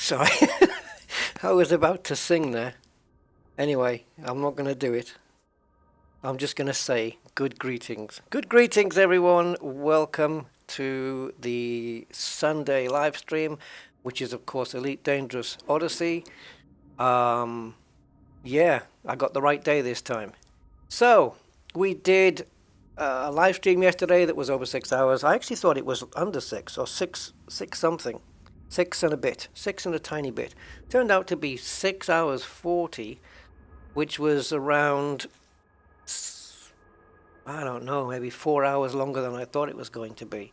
Sorry. I was about to sing there. Anyway, I'm not going to do it. I'm just going to say good greetings. Good greetings, everyone. Welcome to the Sunday live stream, which is, of course, Elite Dangerous Odyssey. Yeah, I got the right day this time. So, we did a live stream yesterday that was over 6 hours. I actually thought it was under 6 or 6 something. 6 and a bit. 6 and a tiny bit. Turned out to be 6 hours 40, which was around, I don't know, maybe 4 hours longer than I thought it was going to be.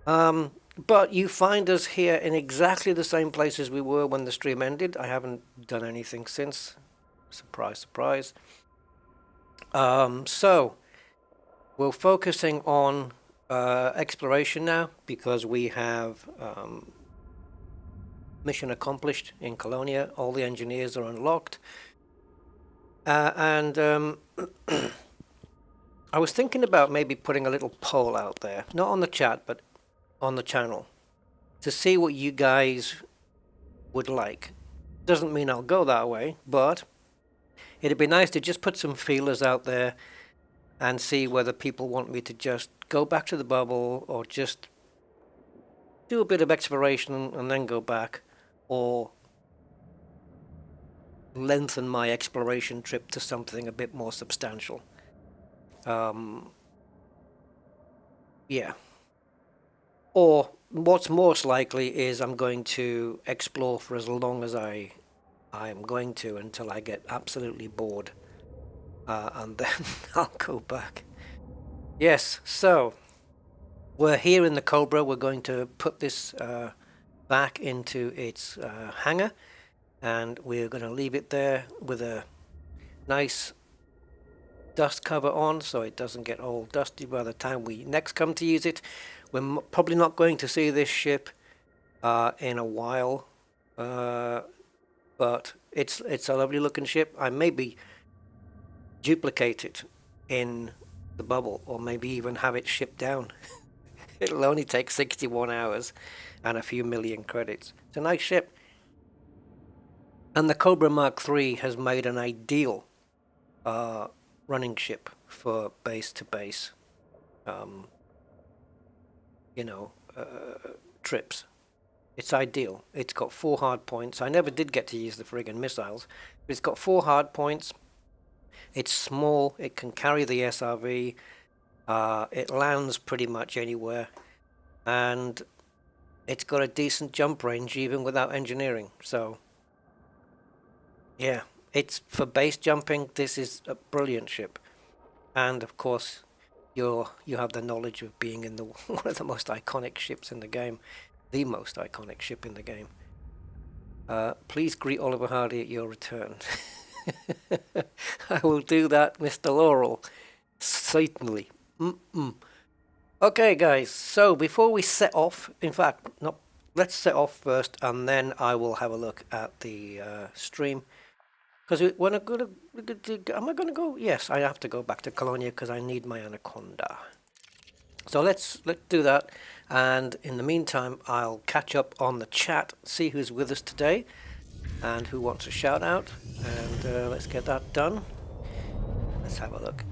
But you find us here in exactly the same place as we were when the stream ended. I haven't done anything since. Surprise, surprise. So, we're focusing on exploration now because we have mission accomplished in Colonia. All the engineers are unlocked. And I was thinking about maybe putting a little poll out there, not on the chat, but on the channel, to see what you guys would like. Doesn't mean I'll go that way, but it'd be nice to just put some feelers out there and see whether people want me to just go back to the bubble or just do a bit of exploration and then go back, or lengthen my exploration trip to something a bit more substantial. Yeah. Or what's most likely is I'm going to explore for as long as I am going to until I get absolutely bored. And then I'll go back. Yes, so we're here in the Cobra. We're going to put this back into its hangar, and we're going to leave it there with a nice dust cover on so it doesn't get all dusty by the time we next come to use it. We're probably not going to see this ship in a while, but it's a lovely looking ship. I maybe duplicate it in the bubble, or maybe even have it shipped down. It'll only take 61 hours and a few million credits. It's a nice ship. And the Cobra Mark III has made an ideal running ship for base to base, trips. It's ideal. It's got 4 hard points. I never did get to use the friggin' missiles, but it's got 4 hard points. It's small. It can carry the SRV. It lands pretty much anywhere, and it's got a decent jump range even without engineering. So, yeah, it's for base jumping. This is a brilliant ship, and of course, you have the knowledge of being in the one of the most iconic ships in the game, the most iconic ship in the game. Please greet Oliver Hardy at your return. I will do that, Mr. Laurel. Certainly. Okay, guys, so before we set off, in fact, no, let's set off first, and then I will have a look at the stream. Because when am I going to go? Yes, I have to go back to Colonia because I need my Anaconda. So let's do that, and in the meantime, I'll catch up on the chat, see who's with us today, and who wants a shout out, and let's get that done. Let's have a look.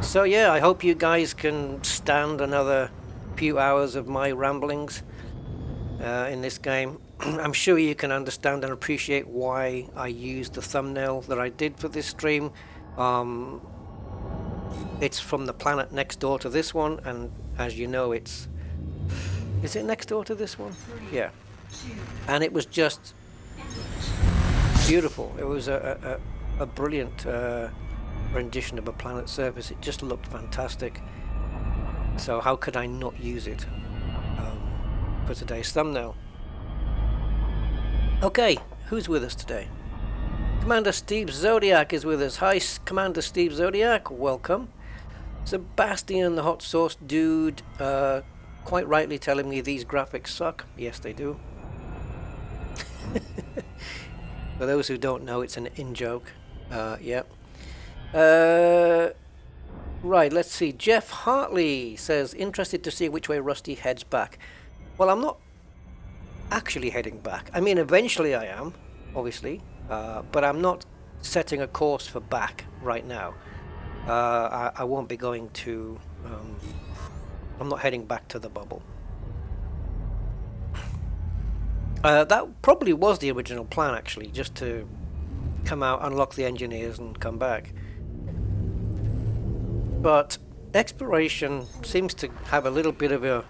So yeah, I hope you guys can stand another few hours of my ramblings in this game. I'm sure you can understand and appreciate why I used the thumbnail that I did for this stream. It's from the planet next door to this one, and as you know, is it next door to this one? Yeah. And it was just beautiful. It was a brilliant rendition of a planet's surface. It just looked fantastic. So how could I not use it for today's thumbnail? Okay, who's with us today? Commander Steve Zodiac is with us. Hi, Commander Steve Zodiac. Welcome. Sebastian, the hot sauce dude, quite rightly telling me these graphics suck. Yes, they do. For those who don't know, it's an in-joke. Yeah. Right, let's see. Jeff Hartley says, interested to see which way Rusty heads back. Well, I'm not actually heading back. I mean, eventually I am, obviously, but I'm not setting a course for back right now. I won't be going to, I'm not heading back to the bubble. That probably was the original plan, actually, just to come out, unlock the engineers and come back. But exploration seems to have a little bit of a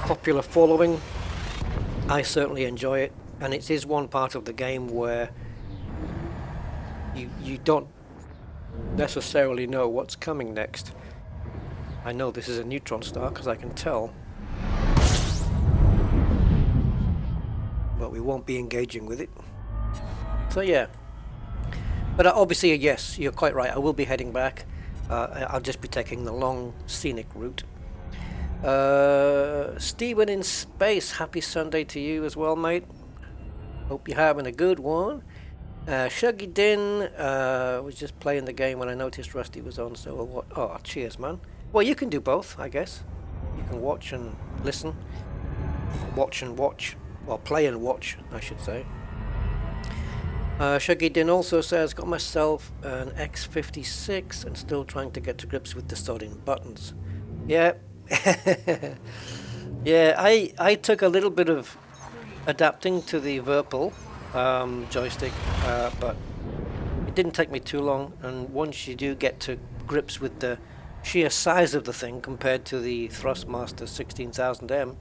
popular following. I certainly enjoy it, and it is one part of the game where you don't necessarily know what's coming next. I know this is a neutron star because I can tell, but we won't be engaging with it. So yeah, but obviously, yes, you're quite right, I will be heading back. I'll just be taking the long scenic route. Steven in space, happy Sunday to you as well, mate. Hope you're having a good one. Shuggy Din was just playing the game when I noticed Rusty was on, so what? Oh, cheers, man. Well, you can do both, I guess. You can watch and listen, watch and watch, or play and watch, I should say. Shuggy Din also says, got myself an X56 and still trying to get to grips with the sodding buttons. Yeah. Yeah, I took a little bit of adapting to the Virpil joystick, but it didn't take me too long, and once you do get to grips with the sheer size of the thing compared to the Thrustmaster 16000M,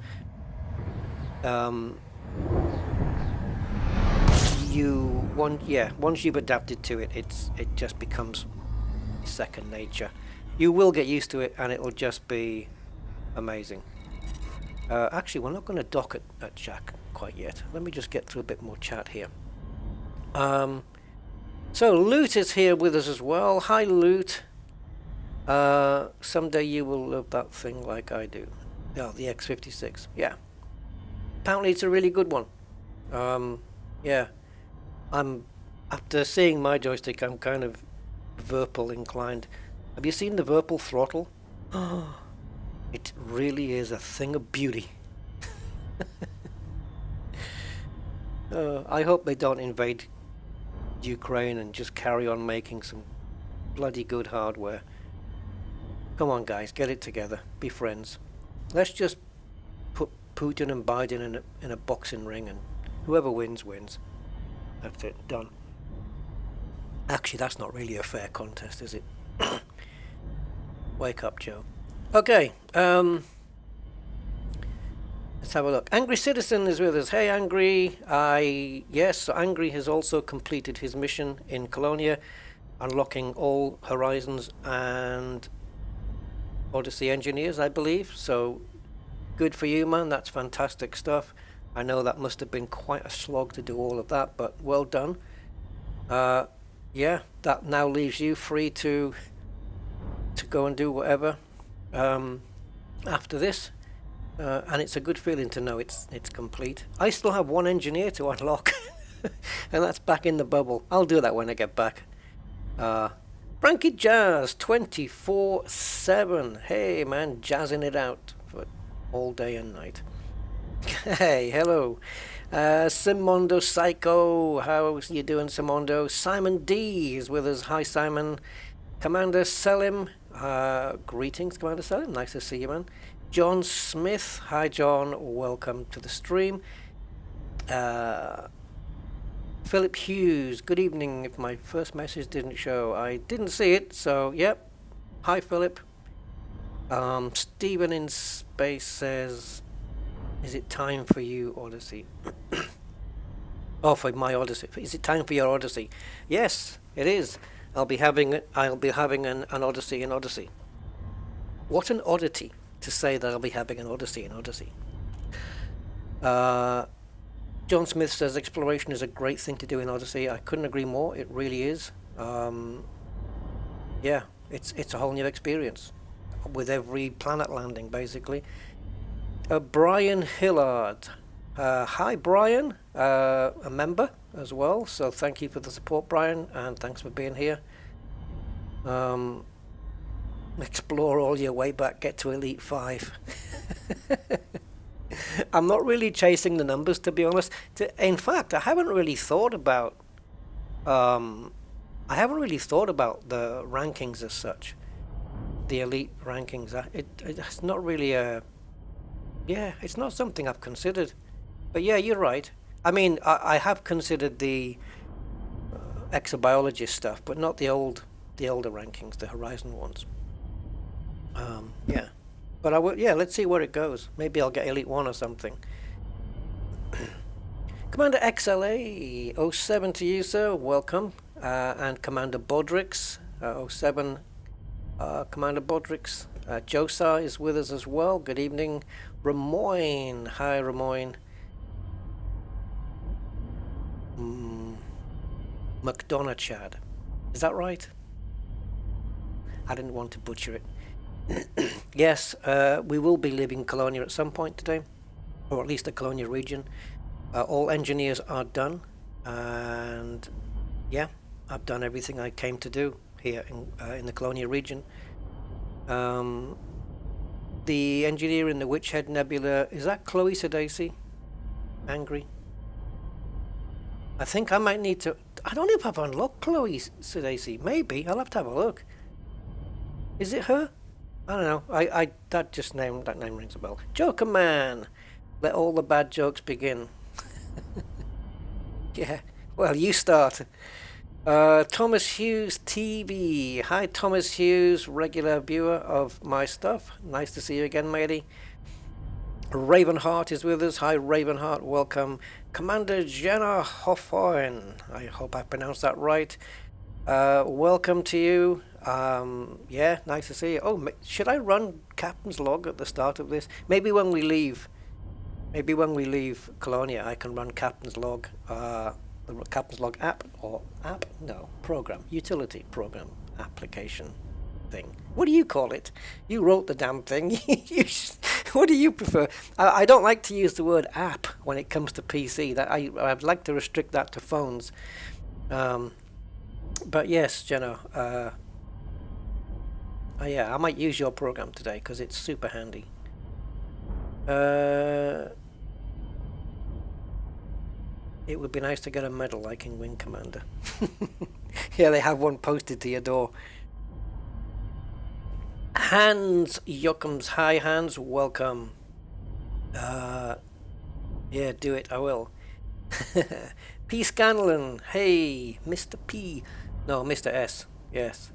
once you've adapted to it, it just becomes second nature. You will get used to it, and it'll just be amazing. Actually, we're not going to dock at Jack quite yet. Let me just get through a bit more chat here. So Loot is here with us as well. Hi, Loot. Someday you will love that thing like I do. Oh, the X56. Yeah. Apparently it's a really good one. Yeah. After seeing my joystick, I'm kind of Virpil inclined. Have you seen the Virpil throttle? Oh, it really is a thing of beauty. I hope they don't invade Ukraine and just carry on making some bloody good hardware. Come on, guys, get it together. Be friends. Let's just put Putin and Biden in a boxing ring, and whoever wins, wins. That's it. Done. Actually, that's not really a fair contest, is it? Wake up, Joe. Okay, let's have a look. Angry Citizen is with us. Hey, Angry. Yes, so Angry has also completed his mission in Colonia, unlocking all Horizons and Odyssey engineers, I believe. So, good for you, man. That's fantastic stuff. I know that must have been quite a slog to do all of that, but well done. Yeah, that now leaves you free to go and do whatever after this, and it's a good feeling to know it's complete. I still have one engineer to unlock, and that's back in the bubble. I'll do that when I get back. Frankie Jazz 24/7. Hey man, jazzing it out for all day and night. Hey, hello. Simondo Psycho, how you doing, Simondo? Simon D is with us. Hi, Simon. Commander Selim, greetings, Commander Selim. Nice to see you, man. John Smith, hi, John. Welcome to the stream. Philip Hughes, good evening. If my first message didn't show, I didn't see it, so yep. Hi, Philip. Stephen in space says, is it time for you, Odyssey? Oh, for my Odyssey. Is it time for your Odyssey? Yes, it is. I'll be having an Odyssey in Odyssey. What an oddity to say that I'll be having an Odyssey in Odyssey. John Smith says exploration is a great thing to do in Odyssey. I couldn't agree more. It really is. Yeah, it's a whole new experience with every planet landing, basically. Brian Hillard. Hi, Brian. A member as well. So thank you for the support, Brian, and thanks for being here. Explore all your way back. Get to Elite 5. I'm not really chasing the numbers, to be honest. In fact, I haven't really thought about um, the rankings as such, the elite rankings. It's not really it's not something I've considered. But yeah, you're right. I mean, I have considered the exobiologist stuff, but not the older rankings, the Horizon ones. Yeah, but I will. Yeah, let's see where it goes. Maybe I'll get Elite 1 or something. Commander XLA 07 to you, sir. Welcome. And Commander Bodrix 07. Commander Bodrix. Josar is with us as well. Good evening. Ramoyne. Hi, Ramoyne. McDonough Chad. Is that right? I didn't want to butcher it. Yes, we will be leaving Colonia at some point today, or at least the Colonia region. All engineers are done, and yeah, I've done everything I came to do here in the Colonia region. The engineer in the Witchhead Nebula, is that Chloe Sedaci? Angry? I think I might need to... I don't know if I've unlocked Chloe Sedaci. Maybe. I'll have to have a look. Is it her? I don't know. That name rings a bell. Joker Man! Let all the bad jokes begin. Yeah. Well, you start. Thomas Hughes TV. Hi, Thomas Hughes, regular viewer of my stuff. Nice to see you again, matey. Ravenheart is with us. Hi, Ravenheart. Welcome. Commander Jenna Hoffoen. I hope I pronounced that right. Welcome to you. Yeah, nice to see you. Oh, should I run Captain's Log at the start of this? Maybe when we leave. Maybe when we leave Colonia, I can run Captain's Log. The Captain's Log app or app? No, program, utility program application thing. What do you call it? You wrote the damn thing. What do you prefer? I don't like to use the word app when it comes to PC. That I'd like to restrict that to phones. But yes, Jenna. Yeah, I might use your program today because it's super handy. It would be nice to get a medal like in Wing Commander. Yeah, they have one posted to your door. Hans Yockums. Hi, Hans. Welcome. Yeah, do it. I will. P. Scanlon. Hey, Mr. P. No, Mr. S. Yes.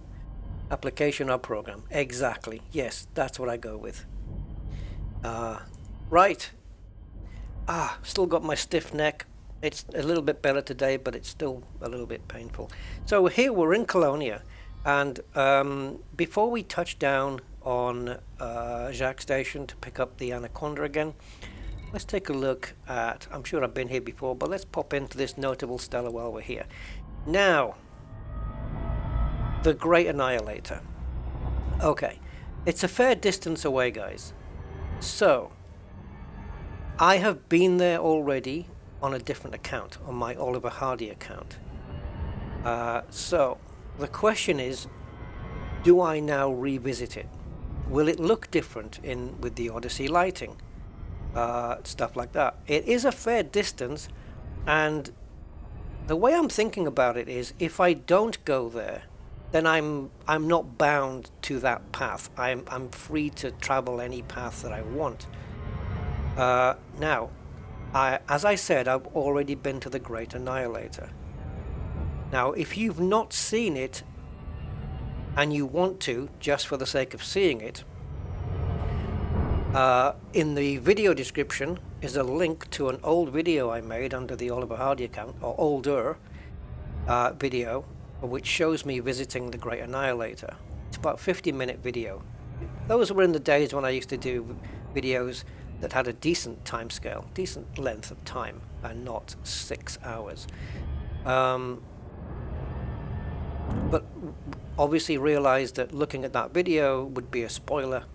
Application or program. Exactly. Yes, that's what I go with. Right. Still got my stiff neck. It's a little bit better today, but it's still a little bit painful. So here we're in Colonia, and before we touch down on Jacques Station to pick up the Anaconda again, let's take a look at, I'm sure I've been here before, but let's pop into this notable stellar while we're here. Now, the Great Annihilator. Okay, it's a fair distance away, guys. So, I have been there already on a different account, on my Oliver Hardy account. So, the question is, do I now revisit it? Will it look different with the Odyssey lighting? Stuff like that. It is a fair distance, and the way I'm thinking about it is, if I don't go there, then I'm not bound to that path. I'm free to travel any path that I want. Now, as I said, I've already been to the Great Annihilator. Now, if you've not seen it, and you want to, just for the sake of seeing it, in the video description is a link to an old video I made under the Oliver Hardy account, or older video, which shows me visiting the Great Annihilator. It's about a 50-minute video. Those were in the days when I used to do videos that had a decent time scale, decent length of time, and not 6 hours. But obviously realized that looking at that video would be a spoiler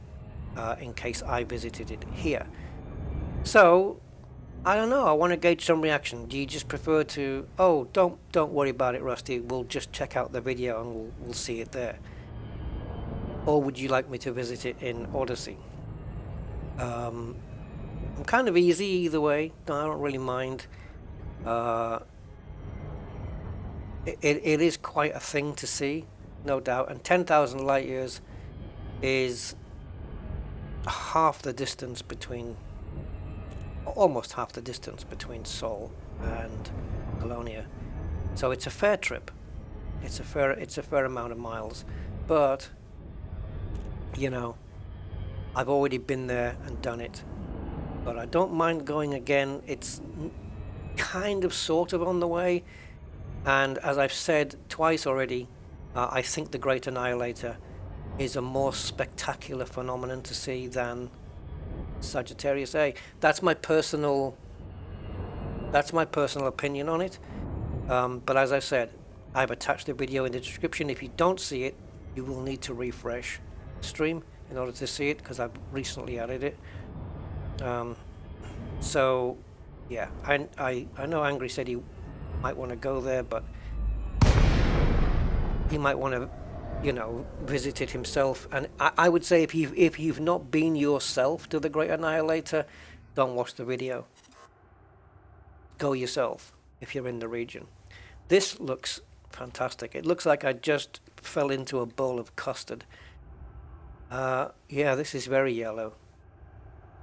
in case I visited it here. So, I don't know, I want to gauge some reaction. Do you just prefer to, oh, don't worry about it, Rusty, we'll just check out the video and we'll see it there? Or would you like me to visit it in Odyssey? I'm kind of easy either way. No, I don't really mind. It is quite a thing to see, no doubt. And 10,000 light years is half the distance between, almost half the distance between Seoul and Colonia. So it's a fair trip. It's a fair amount of miles. But, you know, I've already been there and done it. But I don't mind going again. It's kind of sort of on the way. And as I've said twice already, I think the Great Annihilator is a more spectacular phenomenon to see than Sagittarius A. That's my personal opinion on it. But as I said, I've attached the video in the description. If you don't see it, you will need to refresh the stream in order to see it, because I've recently added it. So yeah, I know Angry said he might want to go there, but he might want to, you know, visit it himself. And I would say if you've not been yourself to the Great Annihilator, don't watch the video. Go yourself if you're in the region. This looks fantastic. It looks like I just fell into a bowl of custard. Yeah, this is very yellow.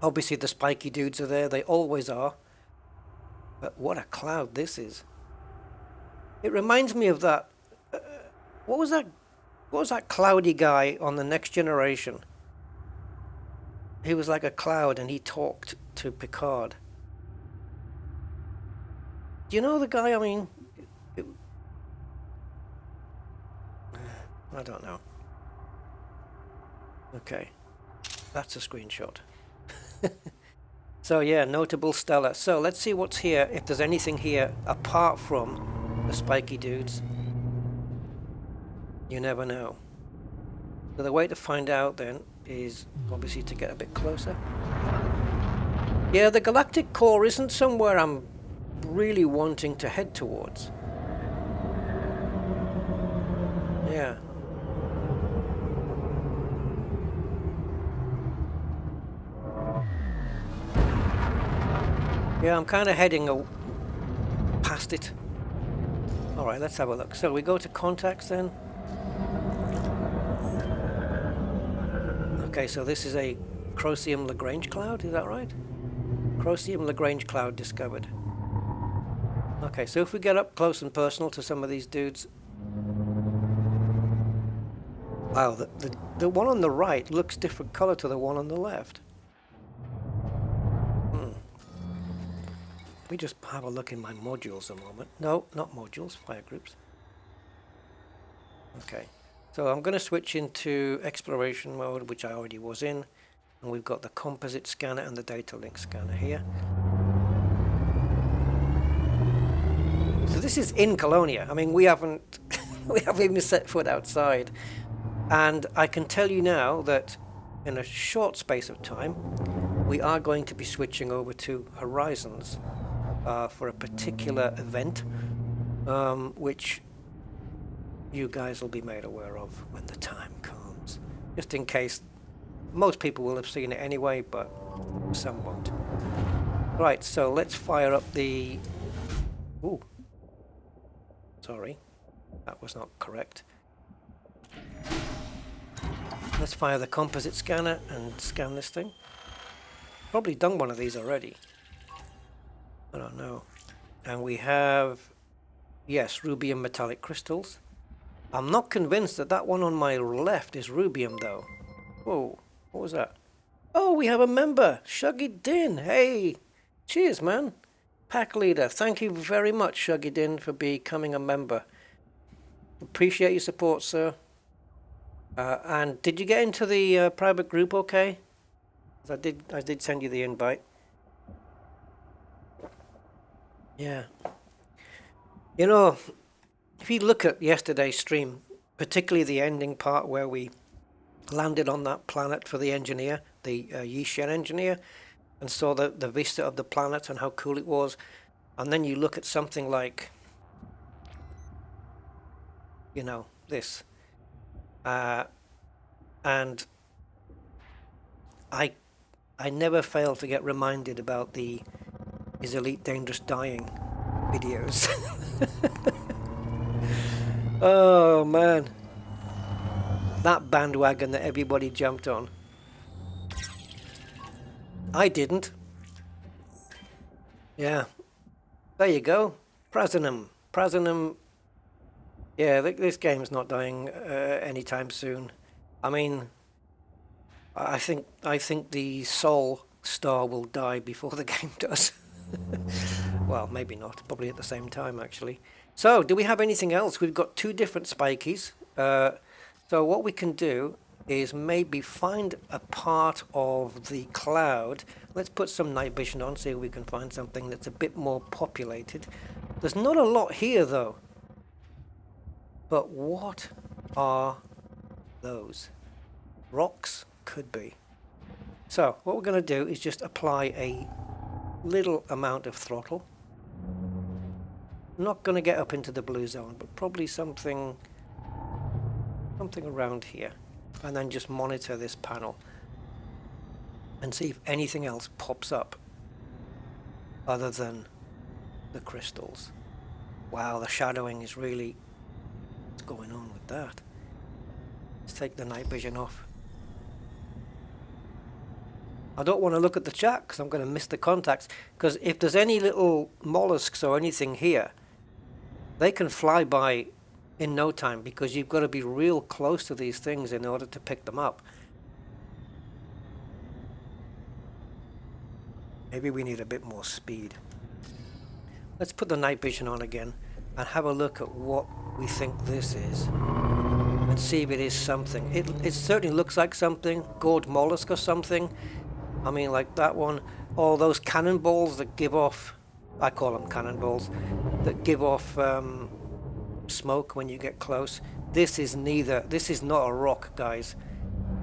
Obviously the spiky dudes are there. They always are. But what a cloud this is. It reminds me of that. What was that? What was that cloudy guy on the Next Generation? He was like a cloud and he talked to Picard. Do you know the guy? I mean, I don't know. Okay, that's a screenshot. So yeah, notable stellar. So let's see what's here, if there's anything here apart from the spiky dudes. You never know. So the way to find out then is obviously to get a bit closer. Yeah, the galactic core isn't somewhere I'm really wanting to head towards. Yeah. Yeah, I'm kind of heading past it. Alright, let's have a look. So we go to contacts then. Okay, so this is a Crosium Lagrange cloud, is that right? Crosium Lagrange cloud discovered. Okay, so if we get up close and personal to some of these dudes. Wow, the one on the right looks different color to the one on the left. We just have a look in my modules a moment. No, not modules, fire groups. Okay, so I'm going to switch into exploration mode, which I already was in. And we've got the composite scanner and the data link scanner here. So this is in Colonia. I mean, we haven't even set foot outside. And I can tell you now that in a short space of time, we are going to be switching over to Horizons for a particular event, which you guys will be made aware of when the time comes. Just in case, most people will have seen it anyway, but some won't. Right, so let's fire up the... Ooh. Sorry, that was not correct. Let's fire the composite scanner and scan this thing. Probably done one of these already. I don't know. And we have, yes, rubium metallic crystals. I'm not convinced that that one on my left is rubium though. Whoa, what was that? Oh, we have a member, Shuggy Din. Hey, cheers, man. Pack leader, thank you very much, Shuggy Din, for becoming a member. Appreciate your support, sir. And did you get into the private group okay? I did send you the invite. Yeah. You know, if you look at yesterday's stream, particularly the ending part where we landed on that planet for the engineer, the Yishen engineer, and saw the vista of the planet and how cool it was, and then you look at something like, you know, this, and I I never fail to get reminded about the Is Elite Dangerous Dying videos. Oh man, that bandwagon that everybody jumped on. I didn't. Yeah, there you go. Prasinum. Yeah, this game's not dying anytime soon. I mean, I think the Soul Star will die before the game does. Well, maybe not. Probably at the same time, actually. So, do we have anything else? We've got two different spikies. So what we can do is maybe find a part of the cloud. Let's put some night vision on, see if we can find something that's a bit more populated. There's not a lot here, though. But what are those? Rocks? Could be. So, what we're going to do is just apply a little amount of throttle. Not going to get up into the blue zone, but probably something around here. And then just monitor this panel and see if anything else pops up other than the crystals. Wow, the shadowing is really... What's going on with that? Let's take the night vision off. I don't want to look at the chat because I'm going to miss the contacts. Because if there's any little mollusks or anything here, they can fly by in no time because you've got to be real close to these things in order to pick them up. Maybe we need a bit more speed. Let's put the night vision on again and have a look at what we think this is and see if it is something. It certainly looks like something, gourd mollusk or something. I mean, like that one, or those cannonballs that give off, I call them cannonballs, that give off smoke when you get close. This is not a rock, guys.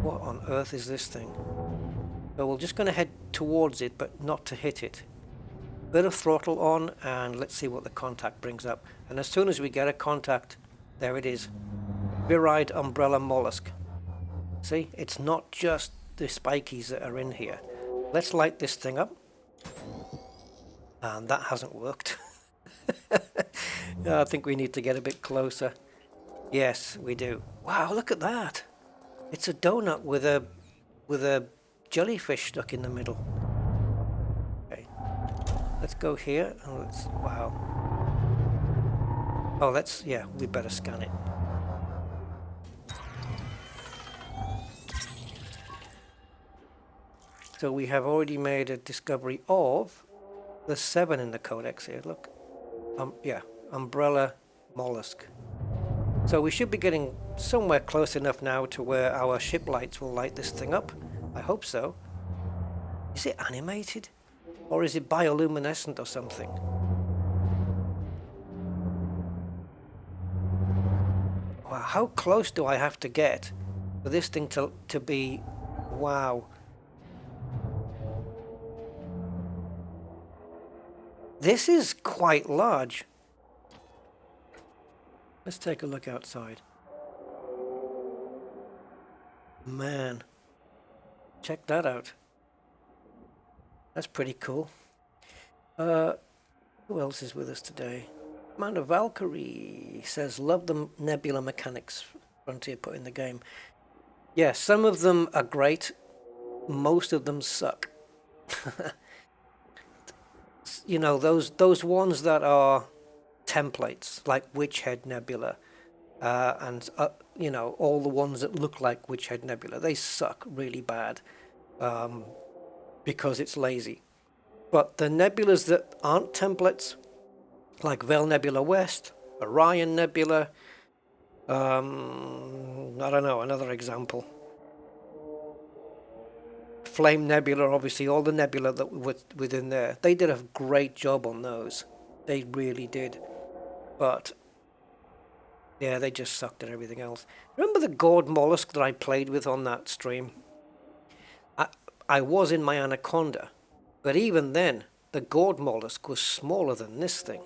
What on earth is this thing? So we're just going to head towards it, but not to hit it. Bit of throttle on, and let's see what the contact brings up. And as soon as we get a contact, there it is. Viride umbrella mollusk. See, it's not just the spikies that are in here. Let's light this thing up. And that hasn't worked. I think we need to get a bit closer. Yes, we do. Wow, look at that. It's a donut with a jellyfish stuck in the middle. Okay. Let's go here and let's... Wow. Oh, yeah, we better scan it. So we have already made a discovery of the 7 in the codex here. Look, yeah, umbrella mollusk. So we should be getting somewhere close enough now to where our ship lights will light this thing up. I hope so. Is it animated? Or is it bioluminescent or something? Wow, how close do I have to get for this thing to be... Wow. This is quite large. Let's take a look outside. Man, check that out. That's pretty cool. Who else is with us today? Amanda Valkyrie says, love the nebula mechanics Frontier put in the game. Yeah, some of them are great. Most of them suck. You know, those ones that are templates, like Witchhead Nebula, and you know, all the ones that look like Witchhead Nebula, they suck really bad because it's lazy. But the nebulas that aren't templates, like Veil Nebula West, Orion Nebula, I don't know, another example. Flame Nebula, obviously, all the nebula that were within there. They did a great job on those. They really did. But, yeah, they just sucked at everything else. Remember the gourd mollusk that I played with on that stream? I was in my Anaconda. But even then, the gourd mollusk was smaller than this thing.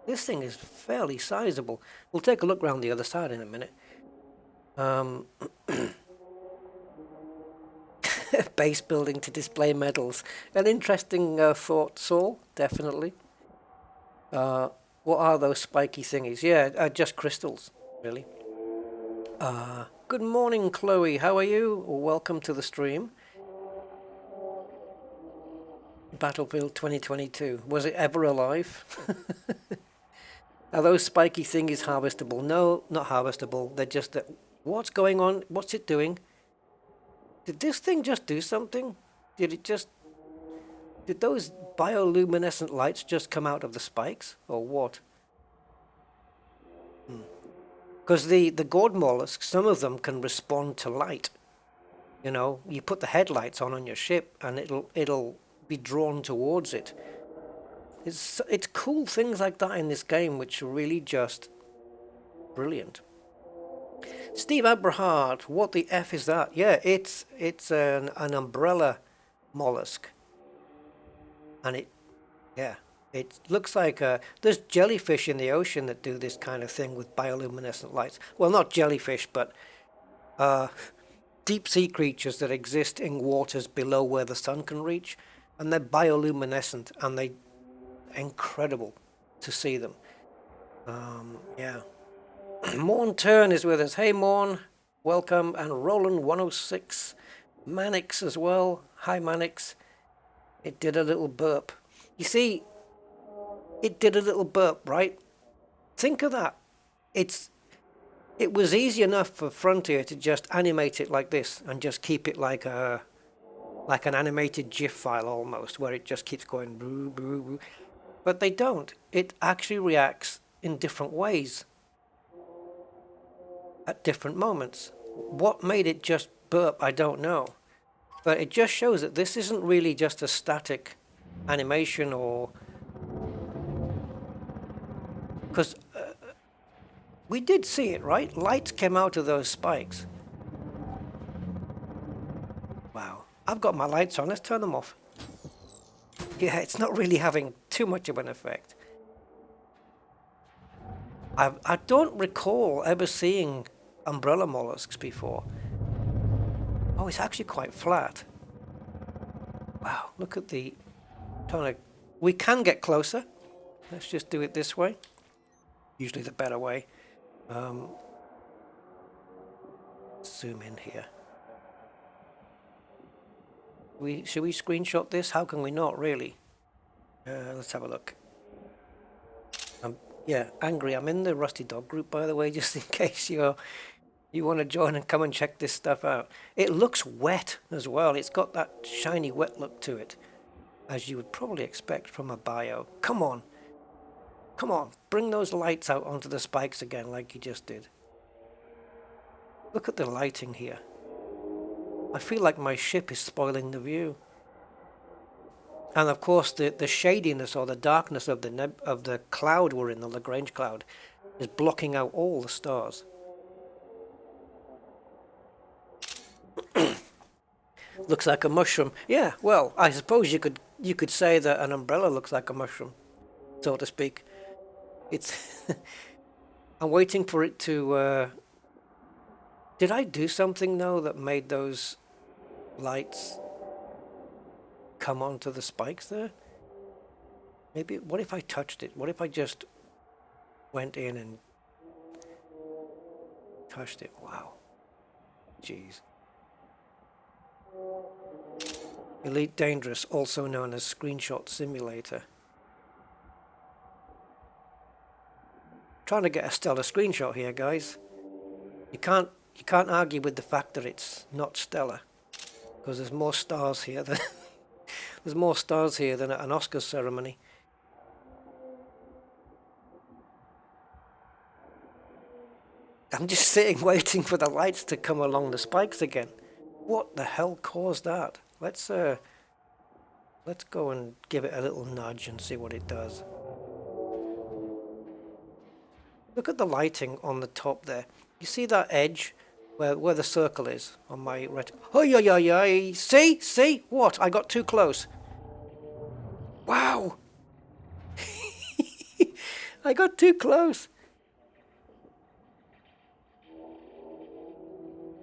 This thing is fairly sizable. We'll take a look around the other side in a minute. Base building to display medals. An interesting thought, Saul, definitely. What are those spiky thingies? Yeah, just crystals, really. Good morning, Chloe. How are you? Welcome to the stream. Battlefield 2022. Was it ever alive? Are those spiky thingies harvestable? No, not harvestable. They're just that. What's going on? What's it doing? Did this thing just do something? Did it just... Did those bioluminescent lights just come out of the spikes? Or what? Because the gourd mollusks, some of them can respond to light. You know, you put the headlights on your ship and it'll be drawn towards it. It's cool things like that in this game which are really just brilliant. Steve Abrahart, what the F is that? Yeah, it's an umbrella mollusk. And it looks like there's jellyfish in the ocean that do this kind of thing with bioluminescent lights. Well, not jellyfish, but deep sea creatures that exist in waters below where the sun can reach, and they're bioluminescent, and they're incredible to see them. Yeah. Morn Turn is with us. Hey Morn, welcome. And Roland 106, Manix as well. Hi Manix. It did a little burp. You see, it did a little burp, right? Think of that. It was easy enough for Frontier to just animate it like this and just keep it like an animated GIF file almost, where it just keeps going boo boo boo. But they don't. It actually reacts in different ways at different moments. What made it just burp, I don't know. But it just shows that this isn't really just a static animation, or... Because we did see it, right? Lights came out of those spikes. Wow. I've got my lights on. Let's turn them off. Yeah, it's not really having too much of an effect. I don't recall ever seeing umbrella mollusks before. Oh, it's actually quite flat. Wow, look at the... We can get closer. Let's just do it this way. Usually the better way. Zoom in here. Should we screenshot this? How can we not, really? Let's have a look. Yeah, Angry. I'm in the Rusty Dog group, by the way, just in case you want to join and come and check this stuff out. It looks wet as well. It's got that shiny wet look to it, as you would probably expect from a bio. Come on. Come on. Bring those lights out onto the spikes again like you just did. Look at the lighting here. I feel like my ship is spoiling the view. And of course, the shadiness or the darkness of the cloud we're in, the Lagrange cloud, is blocking out all the stars. Looks like a mushroom. Yeah, well, I suppose you could say that an umbrella looks like a mushroom, so to speak. It's... I'm waiting for it to... Did I do something, though, that made those lights come onto the spikes there? Maybe... What if I touched it? What if I just went in and touched it? Wow. Jeez. Elite Dangerous, also known as Screenshot Simulator. Trying to get a stellar screenshot here, guys. You can't argue with the fact that it's not stellar, because there's more stars here than there's more stars here than at an Oscars ceremony. I'm just sitting waiting for the lights to come along the spikes again. What the hell caused that? Let's go and give it a little nudge and see what it does. Look at the lighting on the top there. You see that edge where the circle is on my ret... Oh, yeah. See? What? I got too close. Wow. I got too close.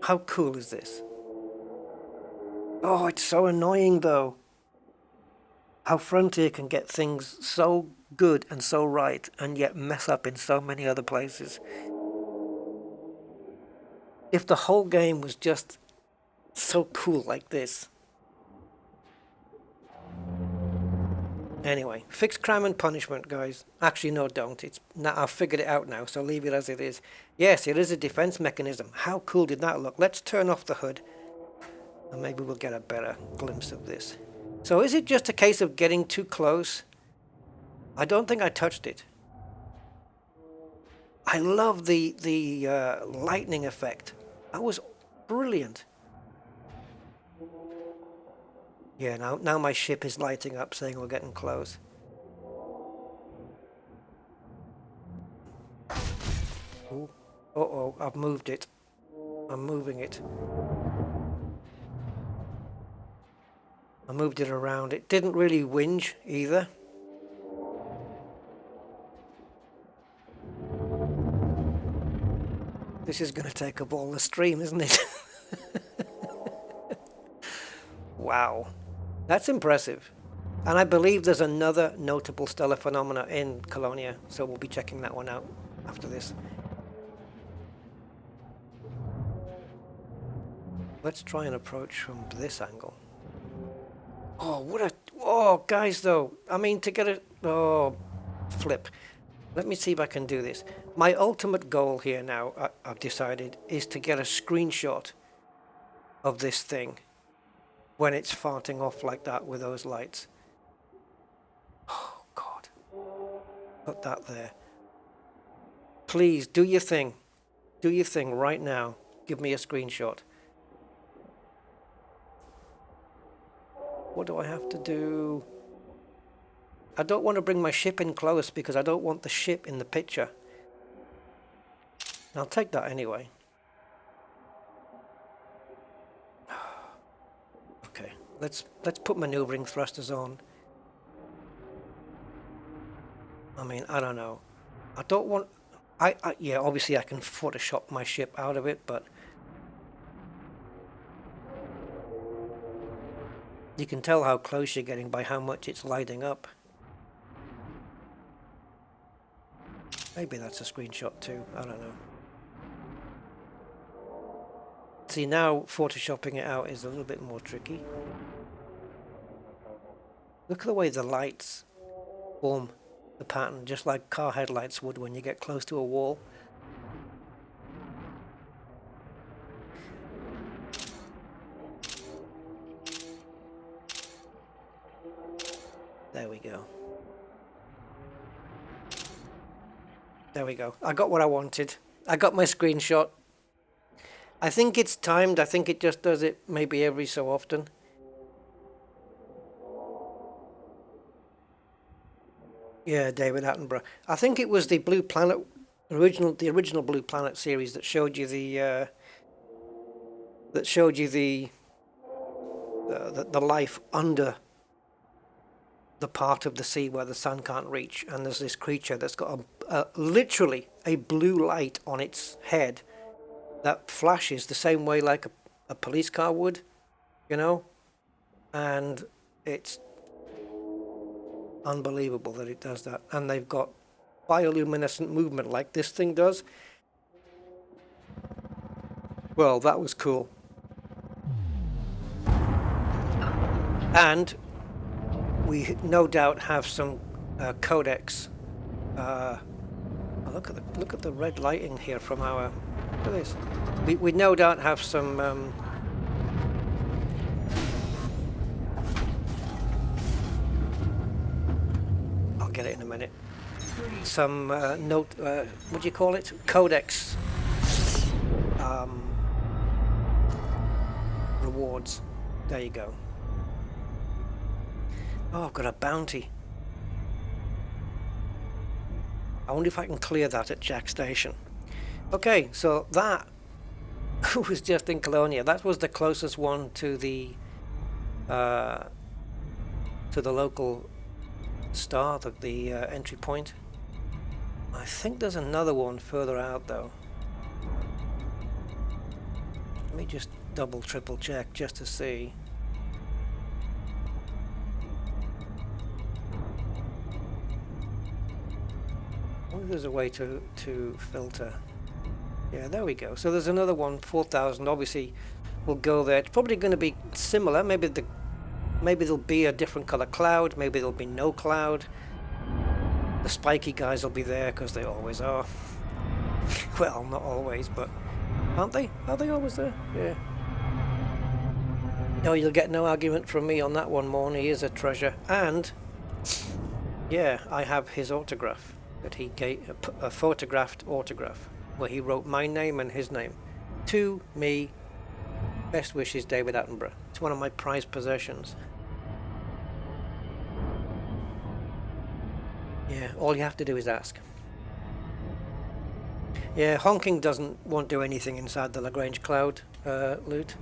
How cool is this? Oh, it's so annoying though. How Frontier can get things so good and so right and yet mess up in so many other places. If the whole game was just so cool like this. Anyway, fix crime and punishment, guys. Actually, no, don't. It's now I've figured it out now, so leave it as it is. Yes, it is a defense mechanism. How cool did that look? Let's turn off the hood, and maybe we'll get a better glimpse of this. So is it just a case of getting too close? I don't think I touched it. I love the lightning effect. That was brilliant. Yeah, now my ship is lighting up, saying we're getting close. Ooh. Uh-oh, I've moved it. I'm moving it. I moved it around. It didn't really whinge either. This is going to take up all the stream, isn't it? Wow. That's impressive. And I believe there's another notable stellar phenomena in Colonia, so we'll be checking that one out after this. Let's try and approach from this angle. Oh, what a... Oh, guys, though. I mean, to get a... Oh, flip. Let me see if I can do this. My ultimate goal here now, I've decided, is to get a screenshot of this thing when it's farting off like that with those lights. Oh, God. Put that there. Please, do your thing. Do your thing right now. Give me a screenshot. What do I have to do? I don't want to bring my ship in close because I don't want the ship in the picture. I'll take that anyway. Okay, let's put maneuvering thrusters on. I mean, I don't know. I don't want... yeah, obviously I can Photoshop my ship out of it, but... You can tell how close you're getting by how much it's lighting up. Maybe that's a screenshot too, I don't know. See, now photoshopping it out is a little bit more tricky. Look at the way the lights form the pattern, just like car headlights would when you get close to a wall. There we go. There we go. I got what I wanted. I got my screenshot. I think it's timed. I think it just does it maybe every so often. Yeah, David Attenborough. I think it was the Blue Planet, the original Blue Planet series that showed you the life under the part of the sea where the sun can't reach, and there's this creature that's got literally a blue light on its head that flashes the same way like a police car would, you know, and it's unbelievable that it does that. And they've got bioluminescent movement like this thing does. Well, that was cool. And we no doubt have some codecs. Look at the red lighting here from our... Look at this. We no doubt have some... I'll get it in a minute. Some what do you call it? Codecs rewards. There you go. Oh, I've got a bounty. I wonder if I can clear that at Jack Station. Okay, so that was just in Colonia. That was the closest one to the local star, the entry point. I think there's another one further out though. Let me just double, triple check just to see. wonder if there's a way to filter. Yeah, there we go. So there's another one, 4,000. Obviously, we'll go there. It's probably going to be similar. Maybe there'll be a different color cloud. Maybe there'll be no cloud. The spiky guys will be there because they always are. Well, not always, but aren't they? Are they always there? Yeah. No, you'll get no argument from me on that one, Morn. He is a treasure. And yeah, I have his autograph that he gave, a photographed autograph where he wrote my name and his name. To me, best wishes, David Attenborough. It's one of my prized possessions. Yeah, all you have to do is ask. Yeah, honking won't do anything inside the Lagrange cloud loot.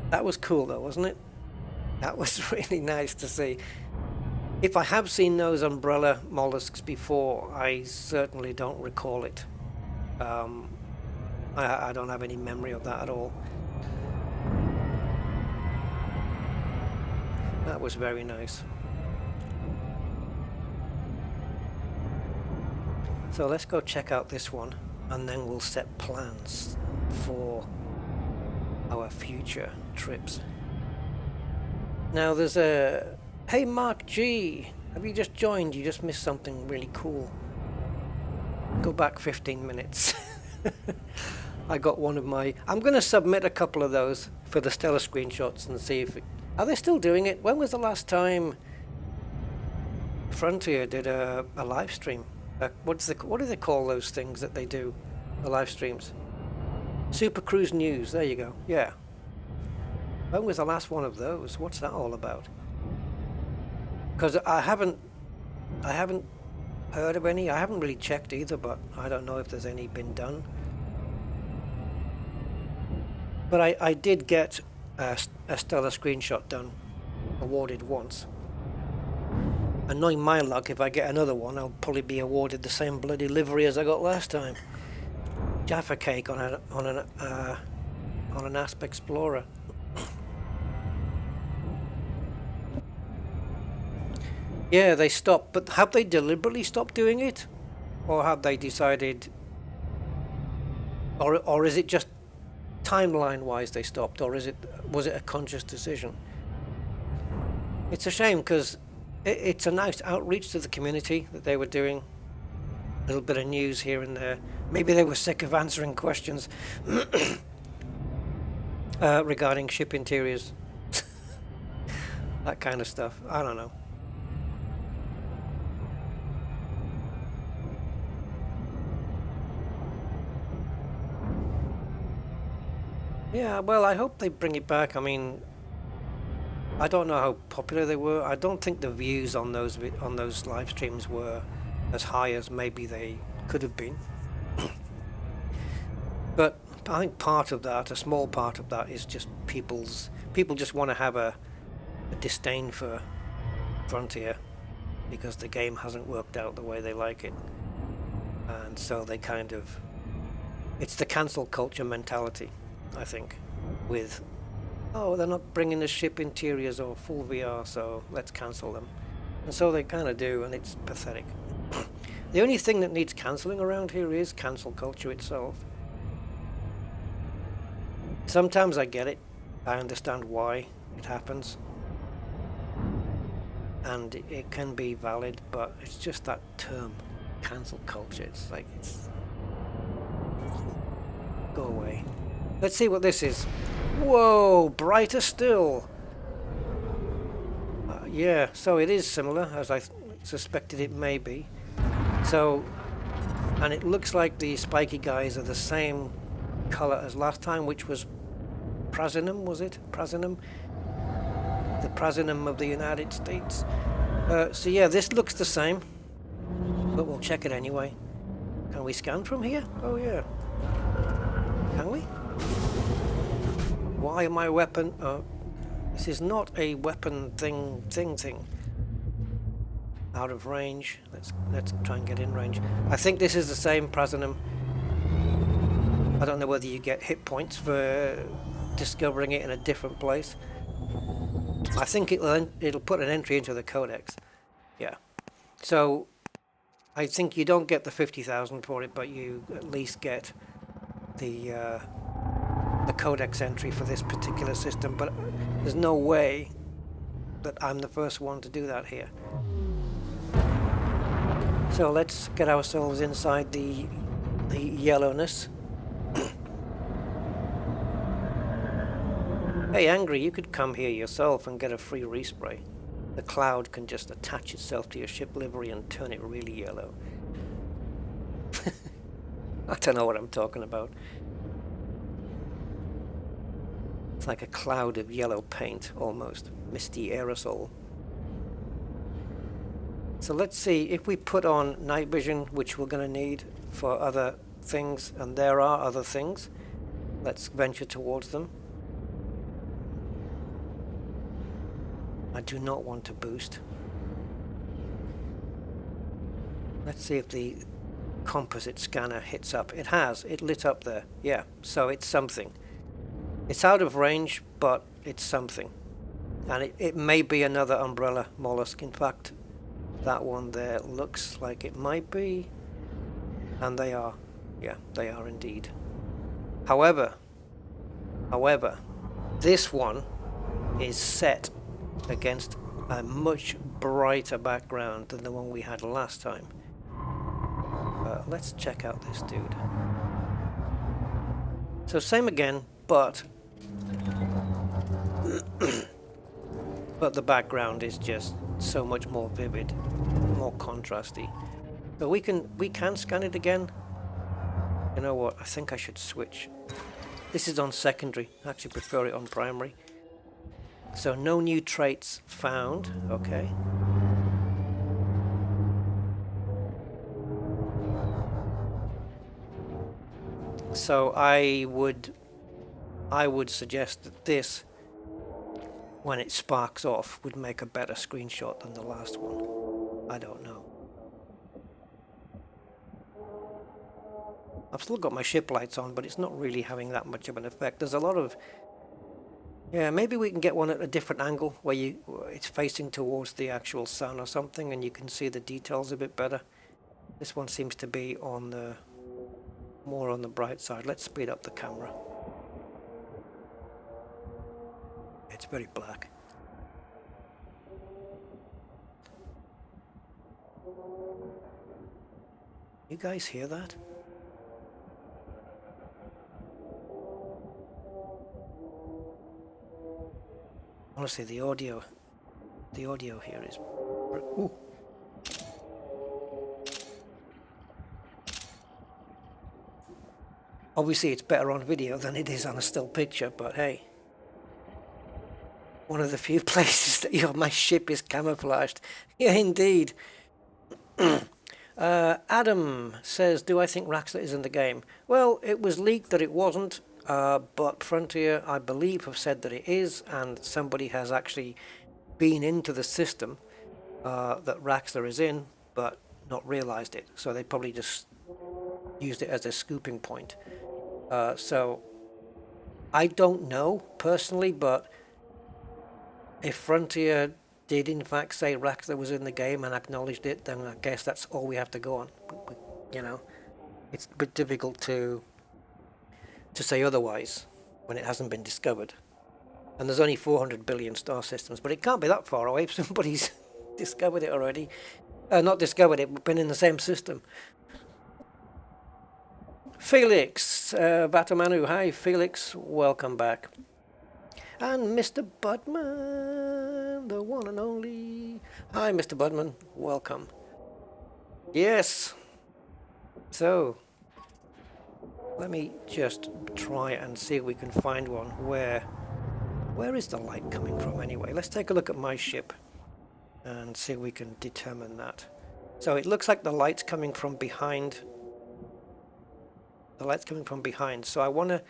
That was cool though, wasn't it? That was really nice to see. If I have seen those umbrella mollusks before, I certainly don't recall it. I don't have any memory of that at all. That was very nice. So let's go check out this one, and then we'll set plans for our future trips. Now there's a... Hey Mark G! Have you just joined? You just missed something really cool. Go back 15 minutes. I got one of my... I'm going to submit a couple of those for the Stellar screenshots and see if... Are they still doing it? When was the last time Frontier did a live stream? What do they call those things that they do? The live streams? Super Cruise News, there you go. Yeah. When was the last one of those? What's that all about? Because I haven't heard of any. I haven't really checked either, but I don't know if there's any been done. But I did get a Stellar screenshot done, awarded once. And knowing my luck, if I get another one, I'll probably be awarded the same bloody livery as I got last time. Jaffa cake on an Asp Explorer. Yeah, they stopped, but have they deliberately stopped doing it? Or have they decided... Or is it just timeline-wise they stopped? Or was it a conscious decision? It's a shame, because it's a nice outreach to the community that they were doing. A little bit of news here and there. Maybe they were sick of answering questions regarding ship interiors. That kind of stuff. I don't know. Yeah, well, I hope they bring it back. I mean, I don't know how popular they were. I don't think the views on those live streams were as high as maybe they could have been. But I think part of that, a small part of that, is just people just want to have a disdain for Frontier because the game hasn't worked out the way they like it, and so they kind of, it's the cancel culture mentality, I think, with, oh, they're not bringing the ship interiors or full VR, so let's cancel them. And so they kind of do, and it's pathetic. The only thing that needs cancelling around here is cancel culture itself. Sometimes I get it. I understand why it happens. And it can be valid, but it's just that term, cancel culture. It's like, it's... Go away. Let's see what this is. Whoa, brighter still. Yeah, so it is similar, as I suspected it may be. So, and it looks like the spiky guys are the same color as last time, which was Prasinum, was it? Prasinum? The Prasinum of the United States. So yeah, this looks the same, but we'll check it anyway. Can we scan from here? Oh yeah. Can we? Why my weapon? This is not a weapon thing. Out of range. Let's try and get in range. I think this is the same Prasinum. I don't know whether you get hit points for discovering it in a different place. I think it'll put an entry into the codex. Yeah, So I think you don't get the 50,000 for it, but you at least get the codex entry for this particular system. But there's no way that I'm the first one to do that here. So let's get ourselves inside the yellowness. Hey Angry, you could come here yourself and get a free respray. The cloud can just attach itself to your ship livery and turn it really yellow. I don't know what I'm talking about. It's like a cloud of yellow paint, almost. Misty aerosol. So let's see, if we put on night vision, which we're going to need for other things, and there are other things, let's venture towards them. I do not want to boost. Let's see if the composite scanner hits up. It has. It lit up there. Yeah, so it's something. It's out of range, but it's something. And it may be another umbrella mollusk. In fact, that one there looks like it might be. And they are. Yeah, they are indeed. However, this one is set against a much brighter background than the one we had last time. Let's check out this dude. So same again, but but the background is just so much more vivid, more contrasty. But we can scan it again. You know what? I think I should switch. This is on secondary. I actually prefer it on primary. So no new traits found. Okay. So I would suggest that this, when it sparks off, would make a better screenshot than the last one. I don't know. I've still got my ship lights on, but it's not really having that much of an effect. There's a lot of... Yeah, maybe we can get one at a different angle where it's facing towards the actual sun or something, and you can see the details a bit better. This one seems to be on the more on the bright side. Let's speed up the camera. It's very black. You guys hear that? Honestly, the audio here is... Ooh. Obviously it's better on video than it is on a still picture, but hey. One of the few places that my ship is camouflaged. Yeah, indeed. Adam says, do I think Raxler is in the game? Well, it was leaked that it wasn't. But Frontier, I believe, have said that it is, and somebody has actually been into the system that Raxler is in, but not realized it. So they probably just used it as a scooping point. So I don't know personally, but if Frontier did in fact say Raxler was in the game and acknowledged it, then I guess that's all we have to go on. You know, it's a bit difficult to say otherwise when it hasn't been discovered. And there's only 400 billion star systems, but it can't be that far away if somebody's discovered it already. Not discovered it, but been in the same system. Felix, Batamanu, hi Felix, welcome back. And Mr. Budman, the one and only. Hi Mr. Budman, welcome. Yes. So, let me just try and see if we can find one where is the light coming from anyway? Let's take a look at my ship and see if we can determine that. So it looks like the light's coming from behind. The light's coming from behind. So I want to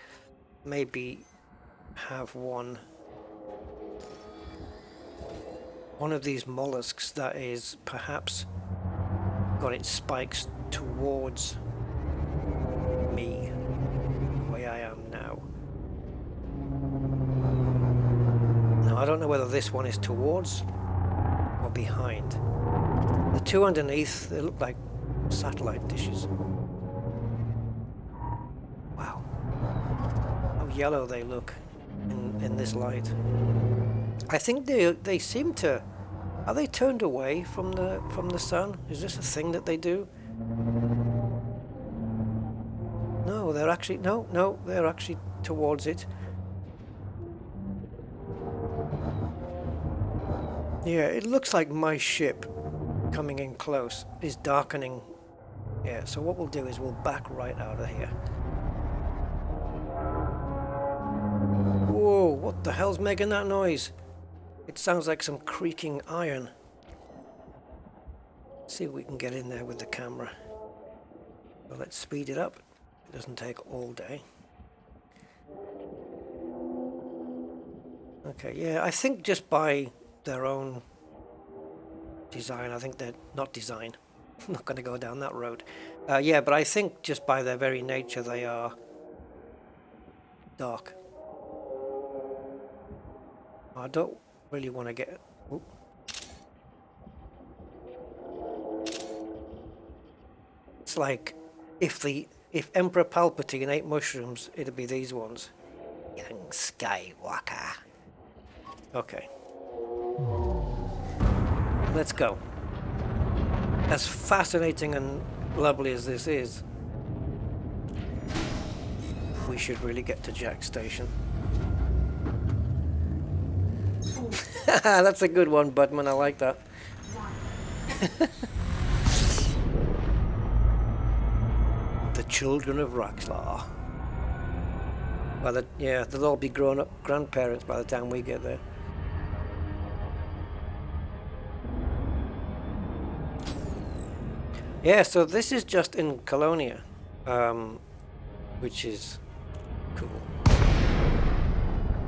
maybe have one of these mollusks that is perhaps got its spikes towards me, the way I am now. Now I don't know whether this one is towards or behind. The two underneath, they look like satellite dishes. Wow. How yellow they look in this light. I think they seem to... Are they turned away from the sun? Is this a thing that they do? No, they're actually... No, they're actually towards it. Yeah, it looks like my ship coming in close is darkening. Yeah, so what we'll do is we'll back right out of here. Whoa, what the hell's making that noise? It sounds like some creaking iron. Let's see if we can get in there with the camera. So let's speed it up. It doesn't take all day. Okay, yeah, I think just by their own design, I think they're not design. I'm not going to go down that road. Yeah, but I think just by their very nature they are dark. I don't really want to get... Oop. It's like if Emperor Palpatine ate mushrooms, it'd be these ones. Young Skywalker. Okay. Let's go. As fascinating and lovely as this is, we should really get to Jack's station. That's a good one, Budman. I like that. The children of Raxlar. Yeah, they'll all be grown-up grandparents by the time we get there. Yeah, so this is just in Colonia, which is cool.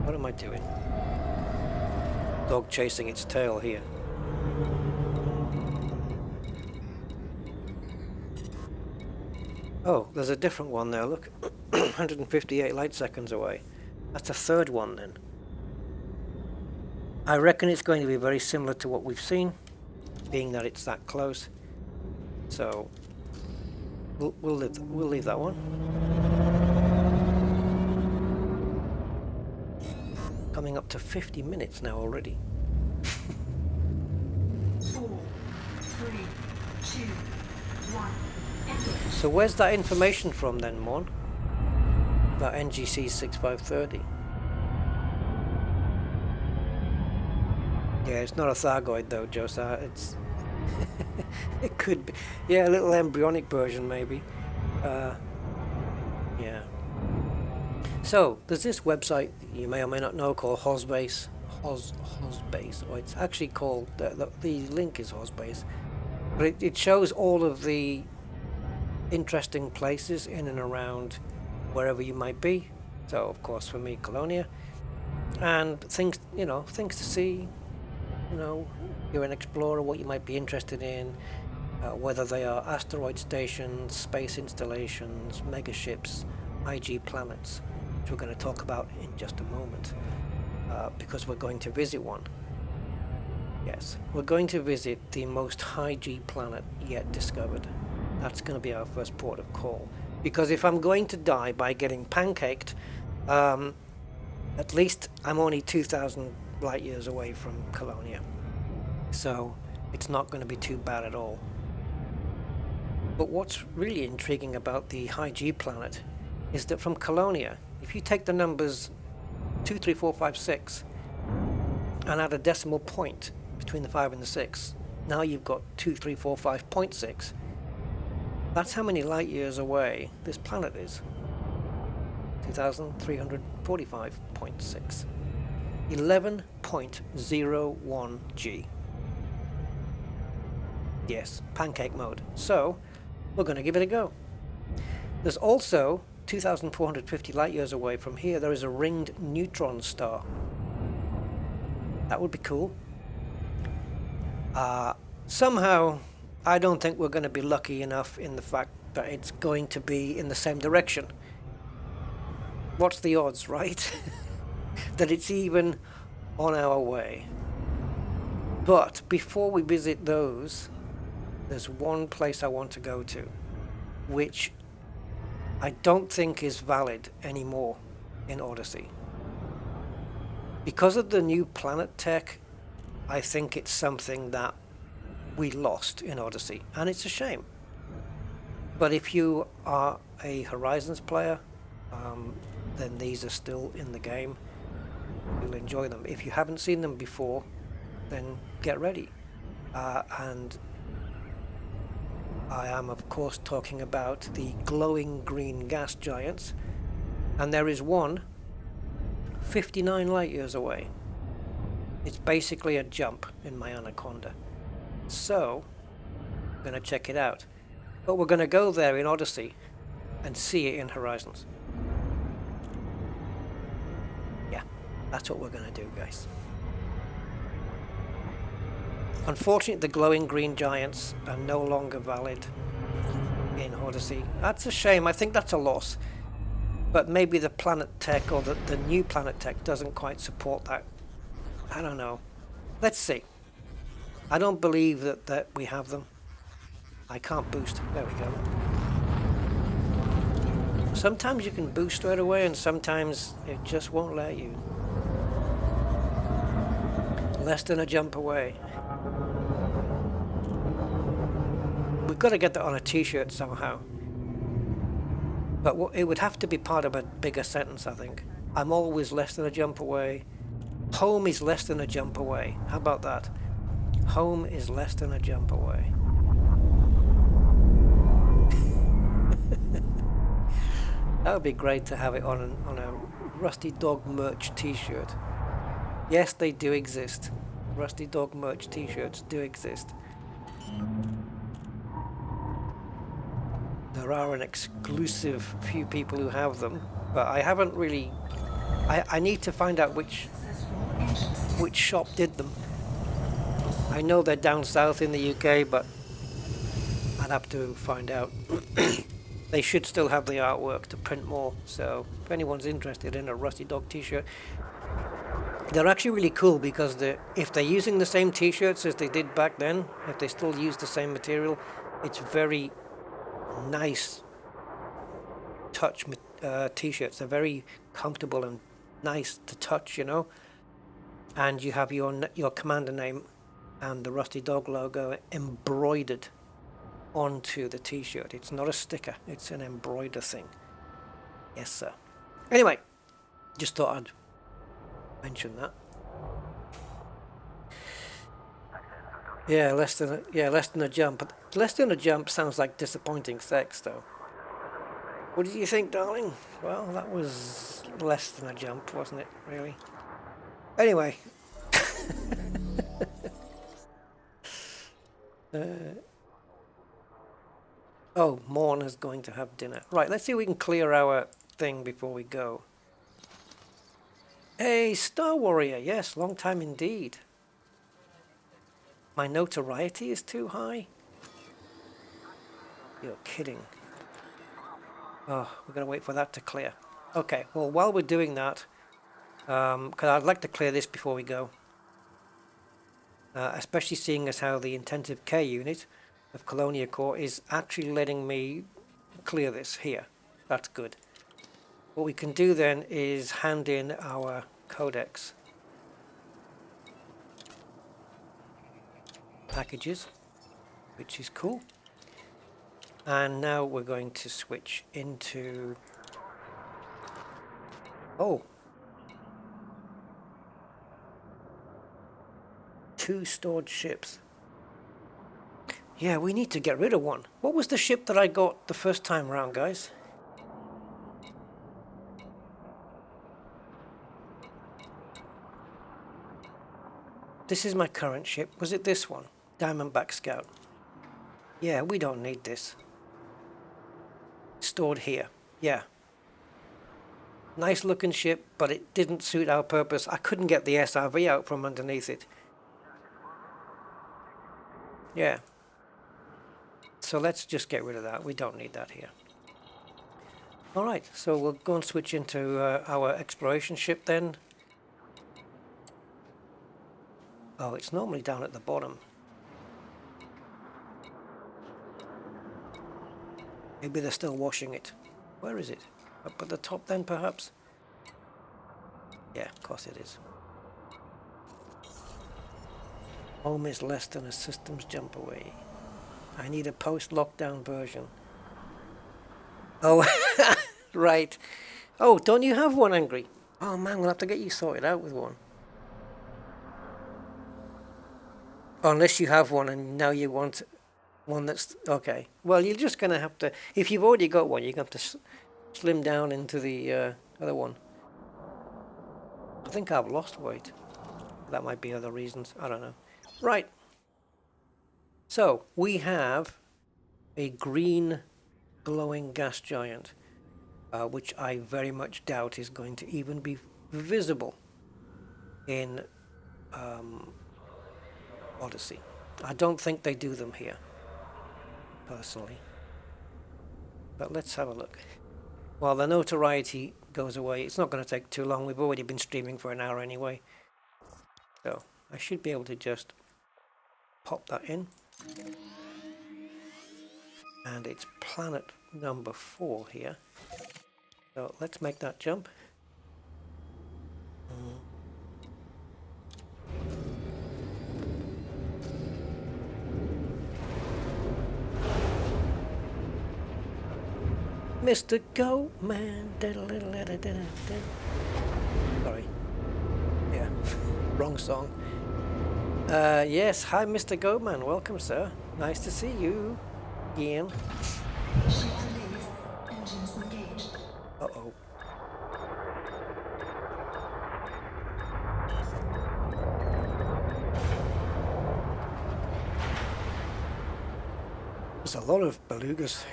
What am I doing? Dog chasing its tail here. Oh, there's a different one there, look. 158 light seconds away. That's a third one then. I reckon it's going to be very similar to what we've seen, being that it's that close. So we'll leave that one. Coming up to 50 minutes now already. 4, 3, 2, 1. So where's that information from then, Mon? About NGC 6530. Yeah, it's not a Thargoid though, Josiah. It's it could be, yeah, a little embryonic version maybe. Yeah. So there's this website you may or may not know called Hosbase. Hosbase, or it's actually called the link is Hosbase, but it shows all of the interesting places in and around wherever you might be. So of course for me, Colonia, and things things to see. You're an explorer, what you might be interested in, whether they are asteroid stations, space installations, megaships, IG planets, which we're going to talk about in just a moment, because we're going to visit one. Yes, we're going to visit the most high G planet yet discovered. That's going to be our first port of call, because if I'm going to die by getting pancaked, at least I'm only 2,000 light years away from Colonia, so it's not going to be too bad at all. But what's really intriguing about the high G planet is that from Colonia, if you take the numbers 2, 3, 4, 5, 6 and add a decimal point between the 5 and the 6, now you've got 2, 3, 4, 5.6. That's how many light years away this planet is. 2,345.6. 11.01 G. Yes, pancake mode. So we're going to give it a go. There's also 2,450 light years away from here, there is a ringed neutron star. That would be cool. Somehow I don't think we're going to be lucky enough in the fact that it's going to be in the same direction. What's the odds, right? That it's even on our way. But before we visit those, there's one place I want to go to, which I don't think is valid anymore in Odyssey. Because of the new planet tech, I think it's something that we lost in Odyssey, and it's a shame. But if you are a Horizons player, then these are still in the game. You'll enjoy them. If you haven't seen them before, then get ready. And I am, of course, talking about the glowing green gas giants. And there is one 59 light years away. It's basically a jump in my Anaconda. So, I'm going to check it out. But we're going to go there in Odyssey and see it in Horizons. Yeah, that's what we're going to do, guys. Unfortunately, the glowing green giants are no longer valid in Odyssey. That's a shame. I think that's a loss. But maybe the planet tech or the new planet tech doesn't quite support that. I don't know. Let's see. I don't believe that we have them. I can't boost. There we go. Sometimes you can boost straight away and sometimes it just won't let you. Less than a jump away. We've got to get that on a t-shirt somehow. But it would have to be part of a bigger sentence, I think. I'm always less than a jump away. Home is less than a jump away. How about that? Home is less than a jump away. That would be great to have it on a Rusty Dog merch t-shirt. Yes, they do exist. Rusty Dog merch t-shirts do exist. There are an exclusive few people who have them, but I haven't really... I need to find out which shop did them. I know they're down south in the UK, but I'd have to find out. They should still have the artwork to print more, so if anyone's interested in a Rusty Dog t-shirt, they're actually really cool because if they're using the same t-shirts as they did back then, if they still use the same material, it's very nice touch t-shirts. They're very comfortable and nice to touch, you know. And you have your commander name and the Rusty Dog logo embroidered onto the t-shirt. It's not a sticker, it's an embroider thing. Yes, sir. Anyway, just thought I'd mention that. Yeah, less than a jump. Less than a jump sounds like disappointing sex, though. What did you think, darling? Well, that was less than a jump, wasn't it, really? Anyway. Oh, Morn is going to have dinner. Right, let's see if we can clear our thing before we go. Hey, Star Warrior. Yes, long time indeed. My notoriety is too high? You're kidding. Oh, we're going to wait for that to clear. Okay, well, while we're doing that, because I'd like to clear this before we go. Especially seeing as how the intensive care unit of Colonia Core is actually letting me clear this here. That's good. What we can do then is hand in our codecs packages, which is cool. And now we're going to switch into... Oh! 2 stored ships. Yeah, we need to get rid of one. What was the ship that I got the first time round, guys? This is my current ship. Was it this one? Diamondback Scout. Yeah, we don't need this. Stored here. Yeah. Nice looking ship, but it didn't suit our purpose. I couldn't get the SRV out from underneath it. Yeah. So let's just get rid of that. We don't need that here. Alright, so we'll go and switch into our exploration ship then. Oh, it's normally down at the bottom. Maybe they're still washing it. Where is it? Up at the top then, perhaps? Yeah, of course it is. Home is less than a system's jump away. I need a post-lockdown version. Oh, right. Oh, don't you have one, Angry? Oh man, we'll have to get you sorted out with one. Unless you have one and now you want one that's... Okay. Well, you're just going to have to... If you've already got one, you're going to have to slim down into the other one. I think I've lost weight. That might be other reasons. I don't know. Right. So, we have a green glowing gas giant, which I very much doubt is going to even be visible in Odyssey. I don't think they do them here, personally. But let's have a look. While the notoriety goes away, it's not going to take too long. We've already been streaming for an hour anyway. So, I should be able to just pop that in. And it's planet number 4 here. So let's make that jump. Mr. Goatman. Sorry. Yeah, wrong song. Yes, hi Mr. Goatman. Welcome, sir. Nice to see you. Ian. Ship release. Engines engaged. Uh-oh. There's a lot of belugas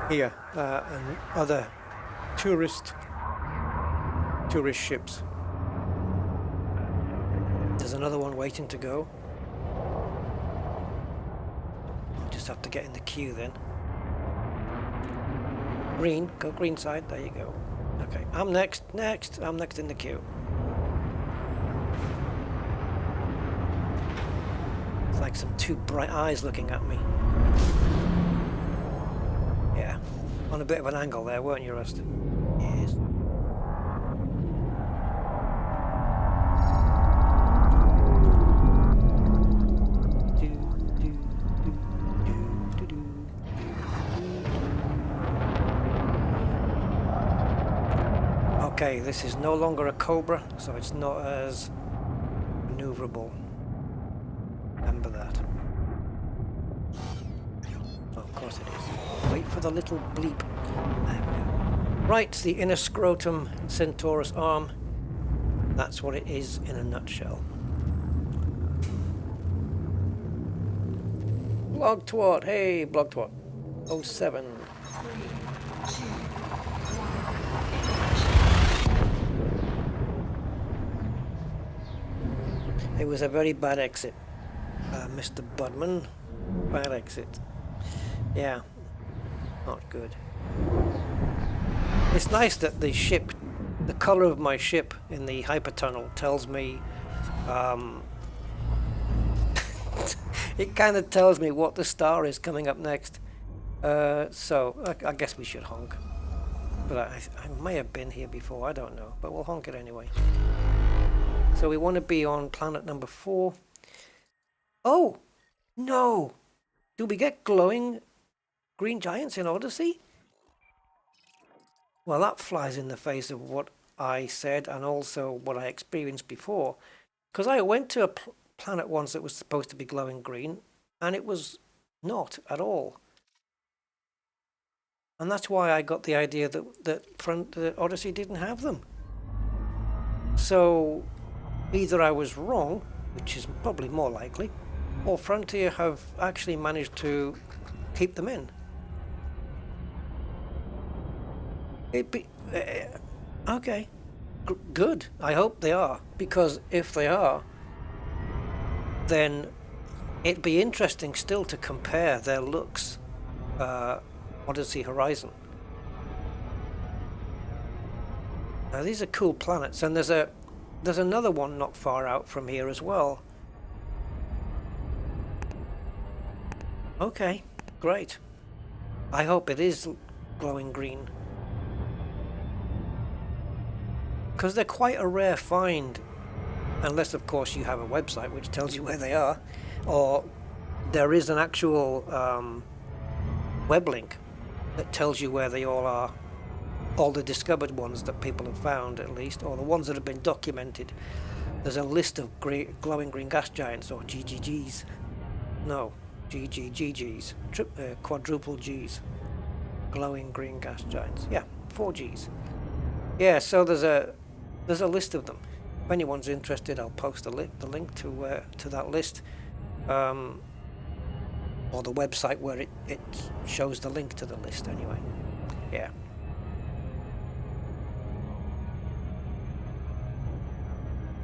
here and other tourist ships. There's another one waiting to go. I'll just have to get in the queue then. Green, go green side, there you go. Okay, I'm next, I'm next in the queue. It's like some two bright eyes looking at me. Yeah, on a bit of an angle there, weren't you, Rust? Yes. Okay, this is no longer a Cobra, so it's not as maneuverable. Remember that. Oh, of course it is. Wait for the little bleep. There we go. Right, the inner scrotum Centaurus arm. That's what it is in a nutshell. Blog Twat, hey, Blog Twat. 07. 3, 2, 1. It was a very bad exit, Mr. Budman. Bad exit. Yeah, not good. It's nice that the ship, the color of my ship in the hypertunnel tells me, it kind of tells me what the star is coming up next. So I guess we should honk. But I may have been here before, I don't know, but we'll honk it anyway. So we want to be on planet number 4. Oh, no. Do we get glowing green giants in Odyssey? Well, that flies in the face of what I said and also what I experienced before. Because I went to a planet once that was supposed to be glowing green, and it was not at all. And that's why I got the idea that Odyssey didn't have them. So either I was wrong, which is probably more likely, or Frontier have actually managed to keep them in. Okay, good. I hope they are, because if they are, then it'd be interesting still to compare their looks, Odyssey Horizon. Now these are cool planets, and there's another one not far out from here as well. Okay, great. I hope it is glowing green. Because they're quite a rare find. Unless, of course, you have a website which tells you where they are. Or there is an actual web link that tells you where they all are. All the discovered ones that people have found, at least. Or the ones that have been documented. There's a list of glowing green gas giants, or GGGs. No, GGGGs. Quadruple Gs. Glowing green gas giants. Yeah, 4 Gs. Yeah, so there's a list of them. If anyone's interested, I'll post the link to that list, or the website where it shows the link to the list. Anyway, yeah.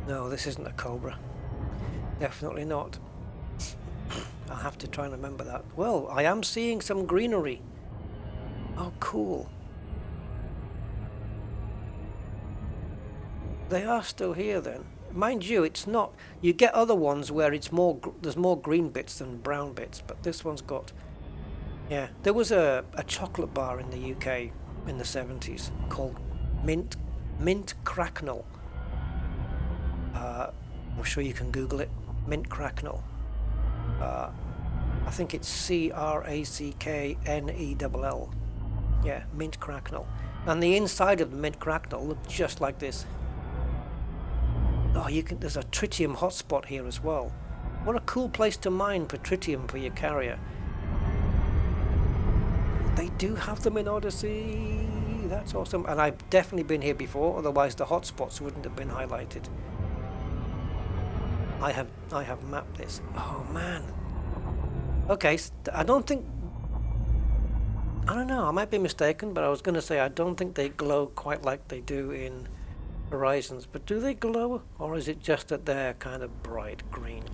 No, this isn't a cobra. Definitely not. I'll have to try and remember that. Well, I am seeing some greenery. Oh, cool. They are still here then. Mind you, it's not. You get other ones where it's more. There's more green bits than brown bits, but this one's got. Yeah, there was a chocolate bar in the UK in the 70s called Mint Cracknell. I'm sure you can Google it. Mint Cracknell. I think it's CRACKNELL. Yeah, Mint Cracknell. And the inside of the Mint Cracknell looked just like this. Oh, there's a tritium hotspot here as well. What a cool place to mine for tritium for your carrier. They do have them in Odyssey. That's awesome. And I've definitely been here before, otherwise the hotspots wouldn't have been highlighted. I have mapped this. Oh man. Okay, I don't know, I might be mistaken, but I was going to say I don't think they glow quite like they do in Horizons. But do they glow, or is it just that they're kind of bright green?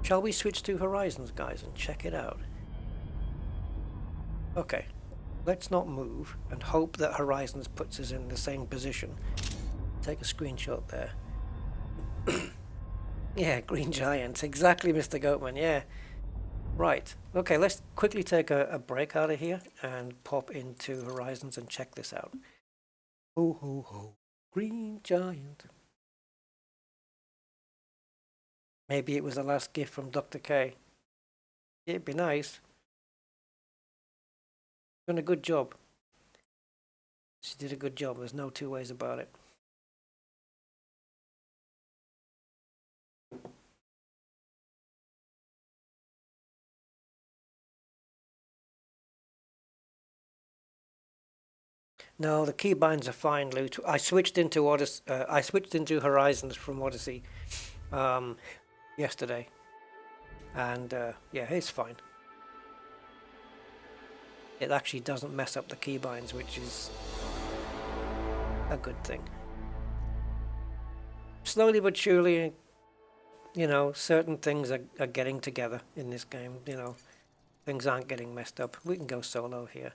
Shall we switch to Horizons, guys, and check it out? Okay, let's not move and hope that Horizons puts us in the same position. Take a screenshot there. Yeah, green giants. Exactly, Mr. Goatman. Yeah. Right. Okay, let's quickly take a break out of here and pop into Horizons and check this out. Ho, ho, ho. Green giant. Maybe it was the last gift from Dr. K. It'd be nice. Done a good job. She did a good job. There's no two ways about it. No, the keybinds are fine, Loot. I switched into Horizons from Odyssey yesterday, and yeah, it's fine. It actually doesn't mess up the keybinds, which is a good thing. Slowly but surely, you know, certain things are getting together in this game. You know, things aren't getting messed up. We can go solo here.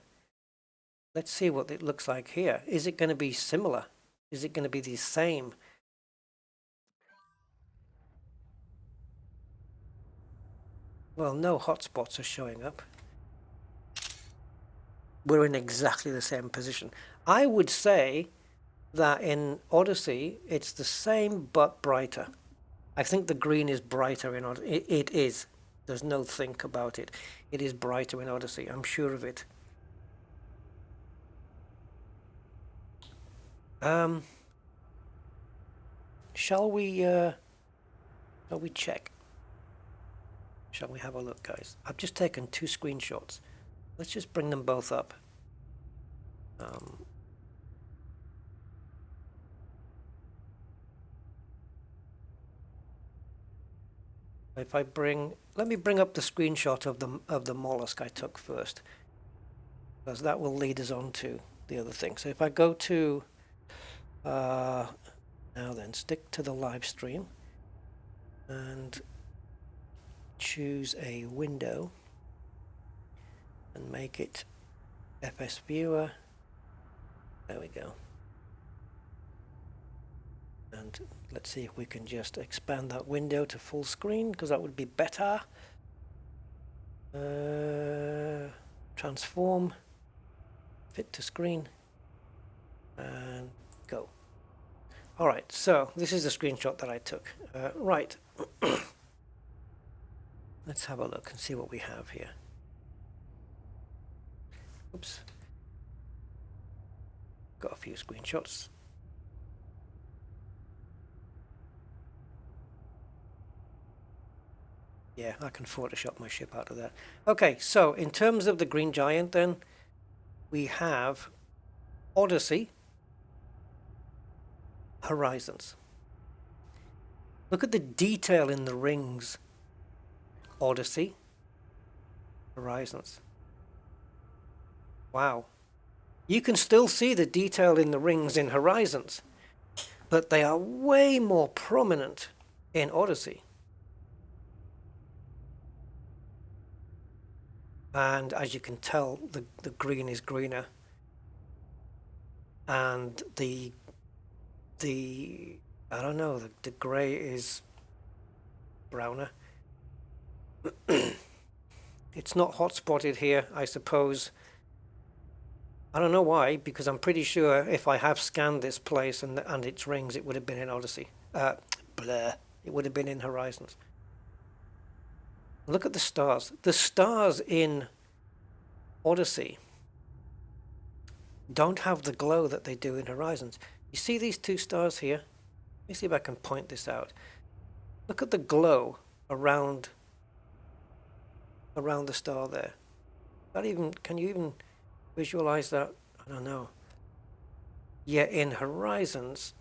Let's see what it looks like here. Is it going to be similar? Is it going to be the same? Well, no hotspots are showing up. We're in exactly the same position. I would say that in Odyssey, it's the same but brighter. I think the green is brighter in Odyssey. It is. There's no think about it. It is brighter in Odyssey. I'm sure of it. Shall we check? Shall we have a look, guys? I've just taken 2 screenshots. Let's just bring them both up. If I let me bring up the screenshot of the mollusk I took first, because that will lead us on to the other thing. So if I go to now then, stick to the live stream and choose a window and make it FS Viewer. There we go. And let's see if we can just expand that window to full screen, because that would be better. transform, fit to screen, and go. Alright, so this is the screenshot that I took. Right. Let's have a look and see what we have here. Oops. Got a few screenshots. Yeah, I can Photoshop my ship out of that. Okay, so in terms of the Green Giant then, we have Odyssey, Horizons. Look at the detail in the rings. Odyssey, Horizons. Wow. You can still see the detail in the rings in Horizons, but they are way more prominent in Odyssey. And as you can tell, the green is greener, and the I don't know, the grey is browner. It's not hot spotted here, I suppose. I don't know why, because I'm pretty sure if I have scanned this place and its rings, it would have been in Odyssey. Blur. It would have been in Horizons. Look at the stars. The stars in Odyssey don't have the glow that they do in Horizons. You see these two stars here? Let me see if I can point this out. Look at the glow around the star there. Can you even visualize that? I don't know. Yeah, in Horizons,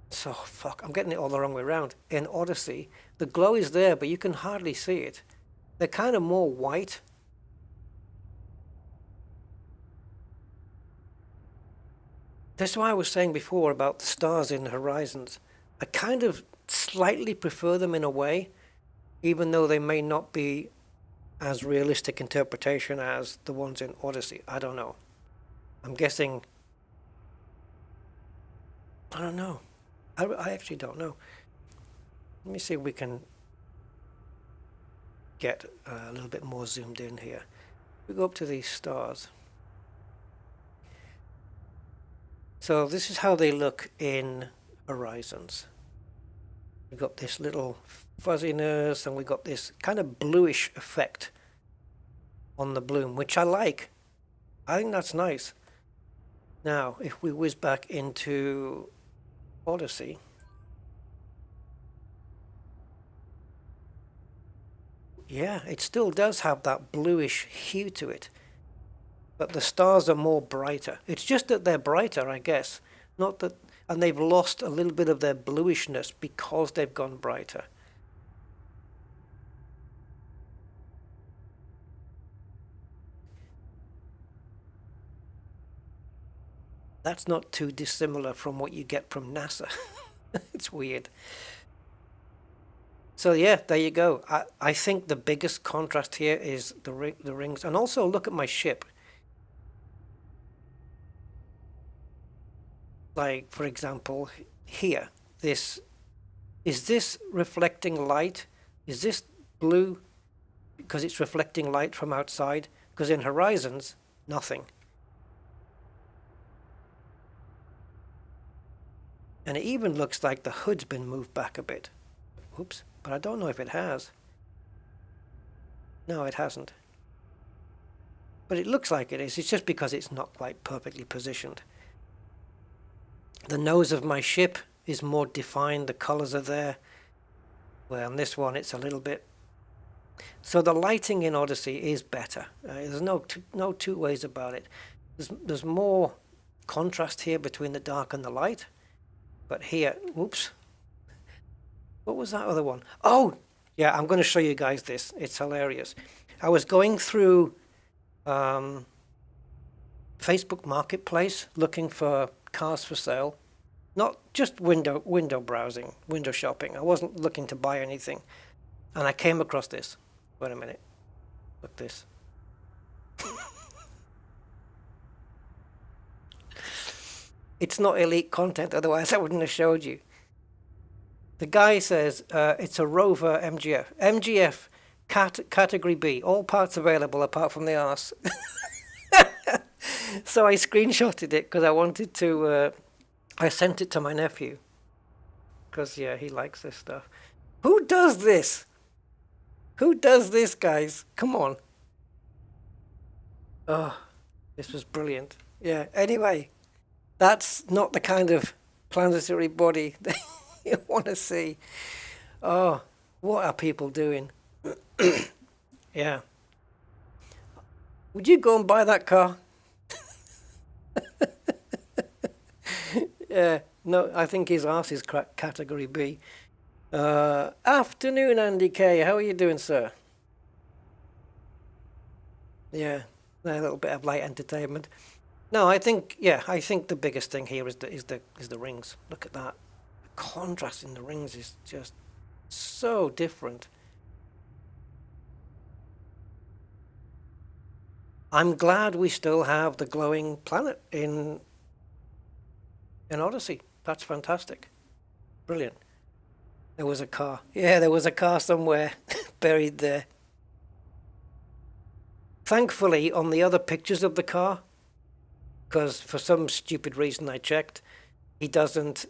so fuck, I'm getting it all the wrong way around. In Odyssey, the glow is there, but you can hardly see it. They're kind of more white. That's why I was saying before about the stars in Horizons. I kind of slightly prefer them in a way, even though they may not be as realistic interpretation as the ones in Odyssey. I don't know. I'm guessing. I don't know. I actually don't know. Let me see if we can get a little bit more zoomed in here. We go up to these stars. So this is how they look in Horizons. We've got this little fuzziness, and we got this kind of bluish effect on the bloom, which I like. I think that's nice. Now, if we whiz back into Odyssey, yeah, it still does have that bluish hue to it, but the stars are more brighter. It's just that they're brighter, I guess, not that, and they've lost a little bit of their bluishness because they've gone brighter. That's not too dissimilar from what you get from NASA. It's weird. So yeah, there you go. I think the biggest contrast here is the rings. And also look at my ship. Like, for example, here. Is this reflecting light? Is this blue because it's reflecting light from outside? Because in Horizons, nothing. And it even looks like the hood's been moved back a bit. Oops, but I don't know if it has. No, it hasn't. But it looks like it is. It's just because it's not quite perfectly positioned. The nose of my ship is more defined. The colors are there. Well, on this one, it's a little bit. So the lighting in Odyssey is better. There's no two ways about it. There's more contrast here between the dark and the light. But here, whoops. What was that other one? Oh, yeah, I'm going to show you guys this. It's hilarious. I was going through Facebook Marketplace looking for cars for sale. Not just window browsing, window shopping. I wasn't looking to buy anything. And I came across this. Wait a minute. Look this. It's not elite content, otherwise I wouldn't have showed you. The guy says it's a Rover MGF. MGF, category B, all parts available apart from the arse. So I screenshotted it because I wanted to. I sent it to my nephew because yeah, he likes this stuff. Who does this? Who does this, guys? Come on. Oh, this was brilliant. Yeah. Anyway, that's not the kind of planetary body that you want to see. Oh, what are people doing? Yeah. Would you go and buy that car? Yeah. No, I think his arse is category B. Afternoon, Andy K. How are you doing, sir? Yeah, a little bit of light entertainment. No, I think I think the biggest thing here is the rings. Look at that. The contrast in the rings is just so different. I'm glad we still have the glowing planet in Odyssey. That's fantastic. Brilliant. There was a car. Yeah, there was a car somewhere buried there. Thankfully, on the other pictures of the car, because for some stupid reason I checked, he doesn't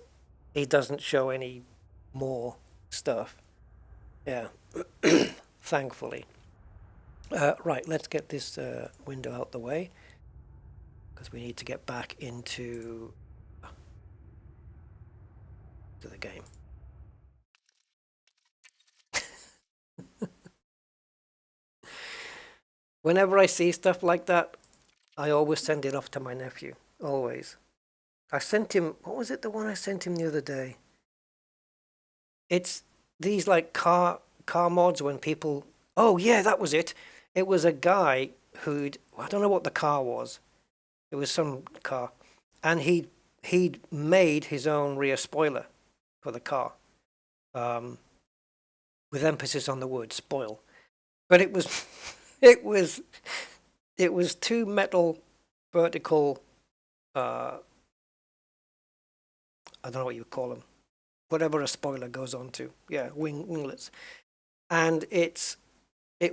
he doesn't show any more stuff. Yeah, thankfully. Right, let's get this window out the way because we need to get back into to the game. Whenever I see stuff like that, I always send it off to my nephew. Always. I sent him. What was it? The one I sent him the other day. It's these like car mods when people. Oh yeah, that was it. It was a guy who'd. I don't know what the car was. It was some car, and he'd made his own rear spoiler for the car, um, with emphasis on the word spoil. But it was it was it was two metal vertical. I don't know what you call them. Whatever a spoiler goes on to. Yeah, winglets, and it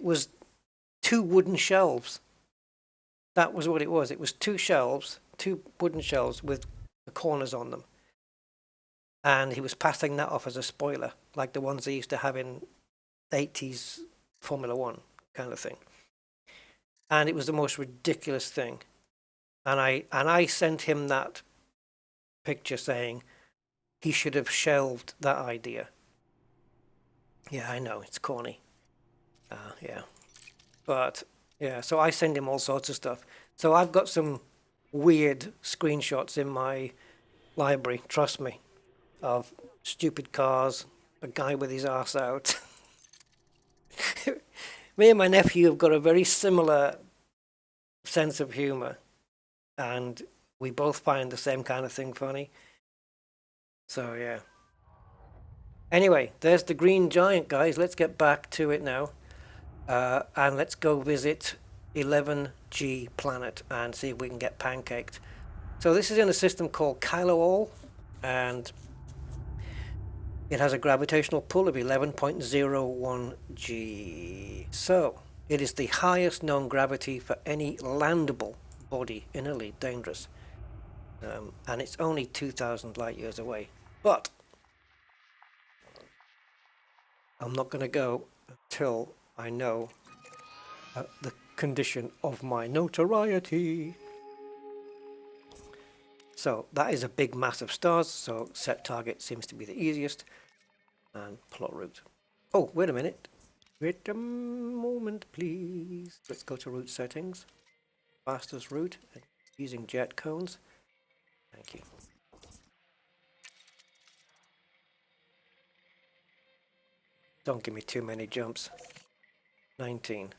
was two wooden shelves. That was what it was. It was two shelves, two wooden shelves with the corners on them. And he was passing that off as a spoiler, like the ones they used to have in 80s Formula One kind of thing. And it was the most ridiculous thing. And I sent him that picture saying he should have shelved that idea. Yeah, I know, it's corny. Yeah. But yeah, so I send him all sorts of stuff. So I've got some weird screenshots in my library, trust me, of stupid cars, a guy with his arse out. Me and my nephew have got a very similar sense of humor, and we both find the same kind of thing funny. So yeah. Anyway, there's the green giant, guys. Let's get back to it now. And let's go visit 11G planet and see if we can get pancaked. So this is in a system called Kylool, and it has a gravitational pull of 11.01 G. So it is the highest known gravity for any landable body in Elite Dangerous. And it's only 2,000 light years away. But I'm not going to go until I know the condition of my notoriety. So that is a big mass of stars, so set target seems to be the easiest. And plot route. Oh, wait a minute. Wait a moment, please. Let's go to route settings. Fastest route, using jet cones. Thank you. Don't give me too many jumps. 19.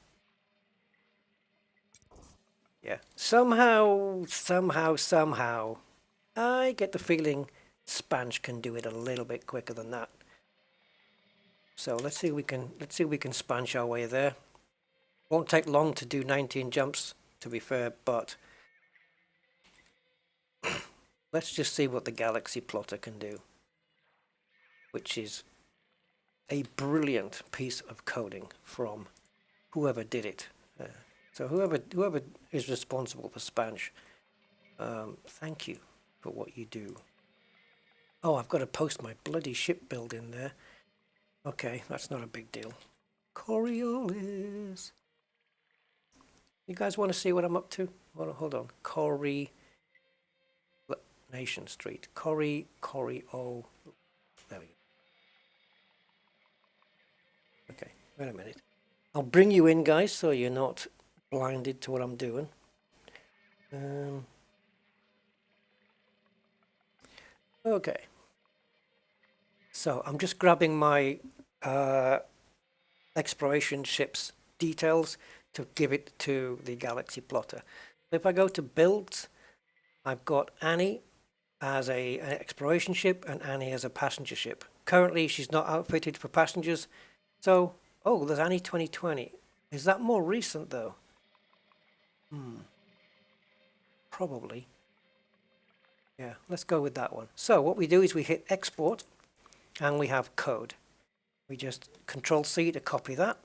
Yeah. Somehow, I get the feeling Spanch can do it a little bit quicker than that. So let's see if we can sponge our way there. Won't take long to do 19 jumps, to be fair, but let's just see what the Galaxy Plotter can do, which is a brilliant piece of coding from whoever did it. So whoever is responsible for Spanch, Thank you for what you do. Oh, I've got to post my bloody ship build in there. Okay, that's not a big deal. Coriolis. You guys want to see what I'm up to? Hold on. Nation Street. Corio. There we go. Okay, wait a minute. I'll bring you in, guys, so you're not blinded to what I'm doing. Okay. So I'm just grabbing my exploration ship's details to give it to the galaxy plotter. If I go to builds, I've got Annie as an exploration ship and Annie as a passenger ship. Currently, she's not outfitted for passengers. So, oh, there's Annie 2020. Is that more recent, though? Probably. Yeah, let's go with that one. So what we do is we hit export and we have code. We just Control-C to copy that.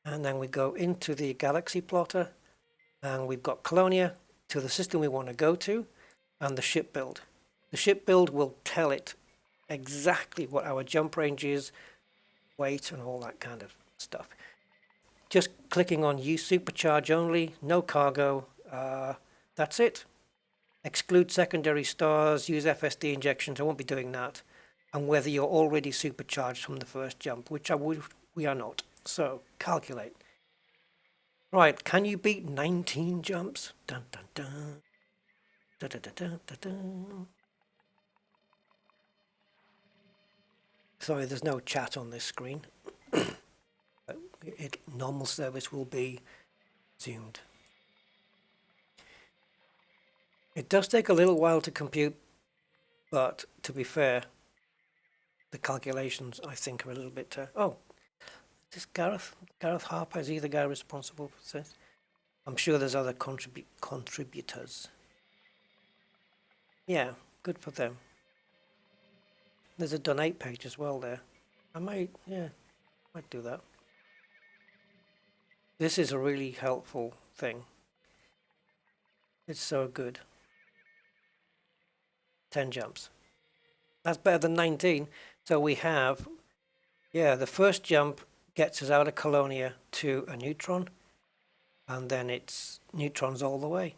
And then we go into the galaxy plotter and we've got Colonia to the system we want to go to and the ship build. The ship build will tell it exactly what our jump range is, weight and all that kind of stuff. Just clicking on use supercharge only, no cargo, that's it. Exclude secondary stars, use FSD injections, I won't be doing that. And whether you're already supercharged from the first jump, which we are not. So, calculate. Right, can you beat 19 jumps? Dun dun dun. Da, da, da, da, da, da. Sorry, there's no chat on this screen. Normal service will be zoomed. It does take a little while to compute, but to be fair, the calculations I think are a little bit. Oh, is this Gareth? Gareth Harper, is he the guy responsible for this? I'm sure there's other contributors. Yeah, good for them. There's a donate page as well there. I might do that. This is a really helpful thing. It's so good. 10 jumps. That's better than 19. So we have, the first jump gets us out of Colonia to a neutron, and then it's neutrons all the way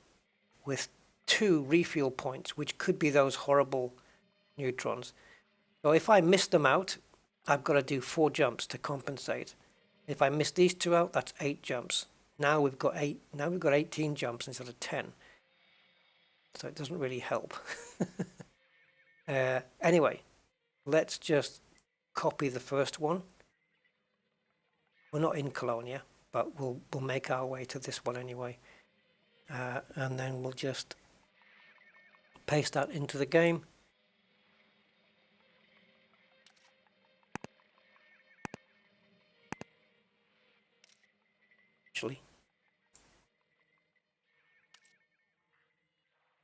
with 2 refuel points, which could be those horrible neutrons. So if I miss them out, I've got to do 4 jumps to compensate. If I miss these 2 out, that's 8 jumps. Now we've got 18 jumps instead of 10. So it doesn't really help. Anyway, let's just copy the first one. We're not in Colonia, but we'll make our way to this one anyway. And then we'll just paste that into the game. Actually.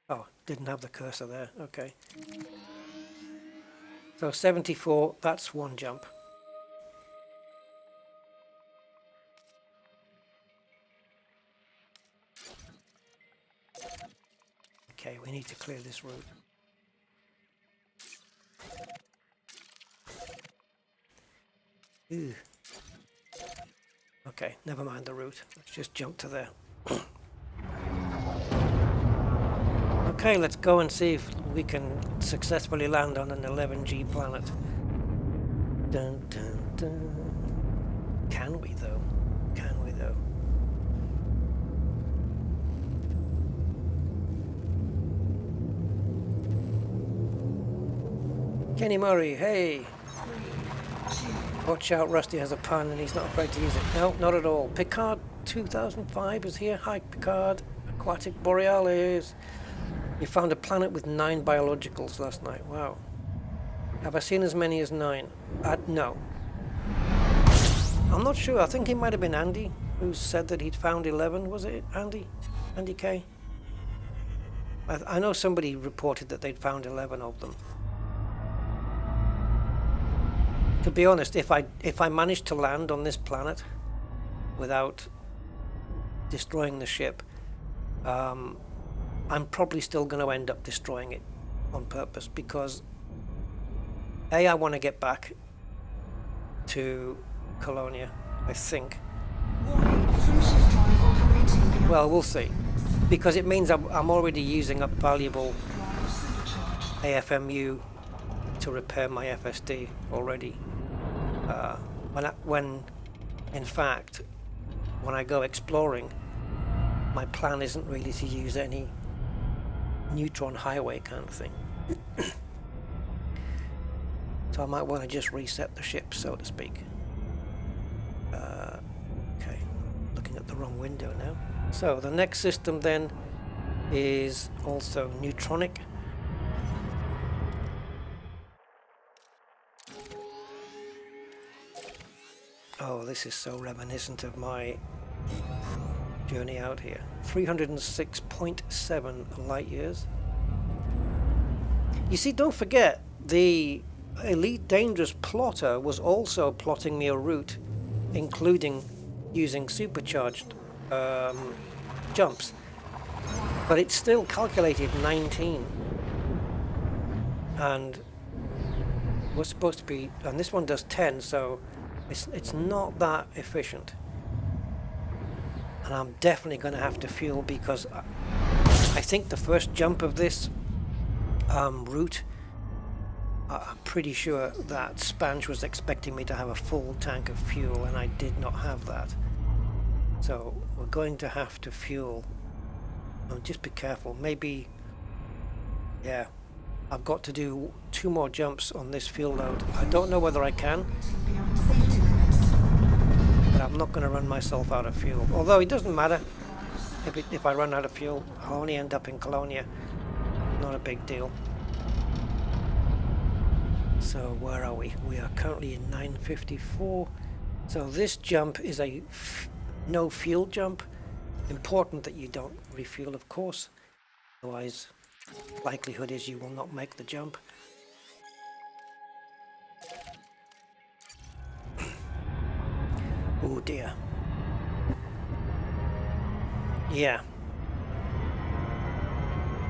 Oh, didn't have the cursor there. Okay. So 74, that's 1 jump. Okay, we need to clear this route. Ew. Okay, never mind the route. Let's just jump to there. Okay, let's go and see if we can successfully land on an 11G planet. Dun, dun, dun. Can we though? Can we though? Kenny Murray, hey! Watch out, Rusty has a pun and he's not afraid to use it. No, not at all. Picard 2005 is here. Hi, Picard. Aquatic Borealis. You found a planet with 9 biologicals last night. Wow. Have I seen as many as 9? No. I'm not sure. I think it might have been Andy who said that he'd found 11. Was it Andy? Andy K? I know somebody reported that they'd found 11 of them. To be honest, if I managed to land on this planet without destroying the ship, I'm probably still going to end up destroying it on purpose because A, I want to get back to Colonia, I think. Warning, fuel shift drive operating beyond Well, we'll see. Because it means I'm already using up valuable drive supercharged. AFMU to repair my FSD already. When in fact, when I go exploring, my plan isn't really to use any neutron highway kind of thing. So I might want to just reset the ship, so to speak. Okay, looking at the wrong window now. So the next system then is also neutronic. Oh, this is so reminiscent of my journey out here. 306.7 light years. You see, don't forget, the Elite Dangerous plotter was also plotting me a route, including using supercharged jumps. But it still calculated 19. And we're supposed to be, and this one does 10, so it's not that efficient. And I'm definitely going to have to fuel because I think the first jump of this route, I'm pretty sure that Spanch was expecting me to have a full tank of fuel, and I did not have that. So we're going to have to fuel. Just be careful. Maybe, yeah, I've got to do 2 more jumps on this fuel load. I don't know whether I can, Beyond safety limits. but I'm not going to run myself out of fuel. Although it doesn't matter. If I run out of fuel, I'll only end up in Colonia. Not a big deal. So where are we? We are currently in 954. So this jump is a no fuel jump. Important that you don't refuel, of course. Otherwise, likelihood is you will not make the jump. Oh dear. Yeah.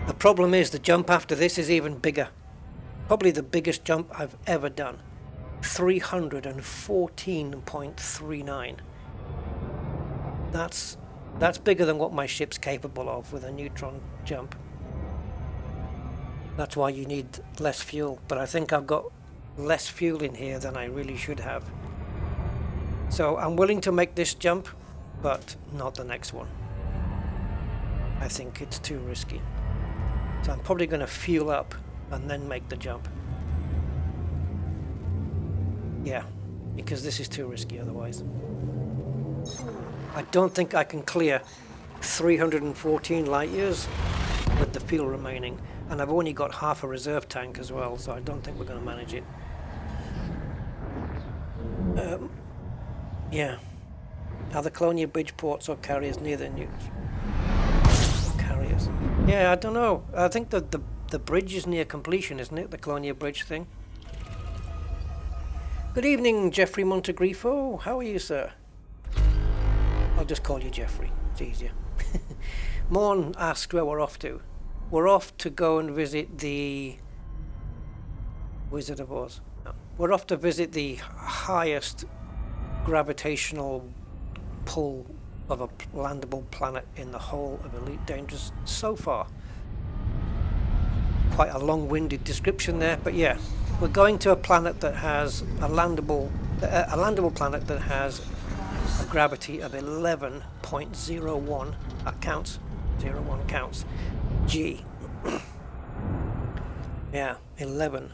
The problem is the jump after this is even bigger. Probably the biggest jump I've ever done. 314.39. That's bigger than what my ship's capable of with a neutron jump. That's why you need less fuel. But I think I've got less fuel in here than I really should have. So I'm willing to make this jump, but not the next one. I think it's too risky. So I'm probably going to fuel up and then make the jump. Yeah, because this is too risky otherwise. I don't think I can clear 314 light years with the fuel remaining, and I've only got half a reserve tank as well, so I don't think we're going to manage it. Yeah. Are the Colonia bridge ports or carriers near the nukes? Carriers. Yeah, I don't know. I think that the bridge is near completion, isn't it? The Colonia bridge thing. Good evening, Jeffrey Montegrifo. How are you, sir? I'll just call you Jeffrey. It's easier. Morn asked where we're off to. We're off to go and visit the Wizard of Oz. No. We're off to visit the highest gravitational pull of a landable planet in the whole of Elite Dangerous so far. Quite a long-winded description there, but yeah, we're going to a planet that has a landable planet that has a gravity of 11.01. That counts. 01 counts. G. Yeah, 11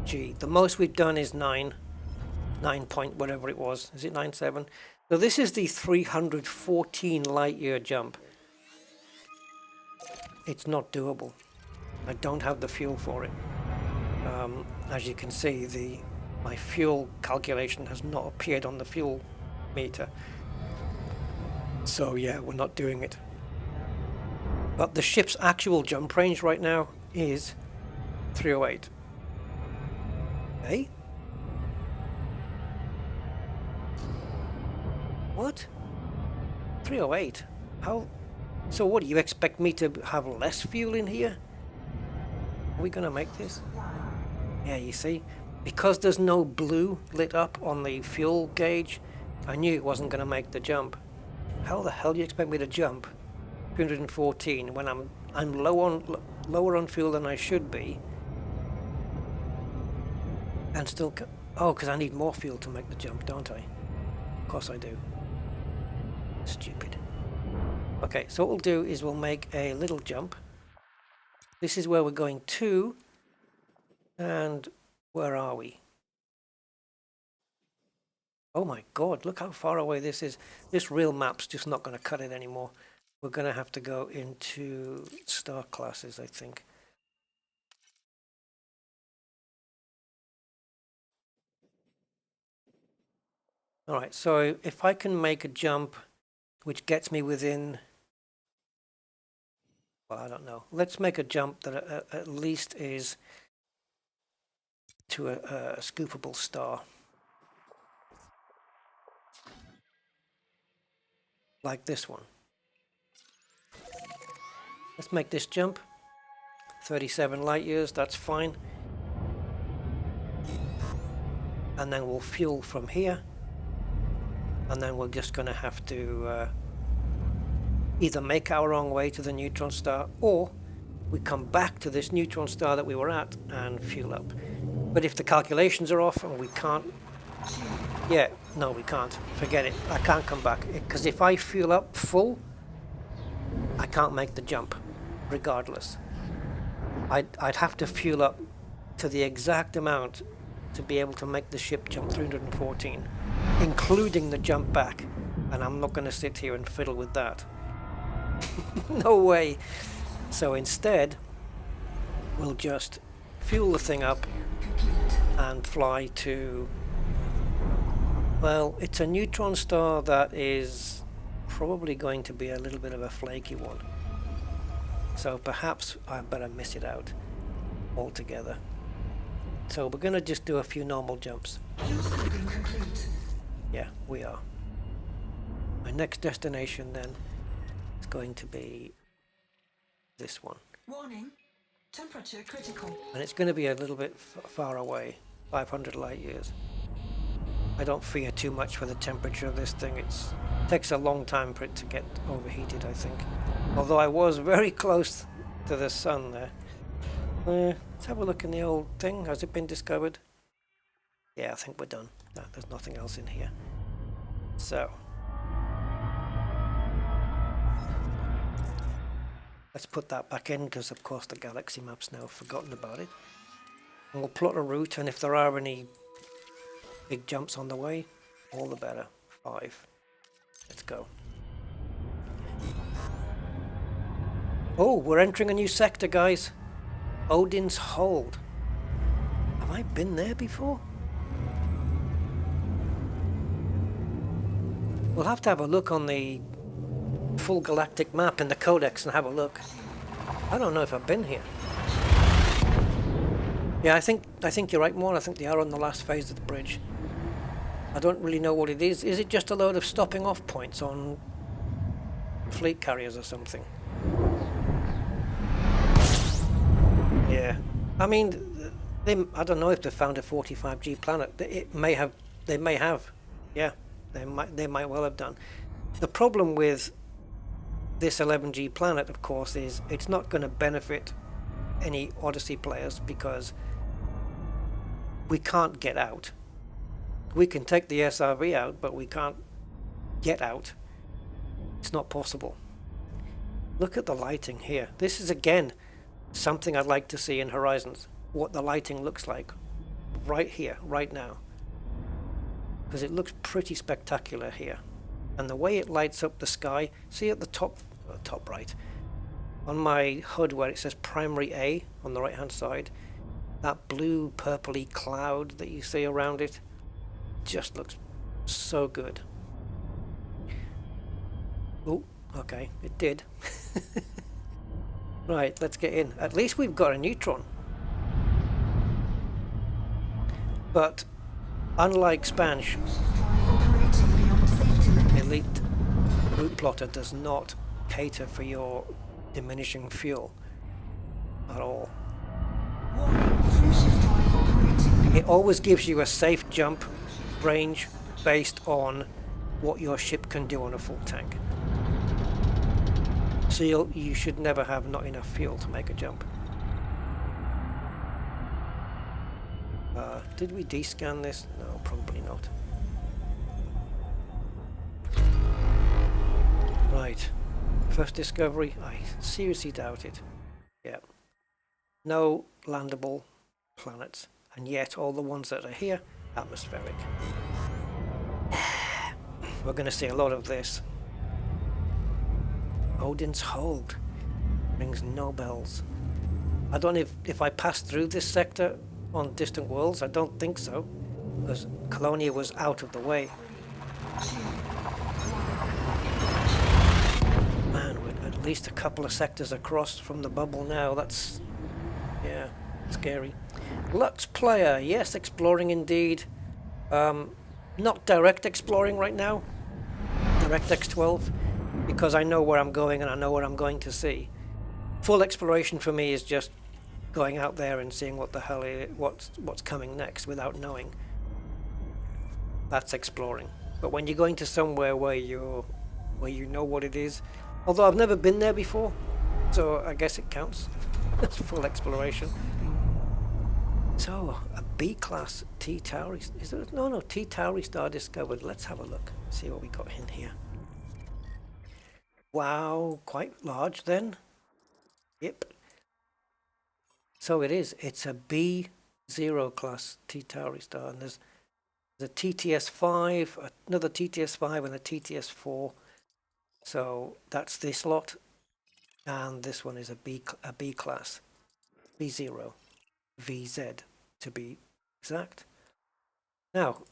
G. The most we've done is 9 point whatever it was. Is it 9.7? So this is the 314 light year jump. It's not doable. I don't have the fuel for it. As you can see, my fuel calculation has not appeared on the fuel meter. So yeah, we're not doing it. But the ship's actual jump range right now is 308. Hey? What? 308? How? So what, do you expect me to have less fuel in here? Are we gonna make this? Yeah, you see? Because there's no blue lit up on the fuel gauge, I knew it wasn't gonna make the jump. How the hell do you expect me to jump 214 when I'm lower on fuel than I should be? And still, oh, because I need more fuel to make the jump, don't I? Of course I do. Stupid. Okay, so what we'll do is we'll make a little jump. This is where we're going to. And where are we? Oh my god, look how far away this is. This real map's just not going to cut it anymore. We're going to have to go into star classes, I think. Alright, so if I can make a jump which gets me within... Well, I don't know. Let's make a jump that at least is to a scoopable star. Like this one. Let's make this jump. 37 light years, that's fine. And then we'll fuel from here. And then we're just going to have to either make our own way to the neutron star, or we come back to this neutron star that we were at and fuel up. But if the calculations are off and we can't... Yeah, no, we can't. Forget it. I can't come back. Because if I fuel up full, I can't make the jump, regardless. I'd have to fuel up to the exact amount to be able to make the ship jump 314, including the jump back. And I'm not going to sit here and fiddle with that. No way. So instead, we'll just fuel the thing up and fly to... Well, it's a neutron star that is probably going to be a little bit of a flaky one. So perhaps I better miss it out altogether. So we're going to just do a few normal jumps. Yeah, we are. My next destination then is going to be this one. Warning, temperature critical. And it's going to be a little bit far away, 500 light years. I don't fear too much for the temperature of this thing. It takes a long time for it to get overheated, I think. Although I was very close to the sun there. Let's have a look in the old thing. Has it been discovered? Yeah, I think we're done. No, there's nothing else in here. So. Let's put that back in, because of course the galaxy map's now forgotten about it. And we'll plot a route, and if there are any big jumps on the way, all the better. 5. Let's go. Oh, we're entering a new sector, guys. Odin's Hold. Have I been there before? We'll have to have a look on the full galactic map in the codex and have a look. I don't know if I've been here. Yeah, I think you're right, Maureen. I think they are on the last phase of the bridge. I don't really know what it is. Is it just a load of stopping off points on fleet carriers or something? Yeah. I mean, I don't know if they found a 45G planet. They may have. Yeah, they might well have done. The problem with this 11G planet, of course, is it's not going to benefit any Odyssey players because we can't get out. We can take the SRV out, but we can't get out. It's not possible. Look at the lighting here. This is again something I'd like to see in Horizons, what the lighting looks like right here, right now, because it looks pretty spectacular here. And the way it lights up the sky, see at the top right, on my HUD where it says primary A on the right hand side, that blue purpley cloud that you see around it just looks so good. Oh, okay, it did. Right, let's get in. At least we've got a neutron. But unlike Spansh, Elite Route Plotter does not cater for your diminishing fuel at all. Warning, fuses drive operating beyond. It always gives you a safe jump range based on what your ship can do on a full tank. So you should never have not enough fuel to make a jump. Did we descan this? No, probably not. Right. First discovery? I seriously doubt it. Yeah. No landable planets. And yet all the ones that are here, atmospheric. We're going to see a lot of this. Odin's Hold rings no bells. I don't know if I passed through this sector on Distant Worlds. I don't think so, because Colonia was out of the way. Man, we're at least a couple of sectors across from the bubble now. That's, yeah, scary. Lux Player, yes, exploring indeed. Not direct exploring right now, DirectX 12, because I know where I'm going and I know what I'm going to see. Full exploration for me is just going out there and seeing what the hell what's coming next without knowing. That's exploring. But when you're going to somewhere where you know what it is, although I've never been there before, so I guess it counts. It's full exploration. So a B-class T Tauri, is there? No, T Tauri star discovered. Let's have a look. See what we got in here. Wow, quite large then. Yep. So it is. It's a B0 class T Tauri star, and there's a TTS5, another TTS5, and a TTS4. So that's this lot, and this one is a B class, B0, VZ to be exact. Now,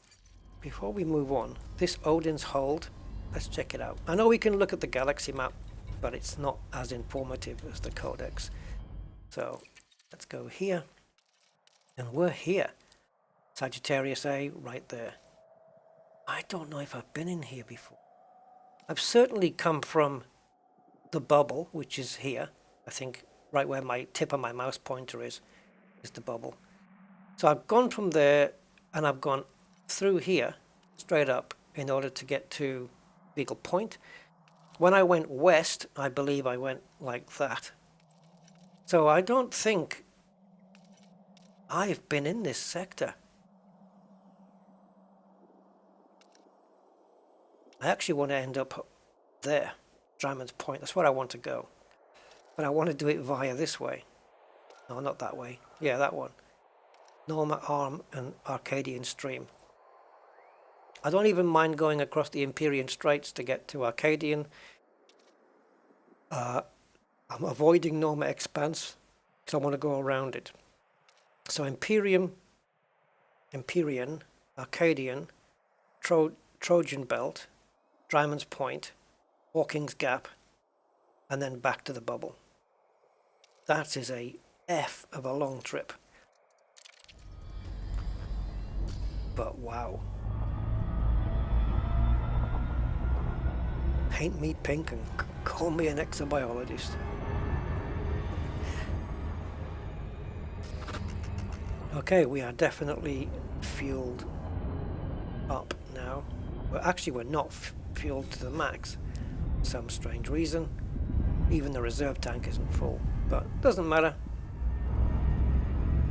before we move on, this Odin's Hold, let's check it out. I know we can look at the galaxy map, but it's not as informative as the codex. So let's go here, and we're here. Sagittarius A, right there. I don't know if I've been in here before. I've certainly come from the bubble, which is here. I think right where my tip of my mouse pointer is the bubble. So I've gone from there, and I've gone through here, straight up, in order to get to Beagle Point. When I went west, I believe I went like that. So I don't think I've been in this sector. I actually want to end up there, Dramon's Point. That's where I want to go. But I want to do it via this way. No, not that way. Yeah, that one. Norma Arm and Arcadian Stream. I don't even mind going across the Empyrean Straits to get to Arcadian. I'm avoiding Norma Expanse because I want to go around it. So Empyrean, Arcadian, Trojan Belt, Dramon's Point, Hawking's Gap, and then back to the bubble. That is a F of a long trip. But wow. Paint me pink and call me an exobiologist. Okay, we are definitely fueled up now. Well, actually we're not fueled to the max for some strange reason. Even the reserve tank isn't full, but doesn't matter.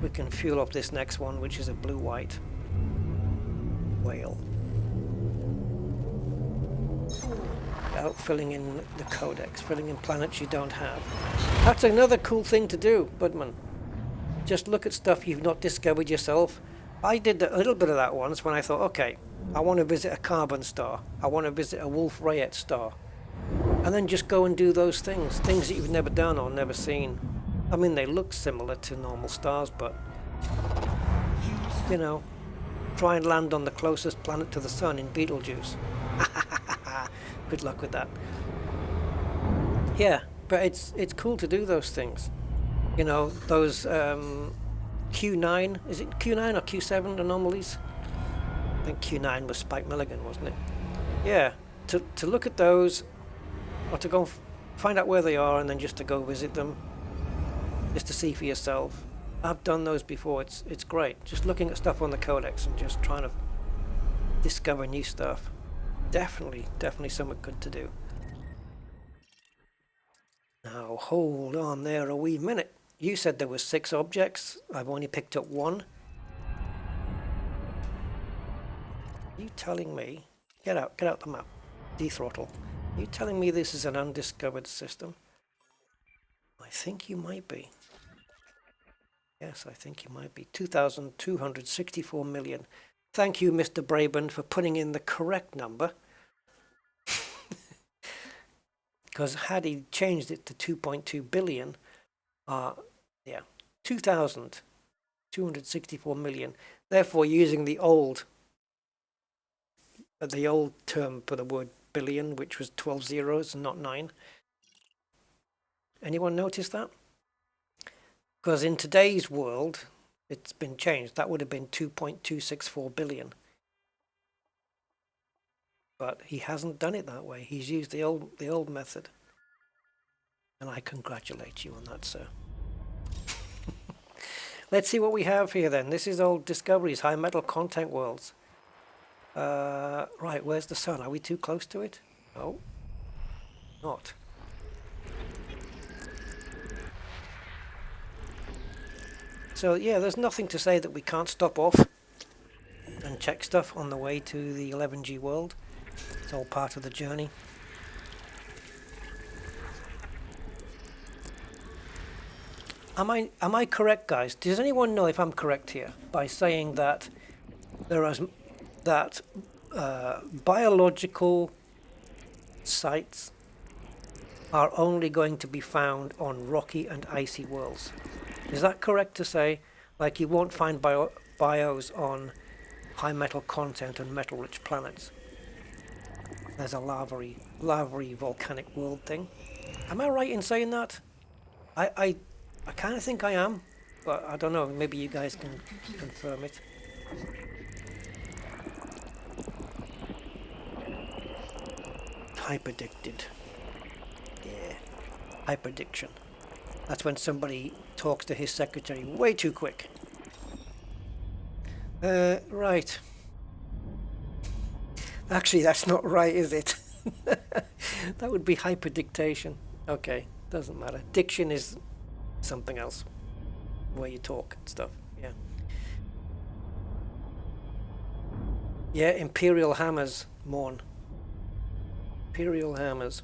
We can fuel up this next one, which is a blue-white whale. Out filling in the codex, filling in planets you don't have. That's another cool thing to do, Budman. Just look at stuff you've not discovered yourself. I did a little bit of that once when I thought, okay, I want to visit a carbon star. I want to visit a Wolf-Rayet star. And then just go and do those things that you've never done or never seen. I mean, they look similar to normal stars, but, you know, try and land on the closest planet to the sun in Betelgeuse. Good luck with that. Yeah, but it's cool to do those things. You know, those Q9, is it Q9 or Q7 anomalies? I think Q9 was Spike Milligan, wasn't it? Yeah, to look at those, or to go find out where they are, and then just to go visit them, just to see for yourself. I've done those before. It's great. Just looking at stuff on the codex and just trying to discover new stuff. Definitely something good to do. Now hold on there a wee minute. You said there were 6 objects. I've only picked up 1. Are you telling me? Get out the map. Dethrottle. Are you telling me this is an undiscovered system? I think you might be. Yes, I think you might be. 2,264 million. Thank you, Mr. Brabant, for putting in the correct number. Because had he changed it to 2.2 billion, yeah, 2,264 million. Therefore, using the old term for the word billion, which was 12 zeros and not 9. Anyone notice that? Because in today's world, it's been changed. That would have been 2.264 billion. But he hasn't done it that way. He's used the old method. And I congratulate you on that, sir. Let's see what we have here then. This is old discoveries, high metal content worlds. Right, where's the sun? Are we too close to it? No. Not. So yeah, there's nothing to say that we can't stop off and check stuff on the way to the 11G world. It's all part of the journey. Am I correct, guys? Does anyone know if I'm correct here by saying that there is biological sites are only going to be found on rocky and icy worlds? Is that correct to say? Like you won't find bios on high metal content and metal rich planets? There's a lavary volcanic world thing. Am I right in saying that? I kind of think I am, but I don't know. Maybe you guys can confirm it. Hyperdicted. Yeah. Hyperdiction. That's when somebody talks to his secretary way too quick. Right. Actually, that's not right, is it? That would be hyperdictation. Okay, doesn't matter. Diction is something else, where you talk and stuff. Yeah. Yeah, Imperial Hammers, Morn. Imperial Hammers.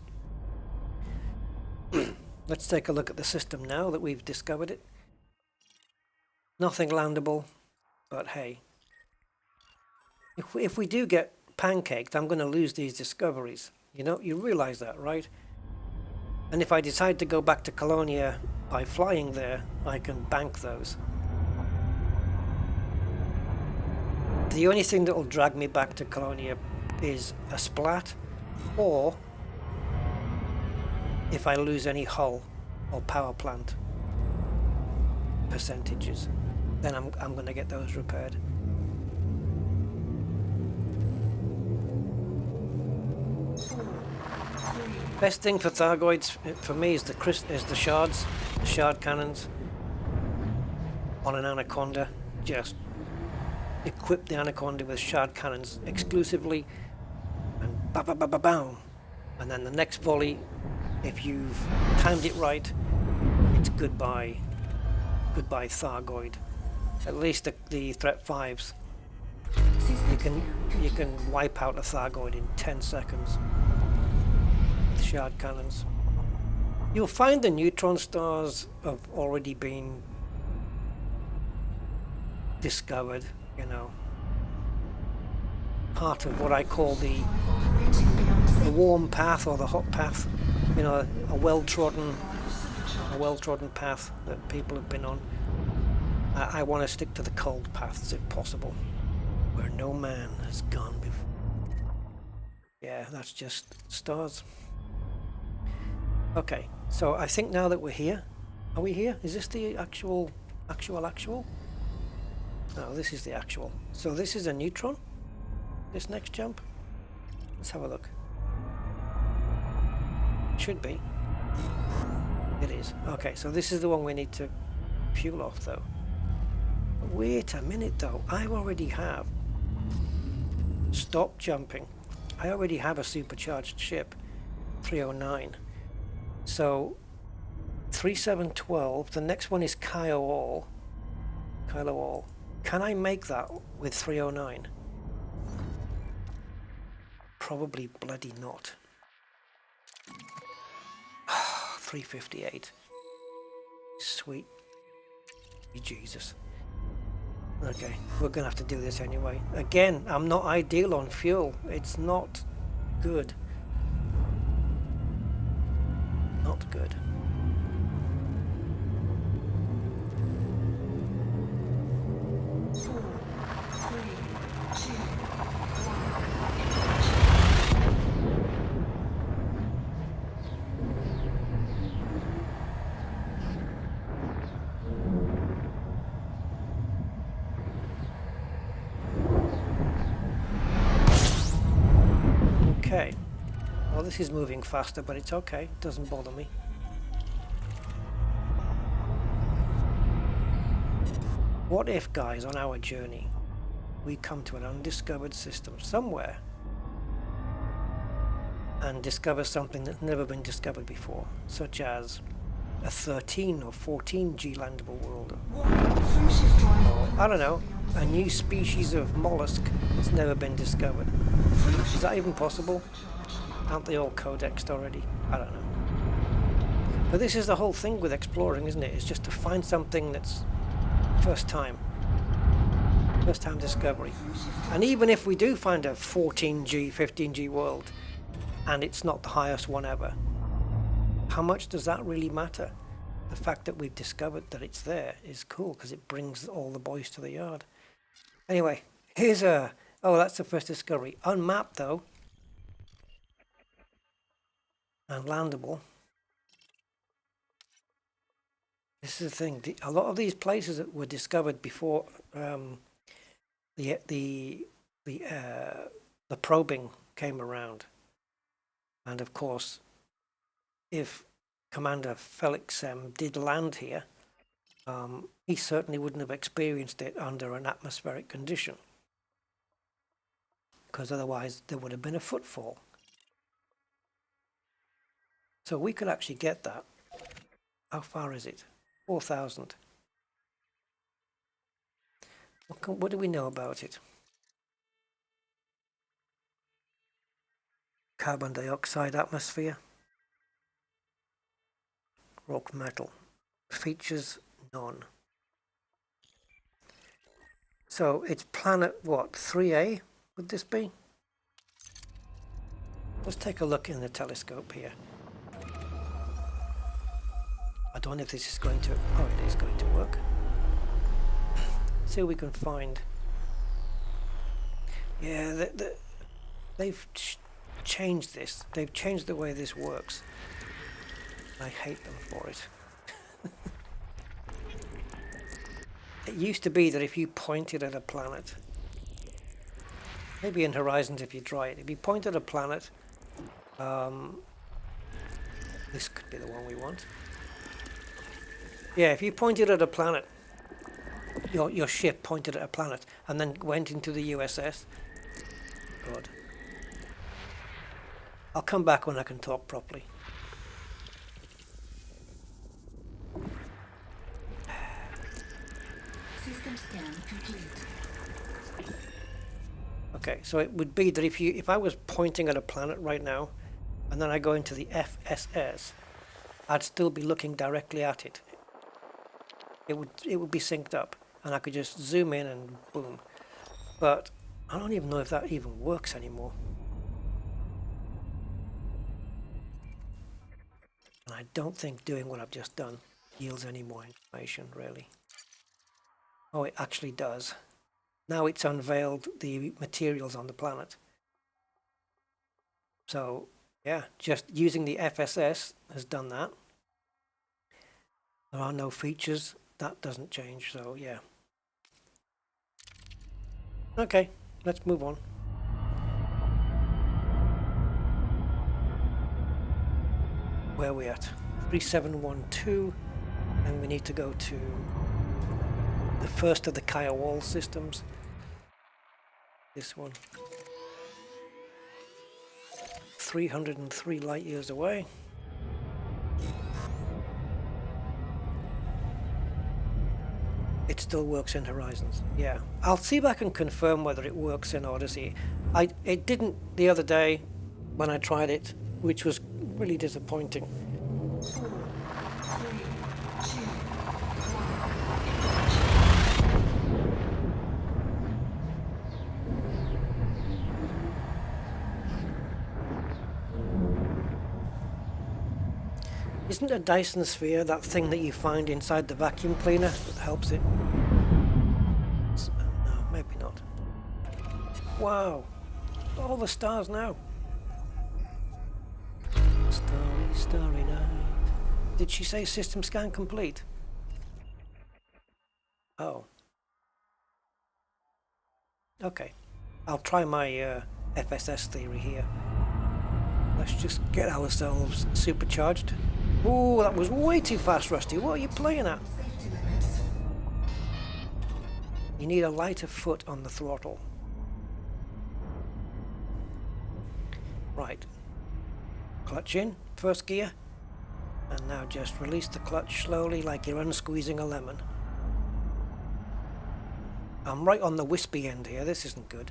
Let's take a look at the system now that we've discovered it. Nothing landable, but hey. If we do get pancaked, I'm going to lose these discoveries. You know, you realize that, right? And if I decide to go back to Colonia by flying there, I can bank those. The only thing that will drag me back to Colonia is a splat, or if I lose any hull or power plant percentages, then I'm going to get those repaired. Best thing for Thargoids for me is the shards, the shard cannons on an Anaconda. Just equip the Anaconda with shard cannons exclusively, and ba ba ba ba boom, and then the next volley, if you've timed it right, it's goodbye Thargoid. At least the threat 5s. You can wipe out a Thargoid in 10 seconds. Shard cannons. You'll find the neutron stars have already been discovered, you know. Part of what I call the warm path or the hot path, you know, a well-trodden path that people have been on. I want to stick to the cold paths if possible, where no man has gone before. Yeah, that's just stars. Okay, so I think now that we're here, are we here? Is this the actual? No, this is the actual. So this is a neutron, this next jump. Let's have a look. Should be. It is. Okay, so this is the one we need to fuel off though. Wait a minute though, I already have... Stop jumping. I already have a supercharged ship, 309. So 3712, the next one is Kyle All. Can I make that with 309? Probably bloody not. 358. Sweet Jesus. Okay, we're gonna have to do this anyway. Again, I'm not ideal on fuel. It's not good. Not good. Okay. Well, this is moving faster, but it's okay. It doesn't bother me. What if, guys, on our journey, we come to an undiscovered system somewhere and discover something that's never been discovered before, such as a 13 or 14G landable world? Or, I don't know, a new species of mollusk that's never been discovered. Is that even possible? Aren't they all codexed already? I don't know. But this is the whole thing with exploring, isn't it? It's just to find something that's first time discovery. And even if we do find a 14G, 15G world, and it's not the highest one ever, how much does that really matter? The fact that we've discovered that it's there is cool, because it brings all the boys to the yard. Anyway, here's a... Oh, that's the first discovery. Unmapped, though. And landable. This is the thing. A lot of these places that were discovered before the probing came around. And of course, if Commander Felix did land here, he certainly wouldn't have experienced it under an atmospheric condition, because otherwise there would have been a footfall. So we could actually get that. How far is it? 4,000. What do we know about it? Carbon dioxide atmosphere. Rock metal. Features none. So it's planet what? 3A would this be? Let's take a look in the telescope here. I don't know if this is going to... Oh, it is going to work. See what we can find. Yeah, they've changed this. They've changed the way this works. I hate them for it. It used to be that if you pointed at a planet, maybe in Horizons if you try it, if you point at a planet, this could be the one we want. Yeah, if you pointed at a planet, your ship pointed at a planet and then went into the USS. God. I'll come back when I can talk properly. System scan complete. Okay, so it would be that if I was pointing at a planet right now, and then I go into the FSS, I'd still be looking directly at it. It would be synced up, and I could just zoom in and boom. But I don't even know if that even works anymore. And I don't think doing what I've just done yields any more information, really. Oh, it actually does. Now it's unveiled the materials on the planet. So, yeah, just using the FSS has done that. There are no features. That doesn't change, so yeah. Okay, let's move on. Where are we at? 3712, and we need to go to the first of the Kaya wall systems. This one. 303 light years away. It still works in Horizons. Yeah, I'll see if I can confirm whether it works in Odyssey. It didn't the other day when I tried it, which was really disappointing. 4, 3, 2, 1. Isn't a Dyson sphere that thing that you find inside the vacuum cleaner that helps it? No, maybe not. Wow, all the stars now. Starry, starry night. Did she say system scan complete? Oh. Okay. I'll try my FSS theory here. Let's just get ourselves supercharged. Oh, that was way too fast, Rusty. What are you playing at? Safety limits. You need a lighter foot on the throttle. Right. Clutch in, first gear. And now just release the clutch slowly like you're unsqueezing a lemon. I'm right on the wispy end here, this isn't good.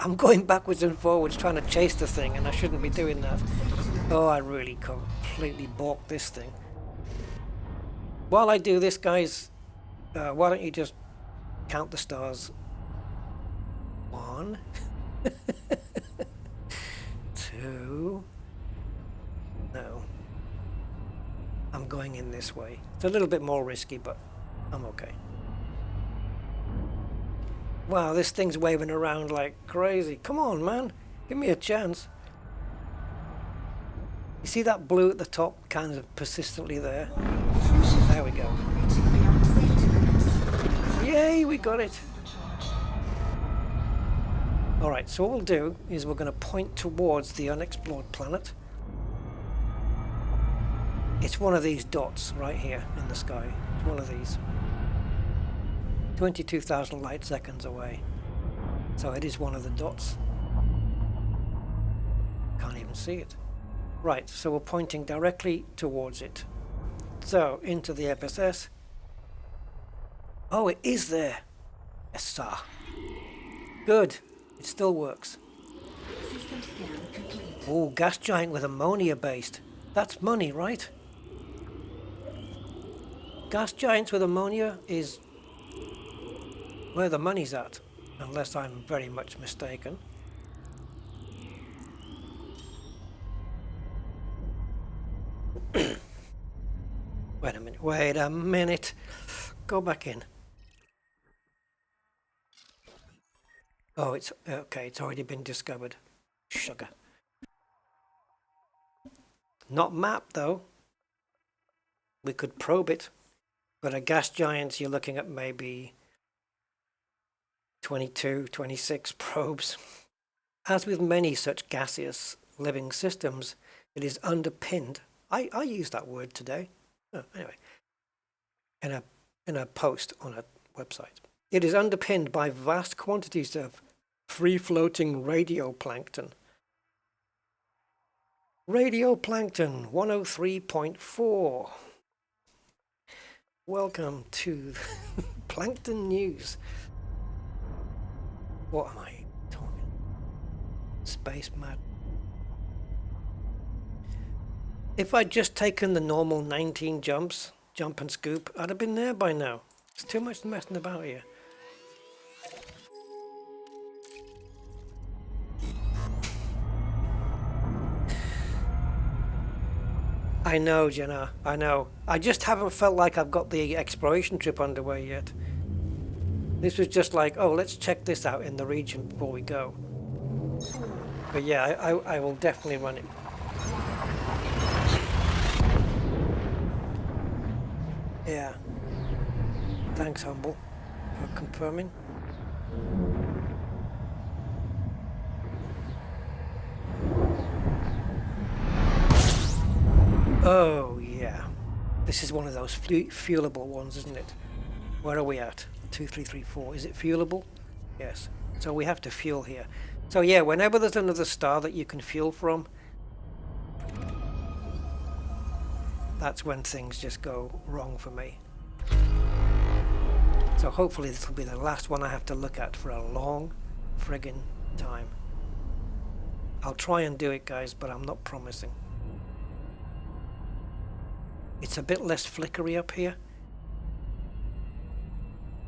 I'm going backwards and forwards trying to chase the thing, and I shouldn't be doing that. Oh, I really completely balked this thing. While I do this, guys, why don't you just count the stars? 1, 2. No. I'm going in this way. It's a little bit more risky, but I'm okay. Wow, this thing's waving around like crazy. Come on, man. Give me a chance. You see that blue at the top kind of persistently there? There we go. Yay, we got it. Alright, so what we'll do is we're going to point towards the unexplored planet. It's one of these dots right here in the sky. It's one of these. 22,000 light seconds away. So it is one of the dots. Can't even see it. Right, so we're pointing directly towards it. So, into the FSS. Oh, it is there. Yes, sir. Good. It still works. System scan complete. Oh, gas giant with ammonia based. That's money, right? Gas giants with ammonia is where the money's at, unless I'm very much mistaken. Wait a minute. Go back in. Oh, it's okay, it's already been discovered. Sugar. Not mapped though. We could probe it, but a gas giant you're looking at maybe 22, 26 probes. As with many such gaseous living systems, it is underpinned. I used that word today. Oh, anyway, in a post on a website. It is underpinned by vast quantities of free-floating radioplankton. Radioplankton 103.4. Welcome to Plankton News. What am I talking? Space mad. If I'd just taken the normal 19 jumps, jump and scoop, I'd have been there by now. There's too much messing about here. I know, Jenna, I know. I just haven't felt like I've got the exploration trip underway yet. This was just like, oh, let's check this out in the region before we go. But yeah, I will definitely run it. Yeah. Thanks, Humble, for confirming. Oh yeah, this is one of those fuelable ones, isn't it? Where are we at? 2, 3, 3, 4. Is it fuelable? Yes. So we have to fuel here. So yeah, whenever there's another star that you can fuel from, that's when things just go wrong for me. So hopefully this will be the last one I have to look at for a long friggin' time. I'll try and do it, guys, but I'm not promising. It's a bit less flickery up here.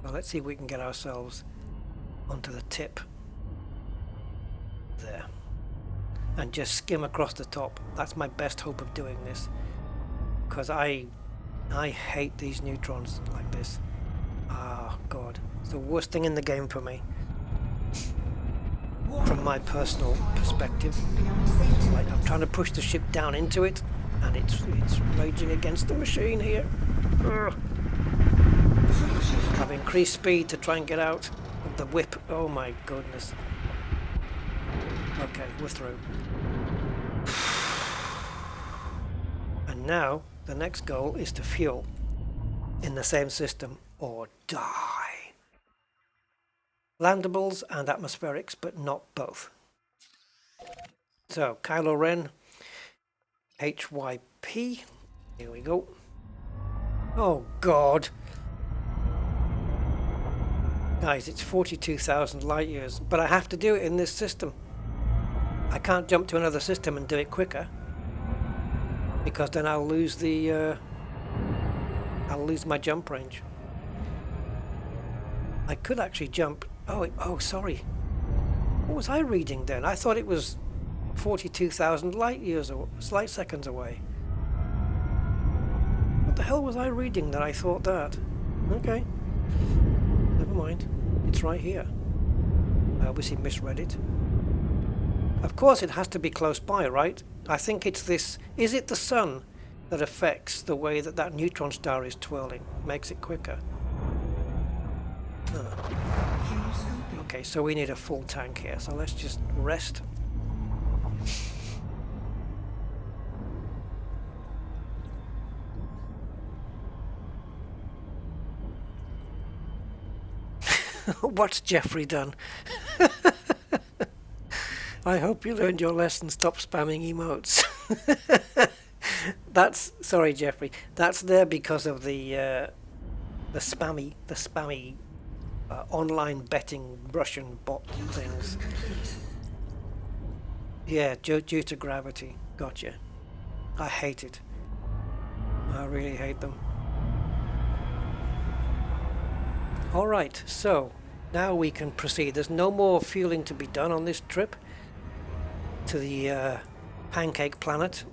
Well, let's see if we can get ourselves onto the tip there and just skim across the top. That's my best hope of doing this, because I hate these neutrons like this. Ah, God, it's the worst thing in the game for me from my personal perspective. Like, I'm trying to push the ship down into it and it's raging against the machine here. Ugh. I've increased speed to try and get out of the whip. Oh my goodness. Okay, we're through. And now the next goal is to fuel in the same system or die. Landables and atmospherics, but not both. So Kylo Ren, HYP, here we go. Oh God. Guys, it's 42,000 light years, but I have to do it in this system. I can't jump to another system and do it quicker, because then I'll lose the I'll lose my jump range. I could actually jump. Oh, sorry. What was I reading then? I thought it was 42,000 light years or light seconds away. What the hell was I reading that I thought that? Okay. Never mind. It's right here. I obviously misread it. Of course it has to be close by, right? I think it's this... Is it the sun that affects the way that that neutron star is twirling? Makes it quicker. Okay, so we need a full tank here, so let's just rest. What's Jeffrey done? I hope you learned your lesson. Stop spamming emotes. That's... Sorry, Jeffrey. That's there because of the spammy online betting Russian bot things. Yeah, due to gravity. Gotcha. I hate it. I really hate them. Alright, so now we can proceed. There's no more fueling to be done on this trip to the pancake planet.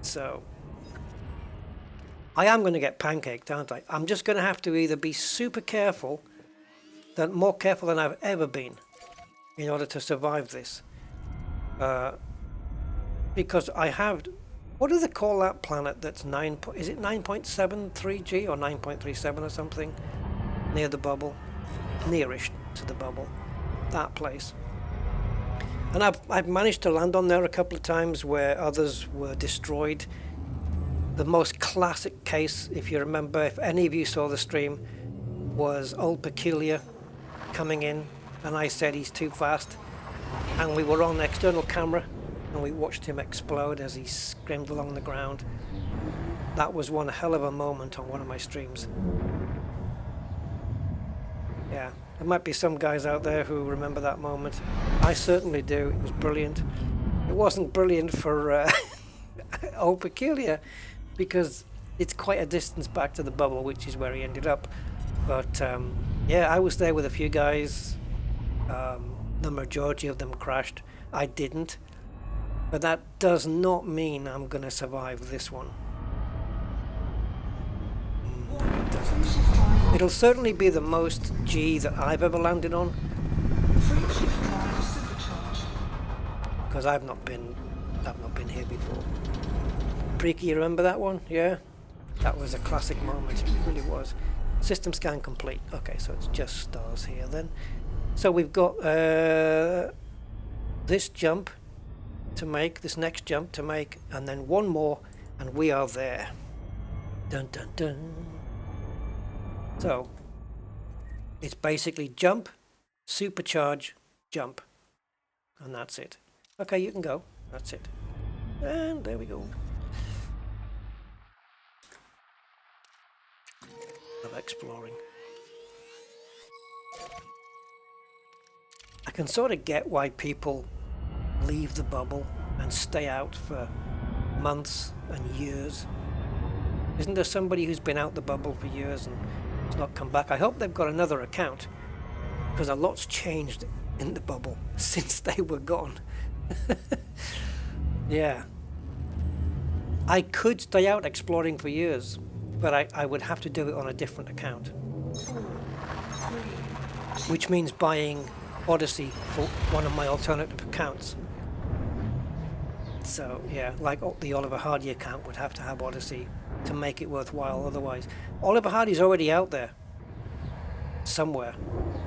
So I am going to get pancaked, aren't I? I'm just going to have to either be super careful, more careful than I've ever been, in order to survive this. Because I have... What do they call that planet that's is it 9.73G or 9.37 or something? Near the bubble. Nearish to the bubble. That place. And I've managed to land on there a couple of times where others were destroyed. The most classic case, if you remember, if any of you saw the stream, was Old Peculiar coming in, and I said he's too fast. And we were on external camera, and we watched him explode as he screamed along the ground. That was one hell of a moment on one of my streams. Yeah, there might be some guys out there who remember that moment. I certainly do. It was brilliant. It wasn't brilliant for Old Peculiar, because it's quite a distance back to the bubble, which is where he ended up. But yeah, I was there with a few guys. The majority of them crashed. I didn't. But that does not mean I'm going to survive this one. It doesn't. It'll certainly be the most G that I've ever landed on. Because I've not been here before. Preaky, you remember that one? Yeah? That was a classic moment. It really was. System scan complete. Okay, so it's just stars here then. So we've got this jump to make, this next jump to make, and then one more And we are there. Dun dun dun. So, it's basically jump, supercharge, jump. And that's it. Okay, you can go. That's it. And there we go. Of exploring. I can sort of get why people leave the bubble and stay out for months and years. Isn't there somebody who's been out the bubble for years and has not come back? I hope they've got another account, because a lot's changed in the bubble since they were gone. Yeah. I could stay out exploring for years, but I would have to do it on a different account. Which means buying Odyssey for one of my alternative accounts. So yeah, like the Oliver Hardy account would have to have Odyssey to make it worthwhile. Otherwise, Oliver Hardy's already out there somewhere.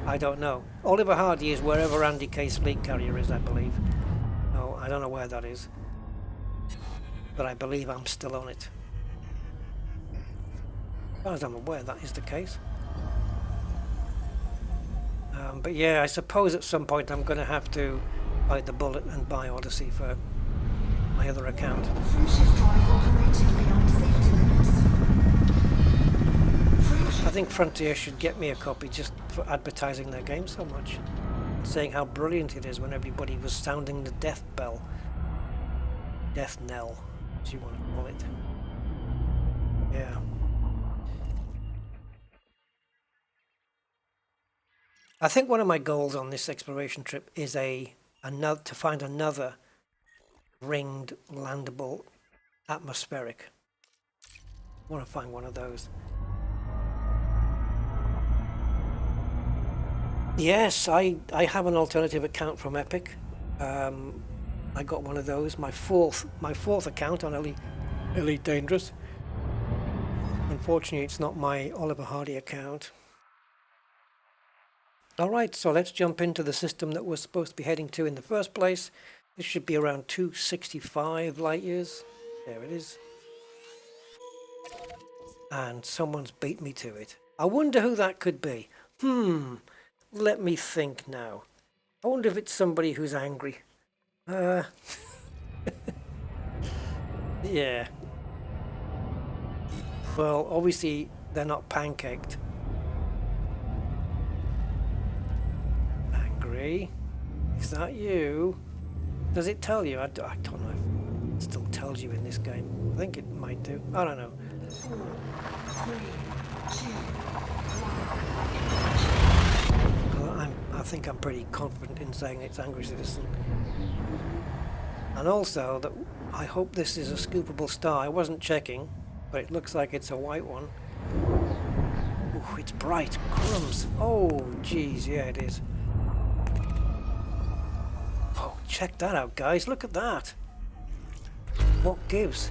I don't know. Oliver Hardy is wherever Andy K's fleet carrier is, I believe. No, I don't know where that is, but I believe I'm still on it. As far as I'm aware, that is the case. But yeah, I suppose at some point I'm going to have to bite the bullet and buy Odyssey for my other account. I think Frontier should get me a copy just for advertising their game so much, saying how brilliant it is when everybody was sounding the death bell, death knell, as you want to call it. Yeah. I think one of my goals on this exploration trip is to find another ringed landable atmospheric. I want to find one of those. Yes, I have an alternative account from Epic. I got one of those. My fourth account on Elite Dangerous. Unfortunately, it's not my Oliver Hardy account. Alright, so let's jump into the system that we're supposed to be heading to in the first place. This should be around 265 light years. There it is. And someone's beat me to it. I wonder who that could be. Let me think now. I wonder if it's somebody who's angry. Yeah. Well, obviously they're not pancaked. Angry? Is that you? Does it tell you? I don't know. It still tells you in this game. I think it might do. I don't know. 4, 3, 2, 1. I think I'm pretty confident in saying it's Angry Citizen. And also that I hope this is a scoopable star. I wasn't checking, but it looks like it's a white one. Ooh, it's bright. Crumbs. Oh, geez, yeah, it is. Oh, check that out, guys. Look at that. What gives?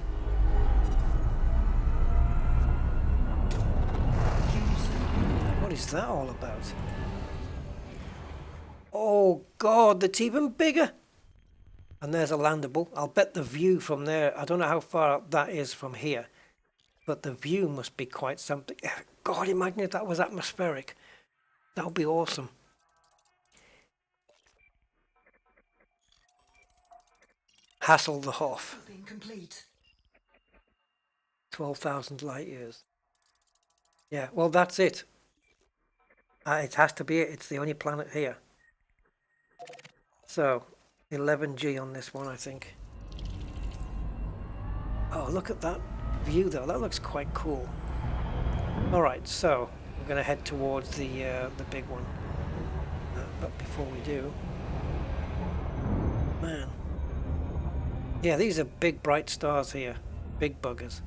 What is that all about? Oh God, that's even bigger. And there's a landable. I'll bet the view from there, I don't know how far up that is from here, but the view must be quite something. God, imagine if that was atmospheric. That would be awesome. Hassel the Hoff. 12,000 light years. Yeah, well, that's it. It has to be it. It's the only planet here. So, 11G on this one, I think. Oh, look at that view, though. That looks quite cool. All right, so we're going to head towards the big one. But before we do, man, yeah, these are big bright stars here, big buggers.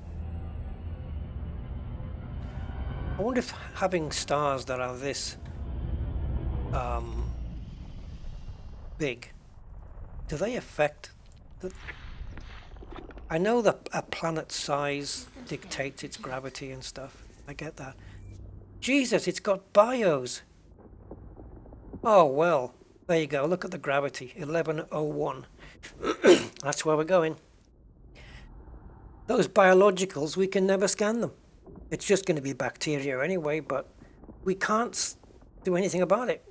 I wonder if having stars that are this big, do they affect the... I know that a planet's size dictates its gravity and stuff. I get that. Jesus, it's got bios. Oh, well, there you go. Look at the gravity, 1101. That's where we're going. Those biologicals, we can never scan them. It's just going to be bacteria anyway, but we can't do anything about it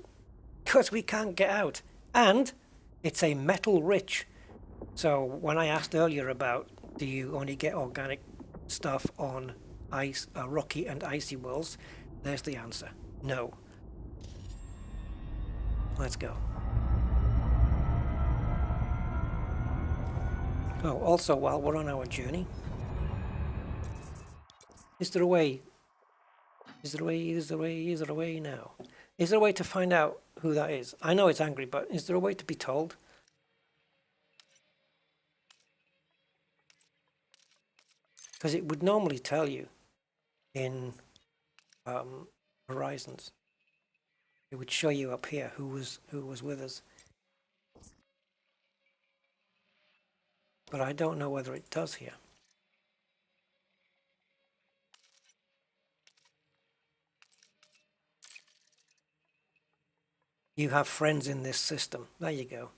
because we can't get out. And it's a metal rich. So when I asked earlier about do you only get organic stuff on ice, rocky and icy worlds, there's the answer. No. Let's go. Oh, also while we're on our journey, is there a way now? Is there a way to find out who that is? I know it's angry, but is there a way to be told? Because it would normally tell you in Horizons. It would show you up here who was with us. But I don't know whether it does here. You have friends in this system. There you go.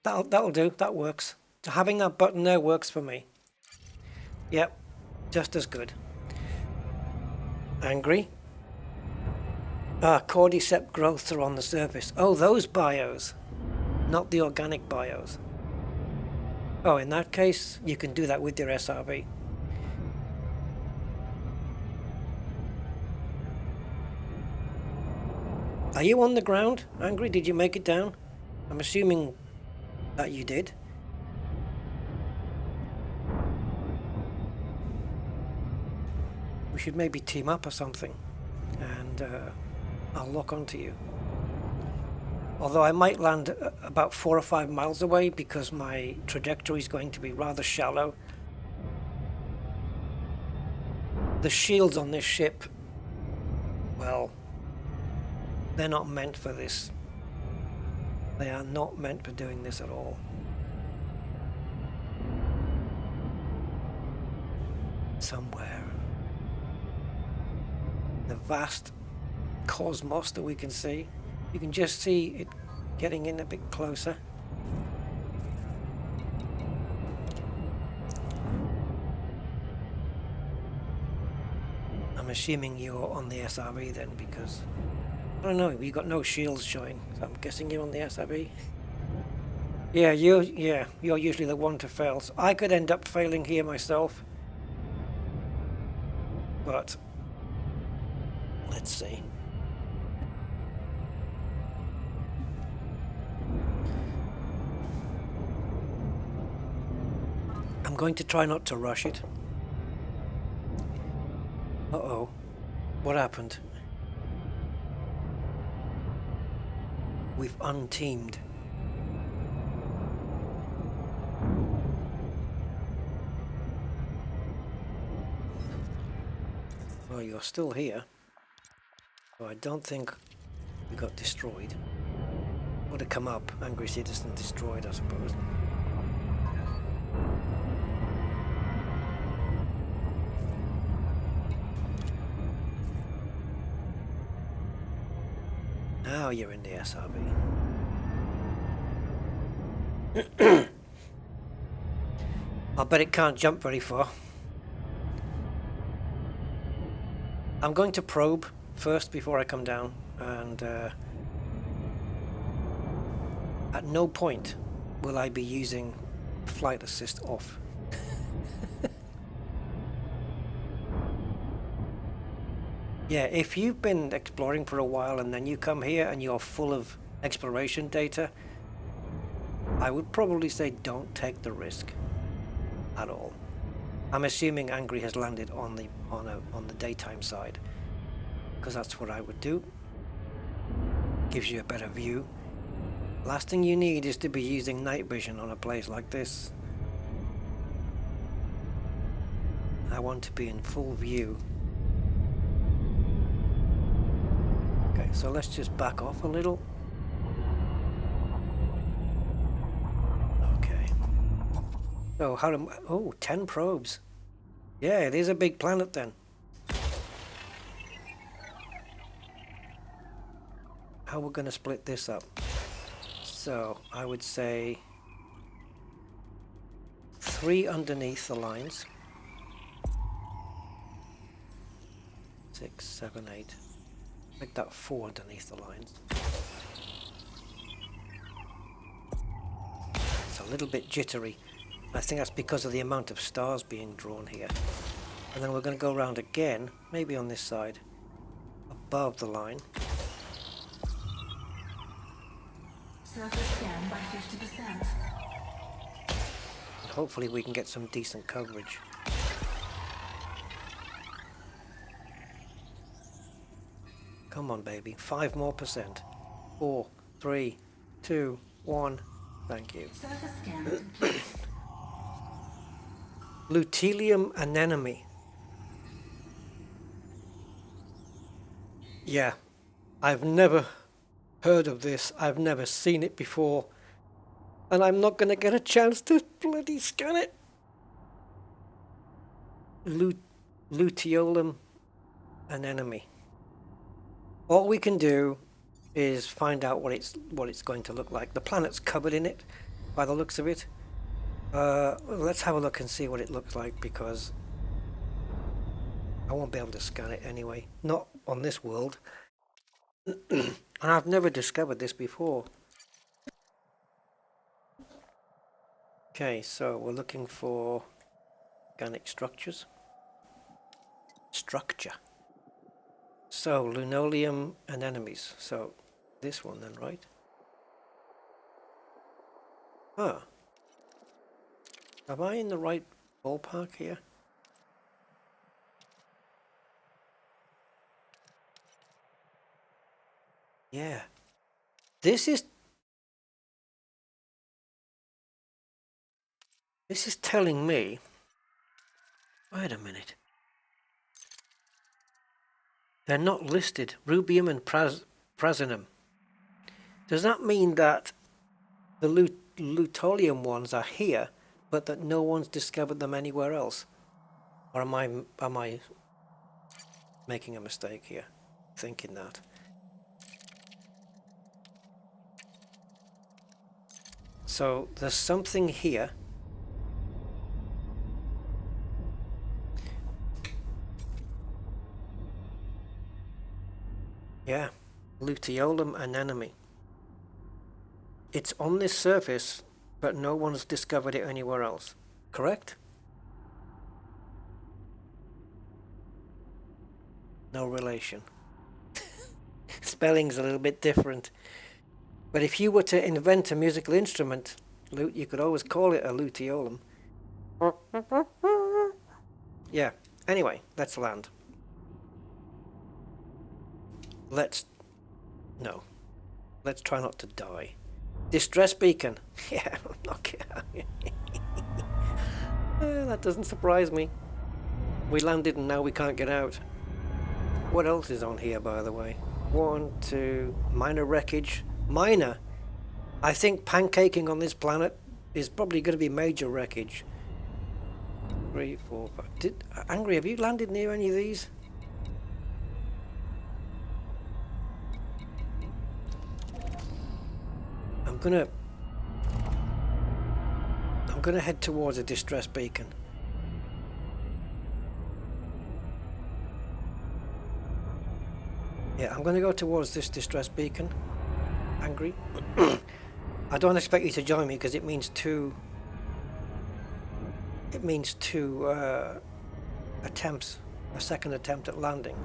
That'll do. That works. So having that button there works for me. Yep, just as good. Angry. Cordyceps growths are on the surface. Oh, those bios, not the organic bios. Oh, in that case, you can do that with your SRV. Are you on the ground, Angry? Did you make it down? I'm assuming that you did. We should maybe team up or something, and I'll lock onto you. Although I might land about 4 or 5 miles away because my trajectory is going to be rather shallow. The shields on this ship, well, they're not meant for this. They are not meant for doing this at all. Somewhere. The vast cosmos that we can see. You can just see it getting in a bit closer. I'm assuming you're on the SRV then, because I don't know, you got no shields showing, so I'm guessing you're on the SRV. Yeah, you're usually the one to fail. So I could end up failing here myself, but let's see. I'm going to try not to rush it. Uh-oh. What happened? We've unteamed. Well, you're still here. So I don't think we got destroyed. Would have come up, angry citizen destroyed, I suppose. Now you're in the SRV. I bet it can't jump very far. I'm going to probe first before I come down, and at no point will I be using flight assist off. Yeah, if you've been exploring for a while and then you come here and you're full of exploration data, I would probably say don't take the risk at all. I'm assuming Angry has landed on the daytime side, because that's what I would do. Gives you a better view. Last thing you need is to be using night vision on a place like this. I want to be in full view. Okay, so let's just back off a little. Okay. So how do oh, 10 probes. Yeah, it is a big planet then. How we're going to split this up? So I would say 3 underneath the lines. 6, 7, 8. Make that 4 underneath the lines. It's a little bit jittery. I think that's because of the amount of stars being drawn here. And then we're going to go around again, maybe on this side, above the line. Surface scan by 50%. And hopefully we can get some decent coverage. Come on, baby. 5 more %. 4, 3, 2, 1. Thank you. Surface scan complete. Lutetium anemone. Yeah, I've never heard of this. I've never seen it before. And I'm not going to get a chance to bloody scan it. Luteolum anemone. All we can do is find out what it's going to look like. The planet's covered in it, by the looks of it. Let's have a look and see what it looks like, because I won't be able to scan it anyway. Not on this world. And I've never discovered this before. Okay, so we're looking for organic structures. Structure. So, linoleum anemones. So, this one then, right? Huh. Am I in the right ballpark here? Yeah. This is telling me... Wait a minute. They're not listed. Rubium and prasinum. Does that mean that the lutetium ones are here, but that no one's discovered them anywhere else? Or am I making a mistake here, thinking that? So there's something here. Yeah, luteolum anemone. It's on this surface, but no one's discovered it anywhere else. Correct? No relation. Spelling's a little bit different. But if you were to invent a musical instrument, lute, you could always call it a luteolum. Yeah. Anyway, let's land. Let's try not to die. Distress beacon. Yeah, okay. That doesn't surprise me. We landed and now we can't get out. What else is on here, by the way? 1, 2, minor wreckage. Minor? I think pancaking on this planet is probably going to be major wreckage. 3, 4, 5. Angry, have you landed near any of these? I'm gonna head towards a distress beacon. Yeah, I'm gonna go towards this distress beacon. Angry. I don't expect you to join me because it means two attempts, a second attempt at landing.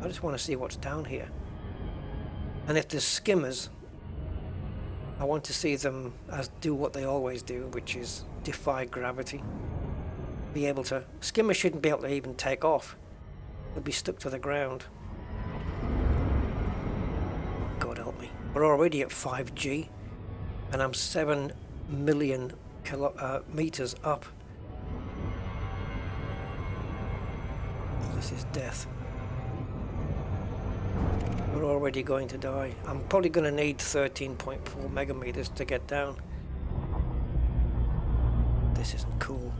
I just want to see what's down here. And if there's skimmers, I want to see them do what they always do, which is defy gravity. Be able to... Skimmers shouldn't be able to even take off. They'll be stuck to the ground. God help me. We're already at 5G, and I'm 7 million meters up. This is death. We're already going to die. I'm probably going to need 13.4 megameters to get down. This isn't cool.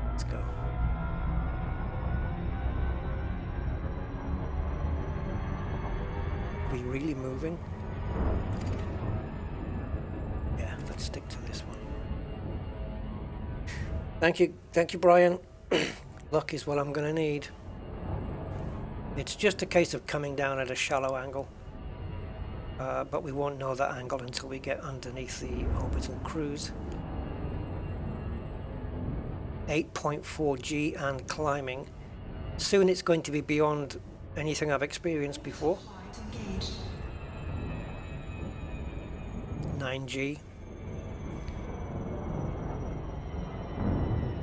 Let's go. Are we really moving? Yeah, let's stick to this one. Thank you, Brian. Luck is what I'm going to need. It's just a case of coming down at a shallow angle, but we won't know that angle until we get underneath the orbital cruise. 8.4 G and climbing. Soon it's going to be beyond anything I've experienced before. 9G.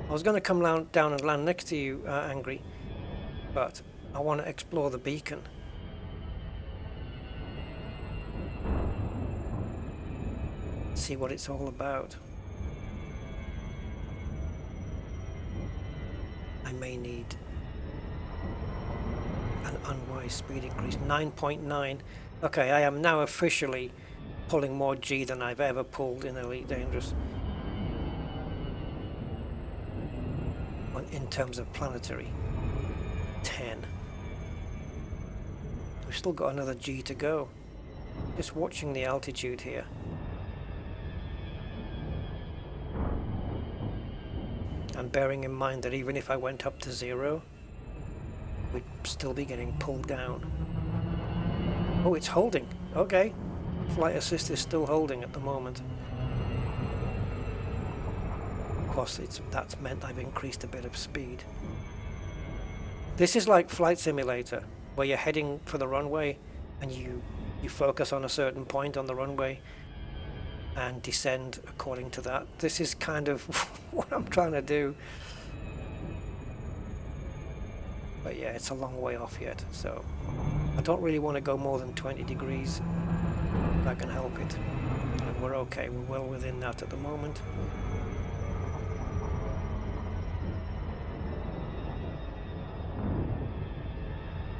I was going to come down and land next to you, Angry, but I want to explore the beacon. See what it's all about. I may need an unwise speed increase. 9.9. Okay, I am now officially pulling more G than I've ever pulled in Elite Dangerous. In terms of planetary. 10. We've still got another G to go. Just watching the altitude here. And bearing in mind that even if I went up to 0, we'd still be getting pulled down. Oh, it's holding. Okay. Flight assist is still holding at the moment. Of course, that's meant I've increased a bit of speed. This is like Flight Simulator, where you're heading for the runway and you focus on a certain point on the runway and descend according to that. This is kind of what I'm trying to do. But yeah, it's a long way off yet, so I don't really want to go more than 20 degrees if I can help it. And we're okay, we're well within that at the moment.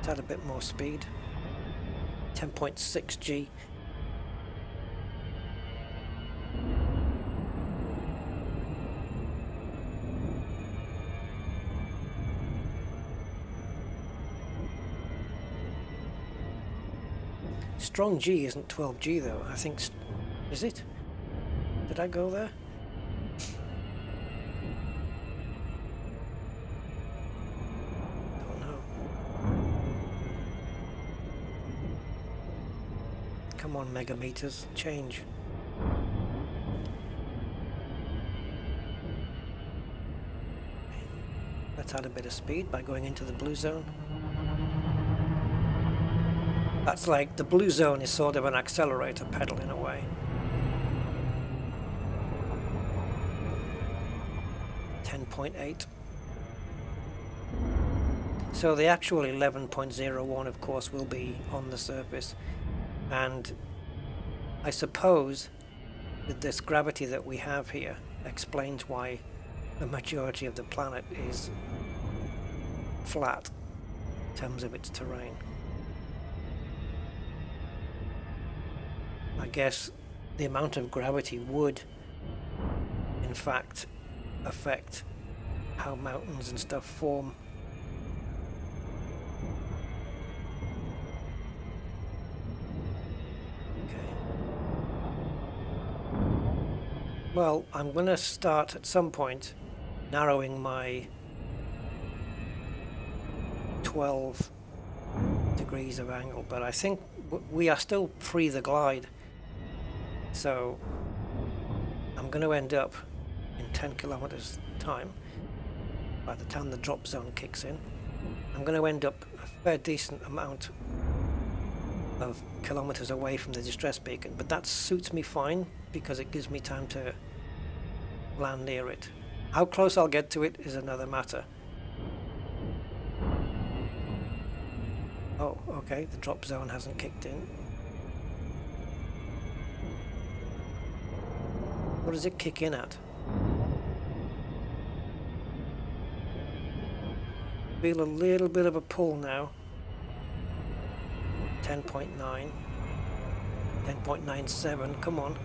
Let's add a bit more speed. 10.6 G. Strong G isn't 12G though, I think. Is it? Did I go there? Don't know. Come on, megameters, change. Let's add a bit of speed by going into the blue zone. That's like, the blue zone is sort of an accelerator pedal in a way. .8. So the actual 11.01 of course will be on the surface, and I suppose that this gravity that we have here explains why the majority of the planet is flat in terms of its terrain. I guess the amount of gravity would in fact affect how mountains and stuff form. Okay. Well, I'm going to start at some point narrowing my 12 degrees of angle, but I think we are still pre the glide, so I'm going to end up in 10 kilometers time by the time the drop zone kicks in. I'm going to end up a fair decent amount of kilometers away from the distress beacon, but that suits me fine because it gives me time to land near it. How close I'll get to it is another matter. Oh, okay, the drop zone hasn't kicked in. What does it kick in at? Feel a little bit of a pull now. 10.9. 10.97, come on.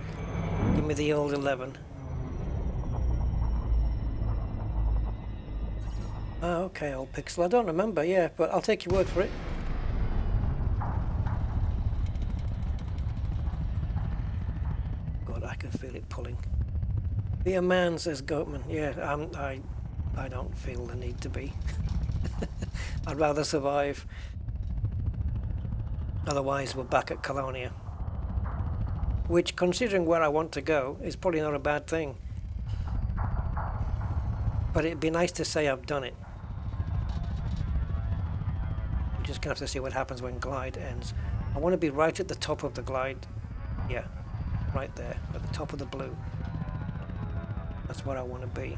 Give me the old 11. Oh, okay, old pixel. I don't remember, yeah, but I'll take your word for it. God, I can feel it pulling. Be a man, says Goatman. Yeah, I don't feel the need to be. I'd rather survive. Otherwise, we're back at Colonia. Which, considering where I want to go, is probably not a bad thing. But it'd be nice to say I've done it. We're just going to have to see what happens when glide ends. I want to be right at the top of the glide. Yeah, right there, at the top of the blue. That's where I want to be.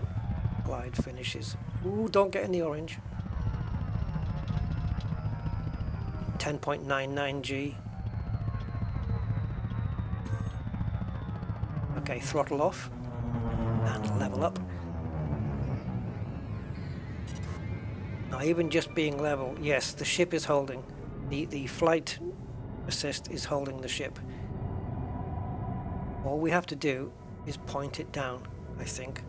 Glide finishes. Ooh, don't get in the orange. 10.99G. Okay, throttle off. And level up. Now, even just being level, yes, the ship is holding. The flight assist is holding the ship. All we have to do is point it down, I think.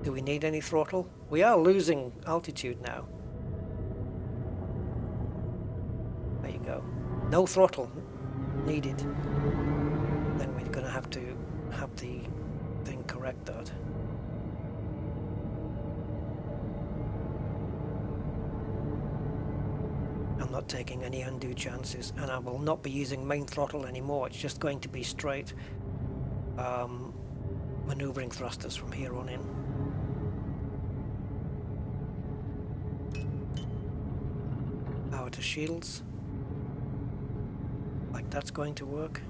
Do we need any throttle? We are losing altitude now. There you go. No throttle needed. Then we're going to have the thing correct that. I'm not taking any undue chances, and I will not be using main throttle anymore. It's just going to be straight maneuvering thrusters from here on in. Power to shields. Like that's going to work.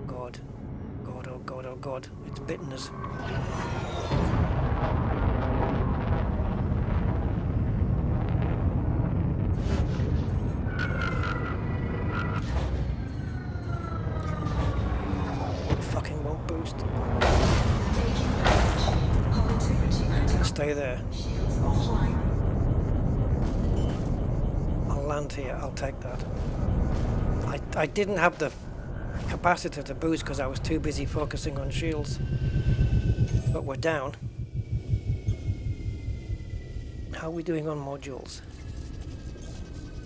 God. God, oh God, oh God. It's bitten us. Fucking won't boost. Stay there. I'll land here, I'll take that. I didn't have the capacitor to boost because I was too busy focusing on shields. But we're down. How are we doing on modules?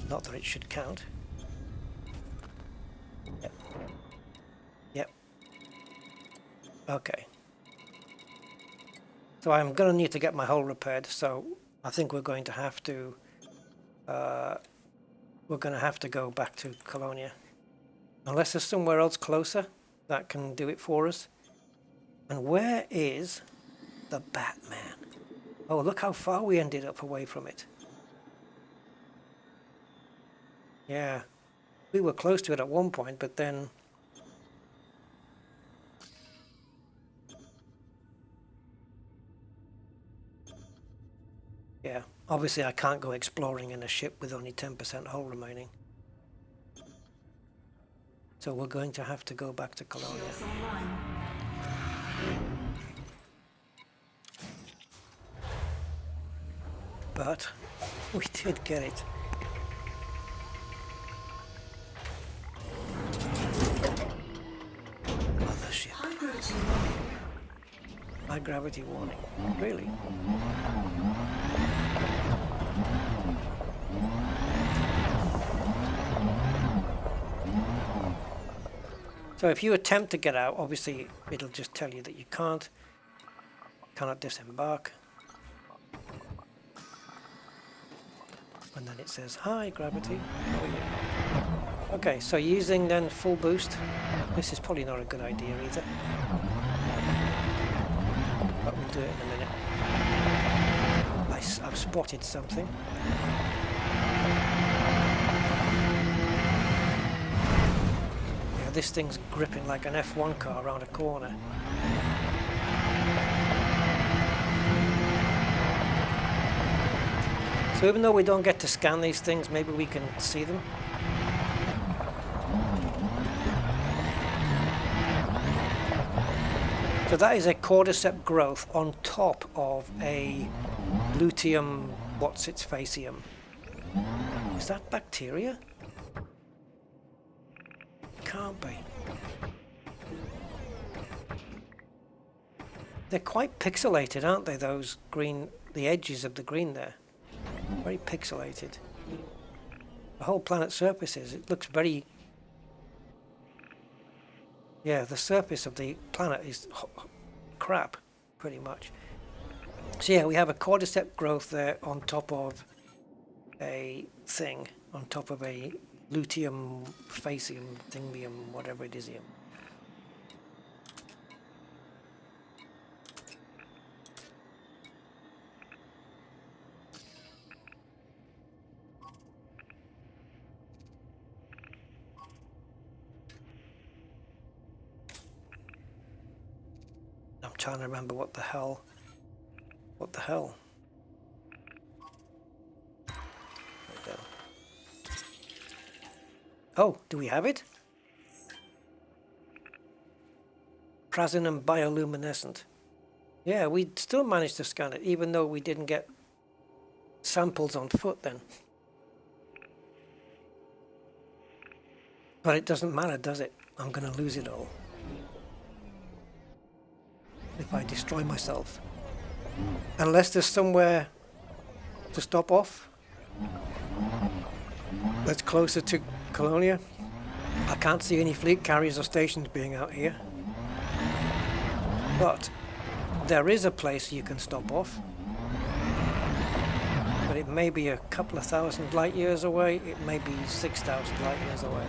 Not that it should count. Yep. Yep. Okay. So I'm going to need to get my hull repaired, so I think we're going to have to go back to Colonia. Unless there's somewhere else closer that can do it for us. And where is the Batman? Oh, look how far we ended up away from it. Yeah. We were close to it at one point, but then... Yeah, obviously I can't go exploring in a ship with only 10% hull remaining. So we're going to have to go back to Colonia. But we did get it. Mothership. High gravity warning. Really? So if you attempt to get out, obviously it'll just tell you that you cannot disembark. And then it says, hi gravity, how are you? Okay, so using then full boost, this is probably not a good idea either. But we'll do it in a minute. I've spotted something. This thing's gripping like an F1 car around a corner. So even though we don't get to scan these things, maybe we can see them. So that is a cordyceps growth on top of a luteum, what's its facium? Is that bacteria? Can't be. They're quite pixelated, aren't they, those green, the edges of the green there? Very pixelated. The whole planet's surface is, it looks very Yeah, the surface of the planet is crap, pretty much. So yeah, we have a cordyceps growth there on top of a thing, on top of a luteum, facium, thingium, whatever it is. I'm trying to remember what the hell. There we go. Oh, do we have it? Prasinum bioluminescent. Yeah, we still managed to scan it, even though we didn't get samples on foot then. But it doesn't matter, does it? I'm going to lose it all if I destroy myself. Unless there's somewhere to stop off that's closer to Colonia. I can't see any fleet carriers or stations being out here. But there is a place you can stop off. But it may be a couple of thousand light years away. It may be 6,000 light years away.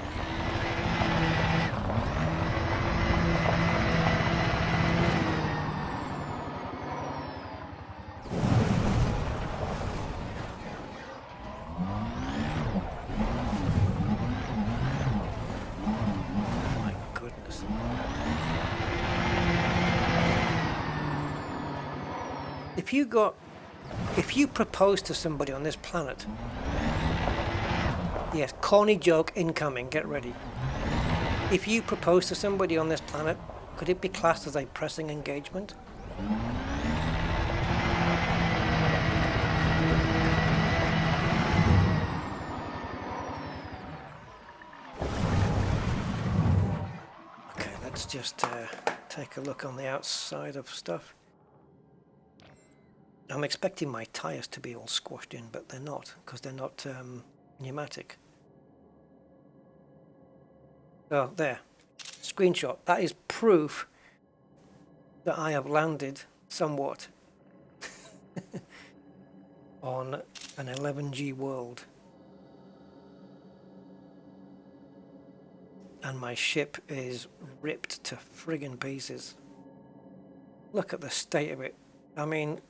My goodness. If you propose to somebody on this planet, yes, corny joke incoming, get ready. If you propose to somebody on this planet, could it be classed as a pressing engagement? Okay, let's just take a look on the outside of stuff. I'm expecting my tires to be all squashed in, but they're not, because they're not pneumatic. Oh, there. Screenshot. That is proof that I have landed somewhat on an 11G world. And my ship is ripped to friggin' pieces. Look at the state of it. I mean,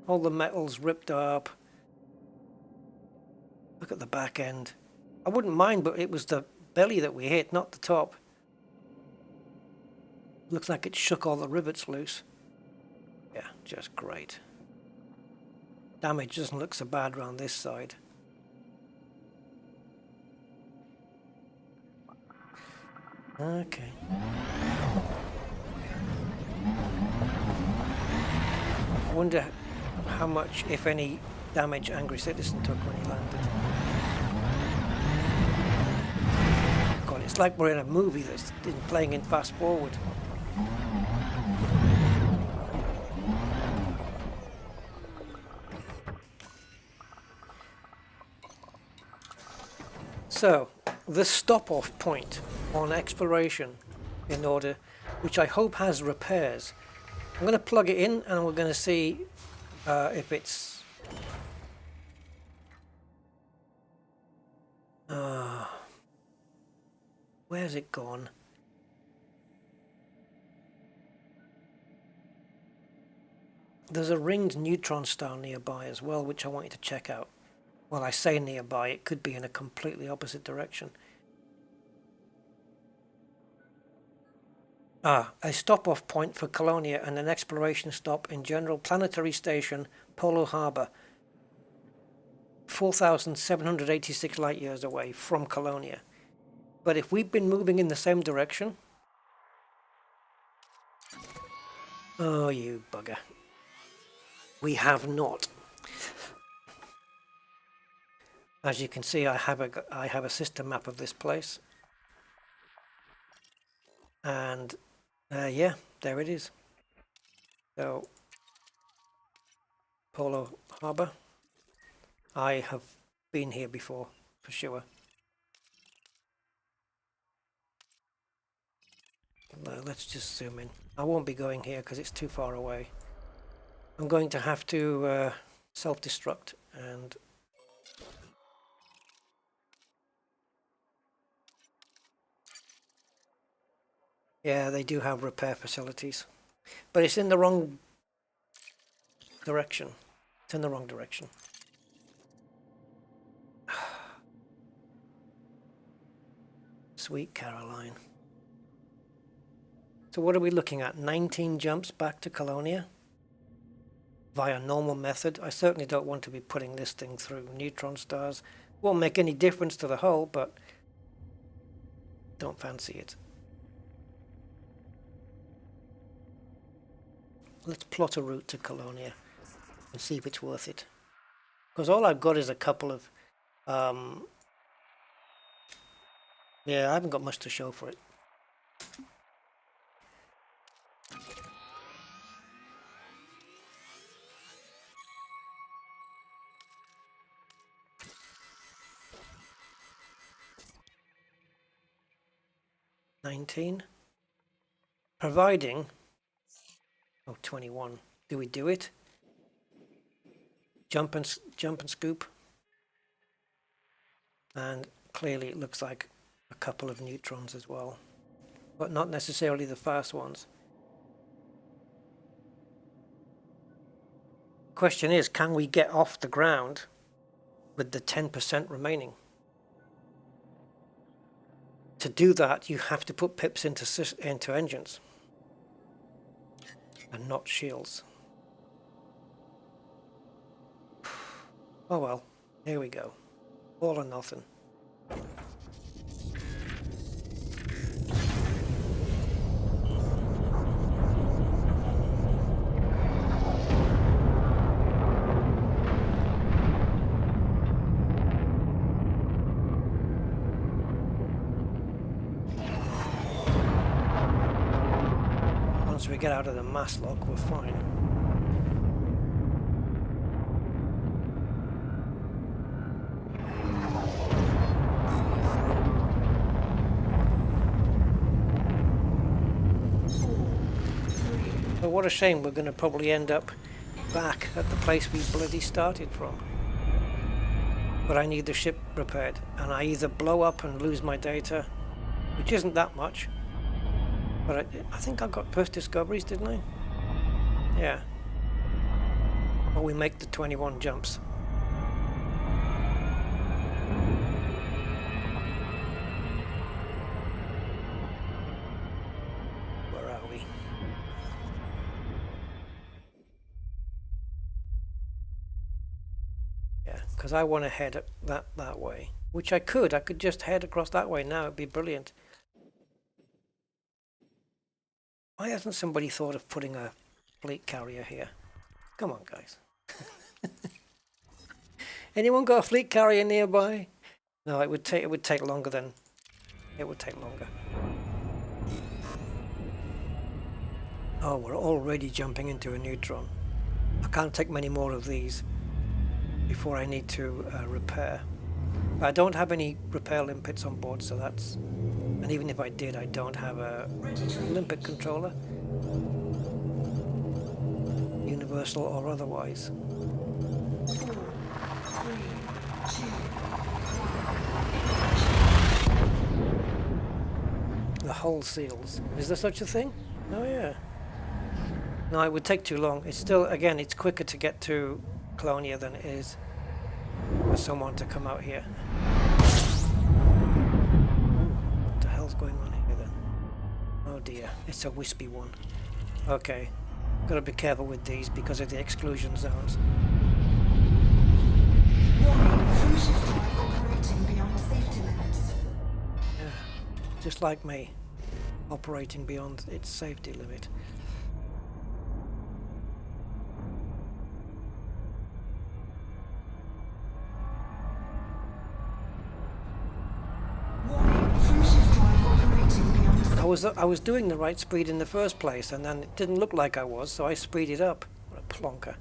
all the metal's ripped up. Look at the back end. I wouldn't mind, but it was the belly that we hit, not the top. Looks like it shook all the rivets loose. Yeah, just great. Damage doesn't look so bad around this side. Okay. I wonder how much, if any, damage Angry Citizen took when he landed. God, it's like we're in a movie that's playing in fast forward. So, the stop-off point on exploration, in order, which I hope has repairs. I'm going to plug it in and we're going to see if it's... where's it gone? There's a ringed neutron star nearby as well, which I want you to check out. Well, I say nearby, it could be in a completely opposite direction. A stop-off point for Colonia and an exploration stop in General Planetary Station, Polo Harbor, 4,786 light years away from Colonia. But if we've been moving in the same direction... Oh, you bugger. We have not. As you can see, I have a system map of this place. And yeah, there it is. So, Polo Harbor. I have been here before, for sure. Let's just zoom in. I won't be going here because it's too far away. I'm going to have to self-destruct and yeah, they do have repair facilities, but it's in the wrong direction. It's in the wrong direction. Sweet Caroline. So what are we looking at? 19 jumps back to Colonia via normal method. I certainly don't want to be putting this thing through neutron stars. Won't make any difference to the hull, but don't fancy it. Let's plot a route to Colonia and see if it's worth it. Because all I've got is a couple of... yeah, I haven't got much to show for it. Providing... oh, 21. Do we do it? Jump and scoop. And clearly it looks like a couple of neutrons as well, but not necessarily the fast ones. Question is, can we get off the ground with the 10% remaining? To do that, you have to put pips into engines and not shields. Oh well, here we go. All or nothing. Once we get out of the mass lock, we're fine. But what a shame, we're going to probably end up back at the place we bloody started from. But I need the ship repaired, and I either blow up and lose my data, which isn't that much. But I think I got first discoveries, didn't I? Yeah. Or we make the 21 jumps. Where are we? Yeah, because I want to head that way. Which I could just head across that way now, it'd be brilliant. Why hasn't somebody thought of putting a fleet carrier here? Come on, guys. Anyone got a fleet carrier nearby? No, it would take longer than... it would take longer. Oh, we're already jumping into a neutron. I can't take many more of these before I need to repair. But I don't have any repair limpets on board, so that's... and even if I did, I don't have a limpet controller. Universal or otherwise. 4, 3, 2, 1. The hull seals. Is there such a thing? Oh yeah. No, it would take too long. It's still, again, it's quicker to get to Colonia than it is for someone to come out here. What the hell's going on here then? Oh dear, it's a wispy one. Okay, gotta be careful with these because of the exclusion zones. Warning, fuel shift drive operating beyond safety limits. Yeah, just like me, operating beyond its safety limit. Warning, fuel shift drive operating beyond safety I was doing the right speed in the first place, and then it didn't look like I was, so I speeded up. What a plonker.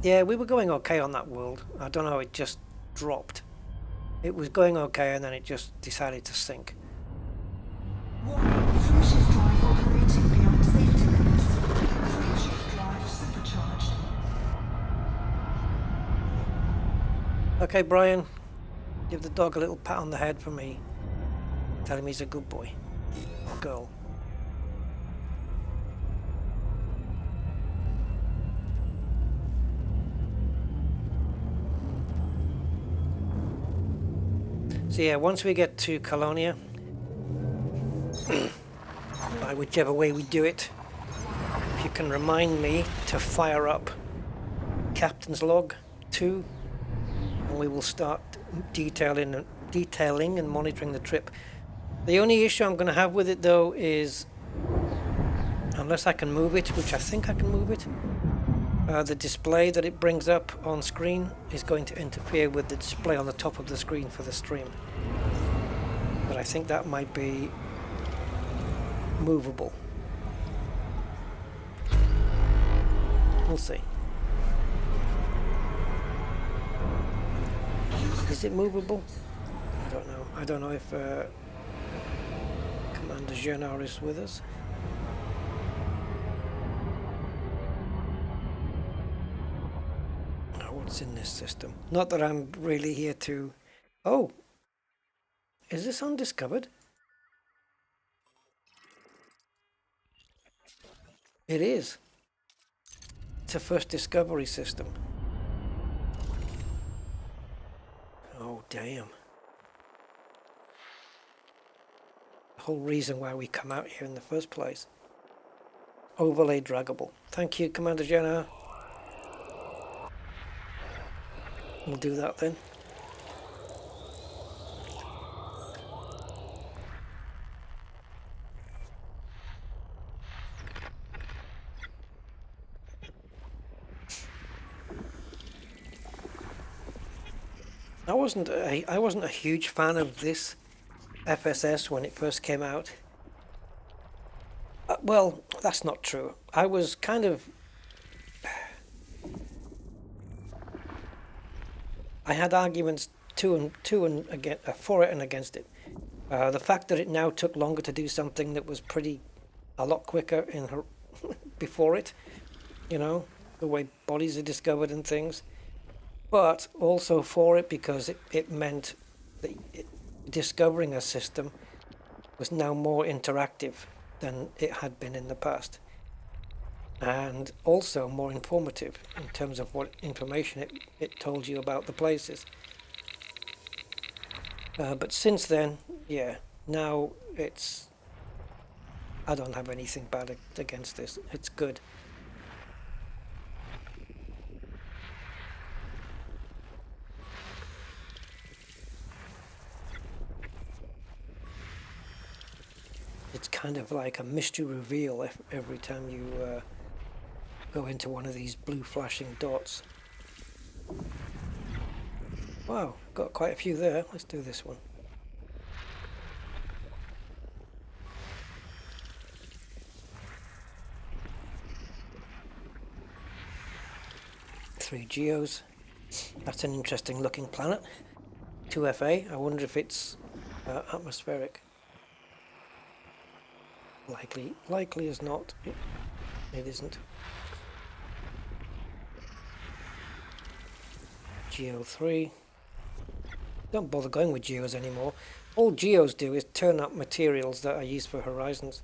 Yeah, we were going okay on that world. I don't know, it just dropped. It was going okay and then it just decided to sink. Warning, fuel drive operating beyond safety limits. Fuel drive supercharged. Okay, Brian, give the dog a little pat on the head for me. Tell him he's a good boy. Or girl. So yeah, once we get to Colonia, by whichever way we do it, if you can remind me to fire up Captain's Log 2, and we will start detailing and monitoring the trip. The only issue I'm going to have with it though is, unless I can move it, which I think I can move it, the display that it brings up on screen is going to interfere with the display on the top of the screen for the stream. But I think that might be movable. We'll see. Is it movable? I don't know. I don't know if Commander Jeanard is with us. What's in this system? Not that I'm really here to... Oh! Is this undiscovered? It is. It's a first discovery system. Oh, damn. The whole reason why we come out here in the first place. Overlay draggable. Thank you, Commander Jenna. We'll do that then. I wasn't a huge fan of this FSS when it first came out. Well, that's not true. I was kind of... I had arguments for it and against it. The fact that it now took longer to do something that was a lot quicker in her before it, you know, the way bodies are discovered and things. But also for it because it meant that discovering a system was now more interactive than it had been in the past. And also more informative in terms of what information it told you about the places. But since then, yeah, now I don't have anything bad against this. It's good. It's kind of like a mystery reveal every time you go into one of these blue flashing dots. Wow, got quite a few there. Let's do this one. Three geos. That's an interesting looking planet. 2FA. I wonder if it's atmospheric. Likely is not. It isn't. Geo 3. Don't bother going with geos anymore. All geos do is turn up materials that are used for horizons.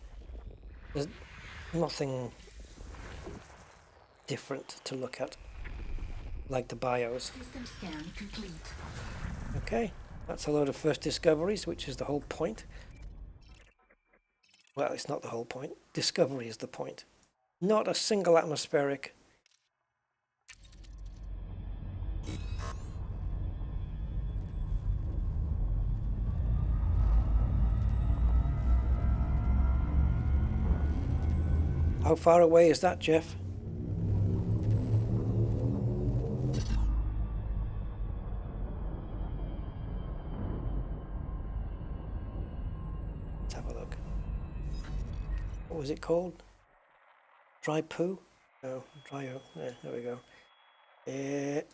There's nothing different to look at, like the bios. System scan complete. Okay, that's a load of first discoveries, which is the whole point. Well, it's not the whole point. Discovery is the point. Not a single atmospheric. How far away is that, Jeff? Let's have a look. What was it called? Dry poo? No, dry. Yeah, there we go. You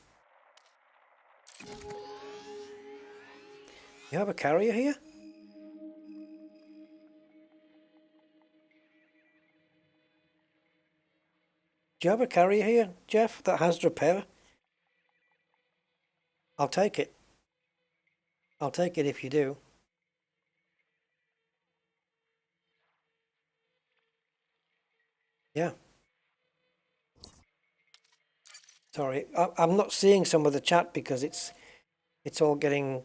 have a carrier here? Do you have a carrier here, Jeff, that has repair? I'll take it. I'll take it if you do. Yeah. Sorry, I'm not seeing some of the chat because it's all getting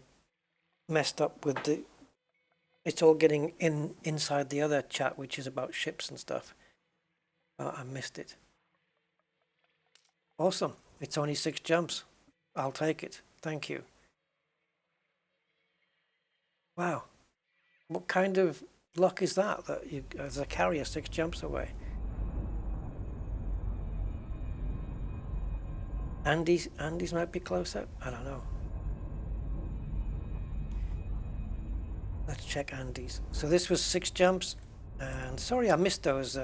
messed up with the. It's all getting inside the other chat, which is about ships and stuff. I missed it. Awesome. It's only 6 jumps. I'll take it. Thank you. Wow. What kind of luck is that you, as a carrier, 6 jumps away? Andy's might be closer. I don't know. Let's check Andy's. So this was 6 jumps, and sorry I missed those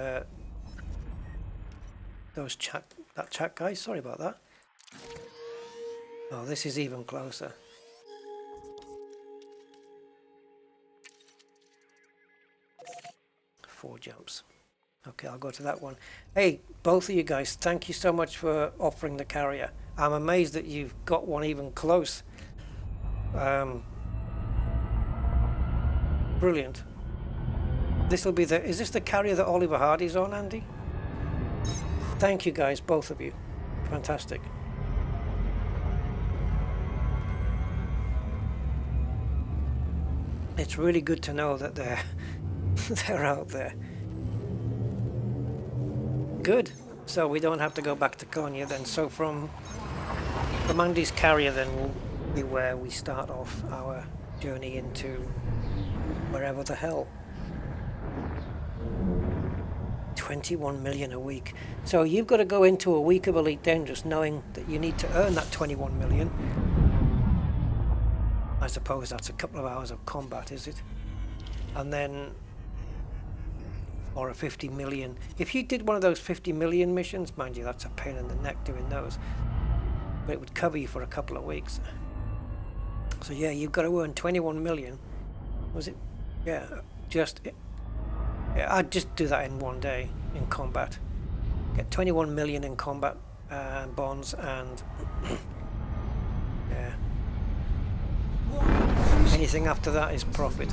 chat guys. Sorry about that. Oh, this is even closer. Four jumps. Okay, I'll go to that one. Hey, both of you guys, thank you so much for offering the carrier. I'm amazed that you've got one even close. Brilliant. This will be the. Is this the carrier that Oliver Hardy's on, Andy? Thank you guys, both of you. Fantastic. It's really good to know that they're they're out there. Good. So we don't have to go back to Colonia then. So from Andy's carrier then will be where we start off our journey into wherever the hell. 21 million a week. So you've got to go into a week of Elite Dangerous knowing that you need to earn that 21 million. I suppose that's a couple of hours of combat, is it? And then, or a 50 million. If you did one of those 50 million missions, mind you, that's a pain in the neck doing those. But it would cover you for a couple of weeks. So yeah, you've got to earn 21 million. Was it? Yeah, just... Yeah, I'd just do that in one day in combat. Get 21 million in combat bonds and... yeah. Anything after that is profit.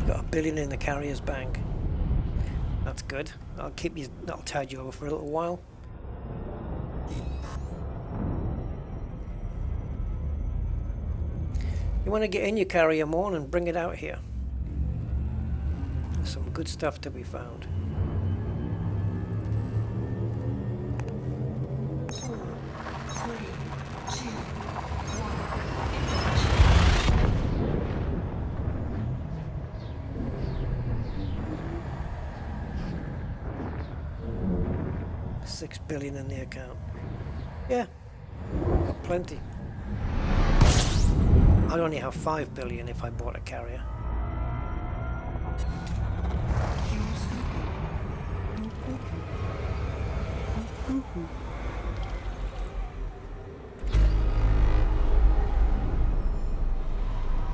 Got $1 billion in the carrier's bank. That's good. That'll tide you over for a little while. You want to get in your carrier more and bring it out here. There's some good stuff to be found. $6 billion in the account. Yeah, got plenty. I'd only have 5 billion if I bought a carrier.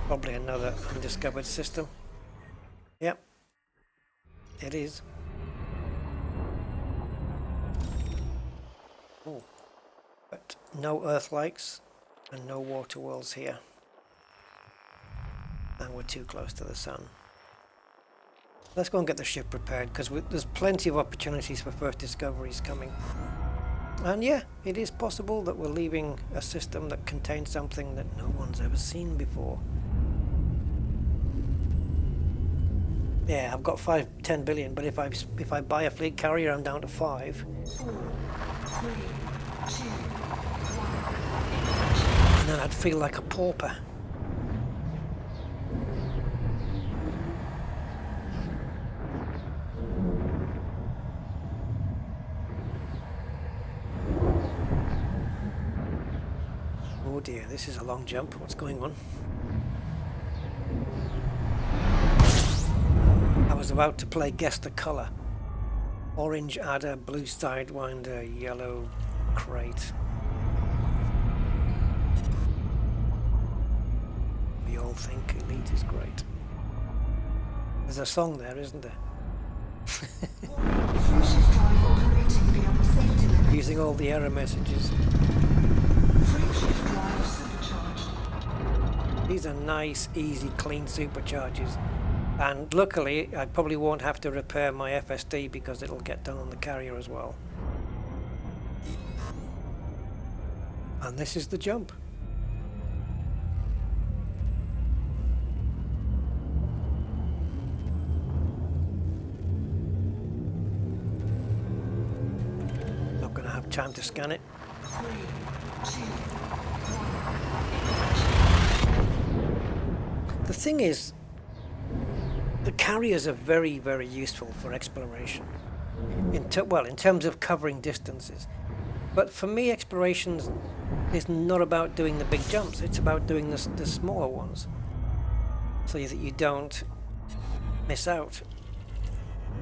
Probably another undiscovered system. Yep, it is. Oh, but no Earth likes and no water worlds here. And we're too close to the sun. Let's go and get the ship prepared because there's plenty of opportunities for first discoveries coming. And yeah, it is possible that we're leaving a system that contains something that no one's ever seen before. Yeah, I've got 10 billion, but if I buy a fleet carrier, I'm down to 5. 4, 3, 2, 1. And then I'd feel like a pauper. Oh dear, this is a long jump. What's going on? was about to play Guess the Colour. Orange adder, blue sidewinder, yellow crate. We all think Elite is great. There's a song there, isn't there? Frameshift drive operating beyond safety limits. Using all the error messages. Frameshift drive supercharged. These are nice, easy, clean superchargers. And luckily, I probably won't have to repair my FSD because it'll get done on the carrier as well. And this is the jump. Not going to have time to scan it. 3, 2, The thing is, the carriers are very, very useful for exploration. In terms of covering distances. But for me, exploration is not about doing the big jumps. It's about doing the smaller ones, so that you don't miss out.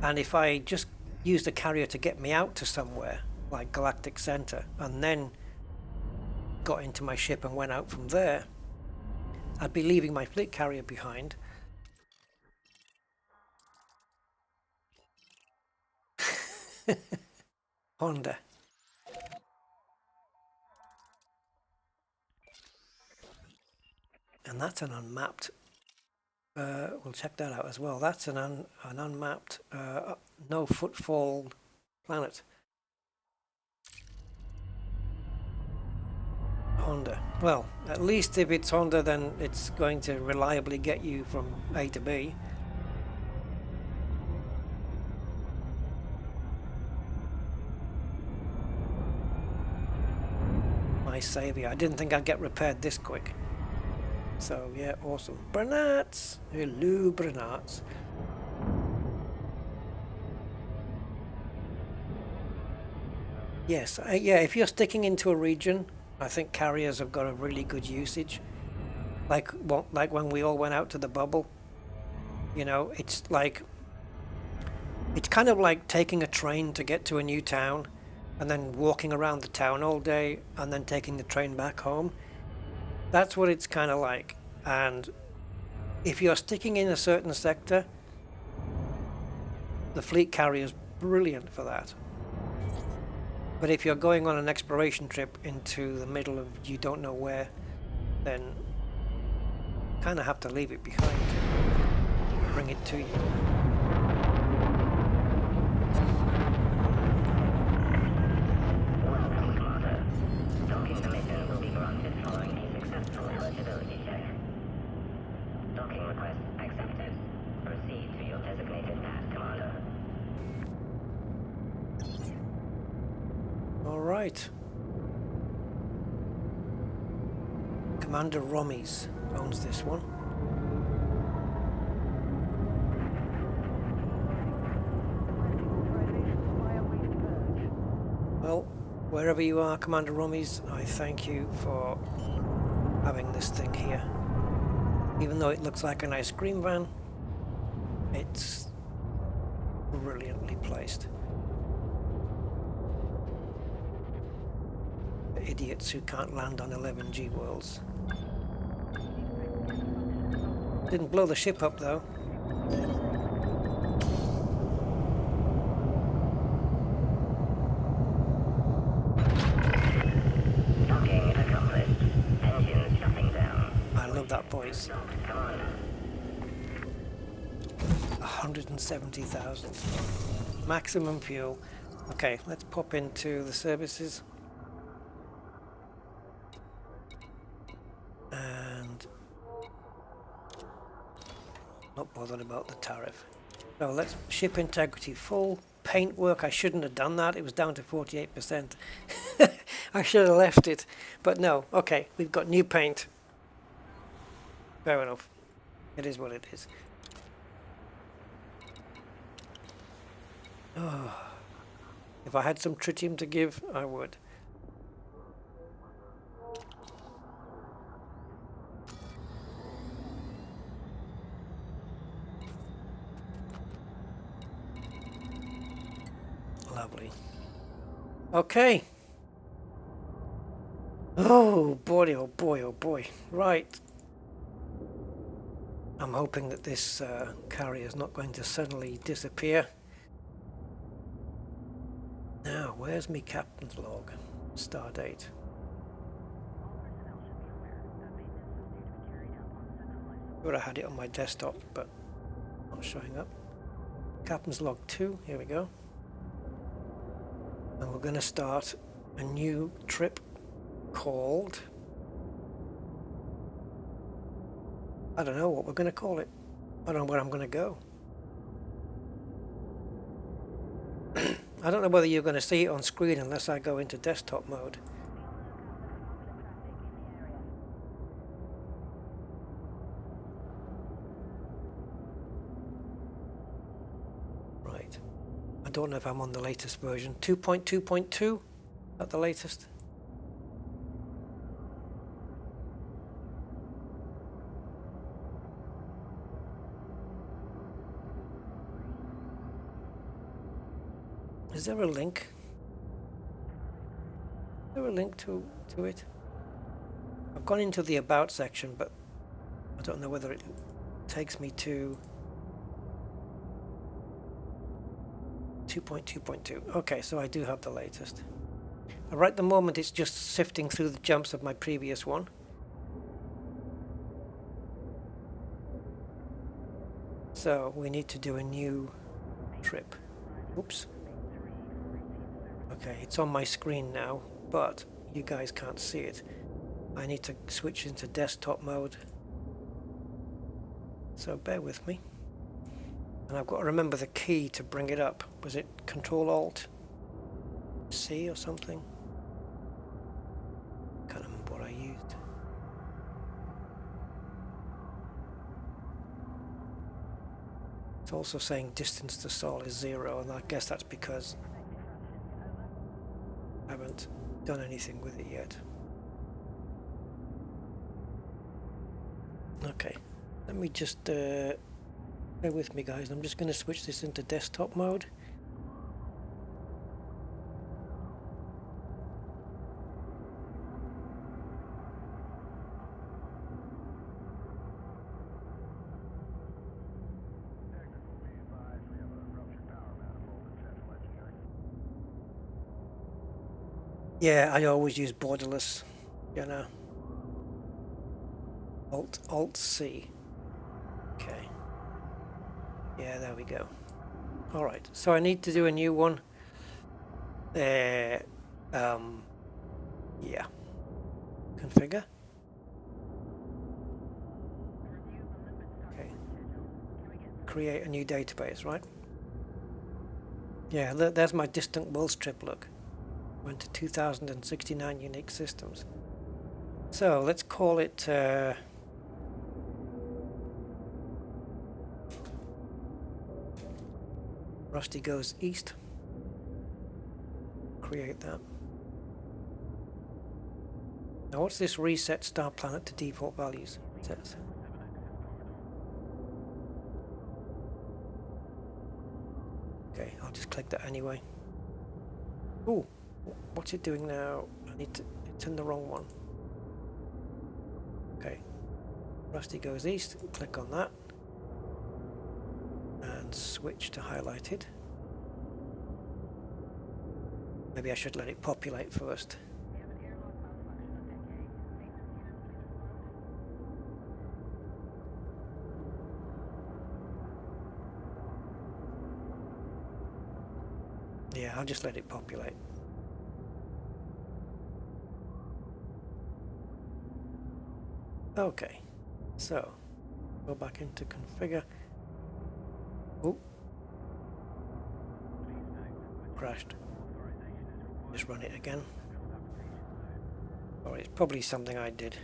And if I just used a carrier to get me out to somewhere, like Galactic Center, and then got into my ship and went out from there, I'd be leaving my fleet carrier behind. Honda. And that's an unmapped. We'll check that out as well. That's an unmapped, no footfall planet. Honda. Well, at least if it's Honda, then it's going to reliably get you from A to B. My saviour. I didn't think I'd get repaired this quick. So, yeah, awesome. Bernats! Hello, Bernats. Yes, yeah, if you're sticking into a region, I think carriers have got a really good usage. Like when we all went out to the bubble. You know, it's kind of like taking a train to get to a new town and then walking around the town all day and then taking the train back home. That's what it's kind of like. And if you're sticking in a certain sector, the fleet carrier is brilliant for that. But if you're going on an exploration trip into the middle of you don't know where, then you kind of have to leave it behind. Bring it to you. Right. Commander Rommies owns this one. Well, wherever you are, Commander Rommies, I thank you for having this thing here. Even though it looks like an ice cream van, it's brilliantly placed. Idiots who can't land on 11G worlds. Didn't blow the ship up though. Docking accomplished. Engine shutting down. I love that voice. 170,000. Maximum fuel. Okay, let's pop into the services. And not bothered about the tariff. So let's ship integrity full. Paint work, I shouldn't have done that. It was down to 48%. I should have left it. But no, okay, we've got new paint. Fair enough. It is what it is. Oh, if I had some tritium to give, I would. Lovely. Okay. Oh boy, oh boy, oh boy. Right. I'm hoping that this carrier is not going to suddenly disappear. Now, where's me captain's log? Stardate. Sure, I had it on my desktop, but not showing up. Captain's log 2, here we go. And we're going to start a new trip called... I don't know what we're going to call it. I don't know where I'm going to go. I don't know whether you're going to see it on screen unless I go into desktop mode. Right. I don't know if I'm on the latest version. 2.2.2? At the latest? Is there a link? Is there a link to it? I've gone into the About section, but I don't know whether it takes me to 2.2.2. Okay, so I do have the latest. Right at the moment, it's just sifting through the jumps of my previous one. So we need to do a new trip. Oops. Okay, it's on my screen now, but you guys can't see it. I need to switch into desktop mode. So bear with me. And I've got to remember the key to bring it up. Was it Control-Alt-C or something? Can't remember what I used. It's also saying distance to Sol is 0, and I guess that's because I haven't done anything with it yet. Okay, let me just bear with me, guys. I'm just going to switch this into desktop mode. Yeah, I always use borderless, you know. Alt-C. Okay. Yeah, there we go. Alright, so I need to do a new one. Yeah. Configure. Okay. Create a new database, right? Yeah, there's my distant worlds trip look. Went to 2069 unique systems. So let's call it Rusty Goes East. Create that. Now what's this reset star planet to default values? Says. Okay, I'll just click that anyway. Ooh, what's it doing now? It's in the wrong one. Okay, Rusty Goes East, click on that. And switch to highlighted. Maybe I should let it populate first. Yeah, I'll just let it populate. Okay, so go back into configure. Oh, crashed. Just run it again. Or it's probably something I did.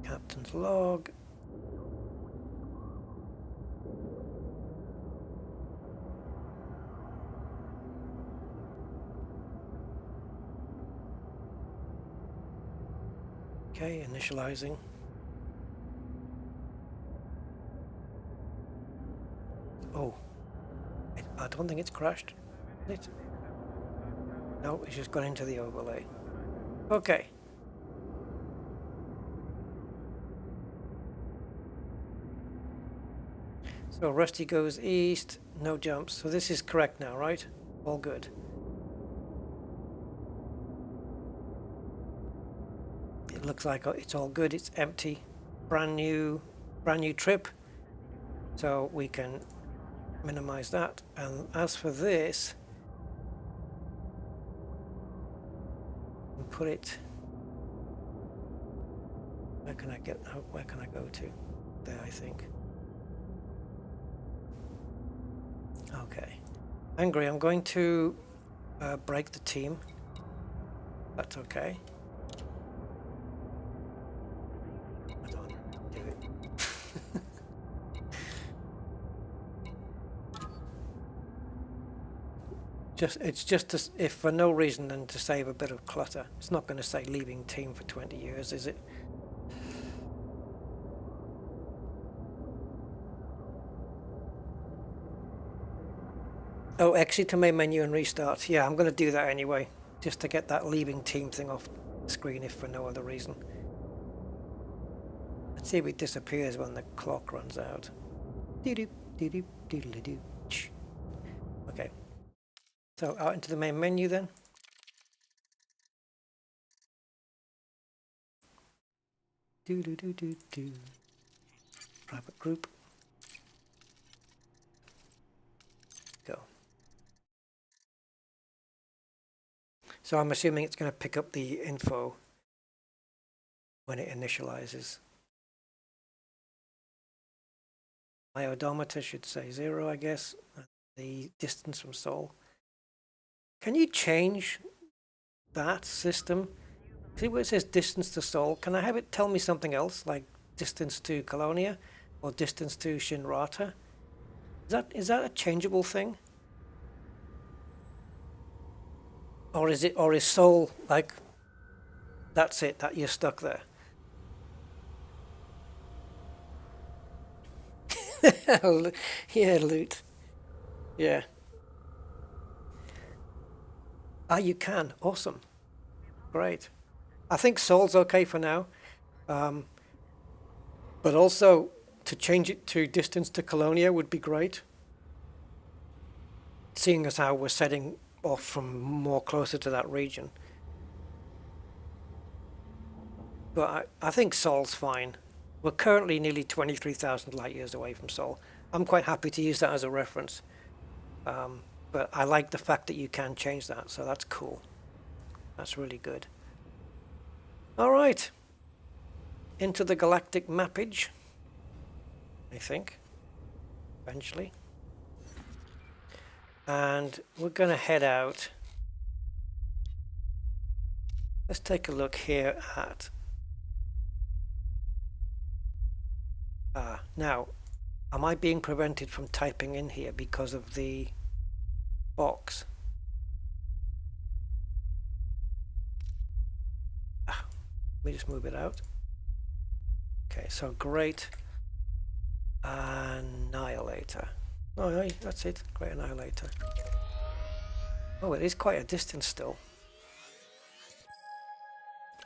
Captain's log. Okay, initializing. Oh, I don't think it's crashed. It? No, it's just gone into the overlay. Okay. So Rusty goes east, no jumps. So this is correct now, right? All good. It looks like it's all good. It's empty. Brand new trip. So we can minimize that. And as for this, and put it. Where can I go to? There, I think. Okay. Angry, I'm going to break the team. That's okay. I don't do it. It's just if for no reason than to save a bit of clutter. It's not going to say leaving team for 20 years, is it? Oh, exit to main menu and restart. Yeah, I'm going to do that anyway, just to get that leaving team thing off the screen if for no other reason. Let's see if it disappears when the clock runs out. Okay. So out into the main menu then. Private group. Go. So I'm assuming it's going to pick up the info when it initializes. My odometer should say 0, I guess. The distance from Sol. Can you change that system? See where it says distance to Sol? Can I have it tell me something else, like distance to Colonia or distance to Shinrata? Is that a changeable thing? Or is Sol like that's it, that you're stuck there? Yeah, loot. Yeah. Ah, you can. Awesome. Great. I think Sol's okay for now. But also to change it to distance to Colonia would be great. Seeing as how we're setting off from more closer to that region. But I think Sol's fine. We're currently nearly 23,000 light years away from Sol. I'm quite happy to use that as a reference. But I like the fact that you can change that, so that's cool. That's really good. All right. Into the galactic mappage, I think, eventually. And we're going to head out. Let's take a look here at... now, am I being prevented from typing in here because of the box? Let me just move it out. Okay, so great annihilator. Oh, that's it. Great annihilator. Oh, it is quite a distance still.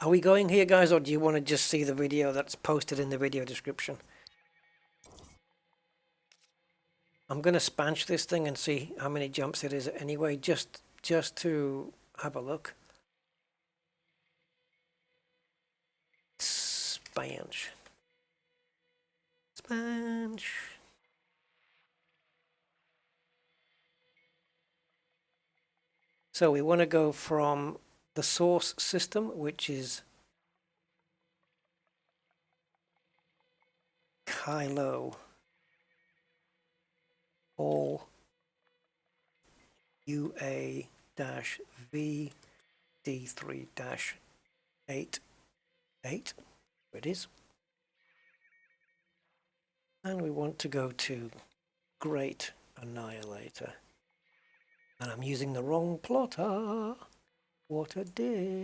Are we going here, guys, or do you want to just see the video that's posted in the video description? I'm going to spanch this thing and see how many jumps it is anyway, just to have a look. Spanch. Spanch. So we want to go from the source system, which is Kylo all UA-VD3-88. There it is. And we want to go to Great Annihilator. And I'm using the wrong plotter. What a dimble.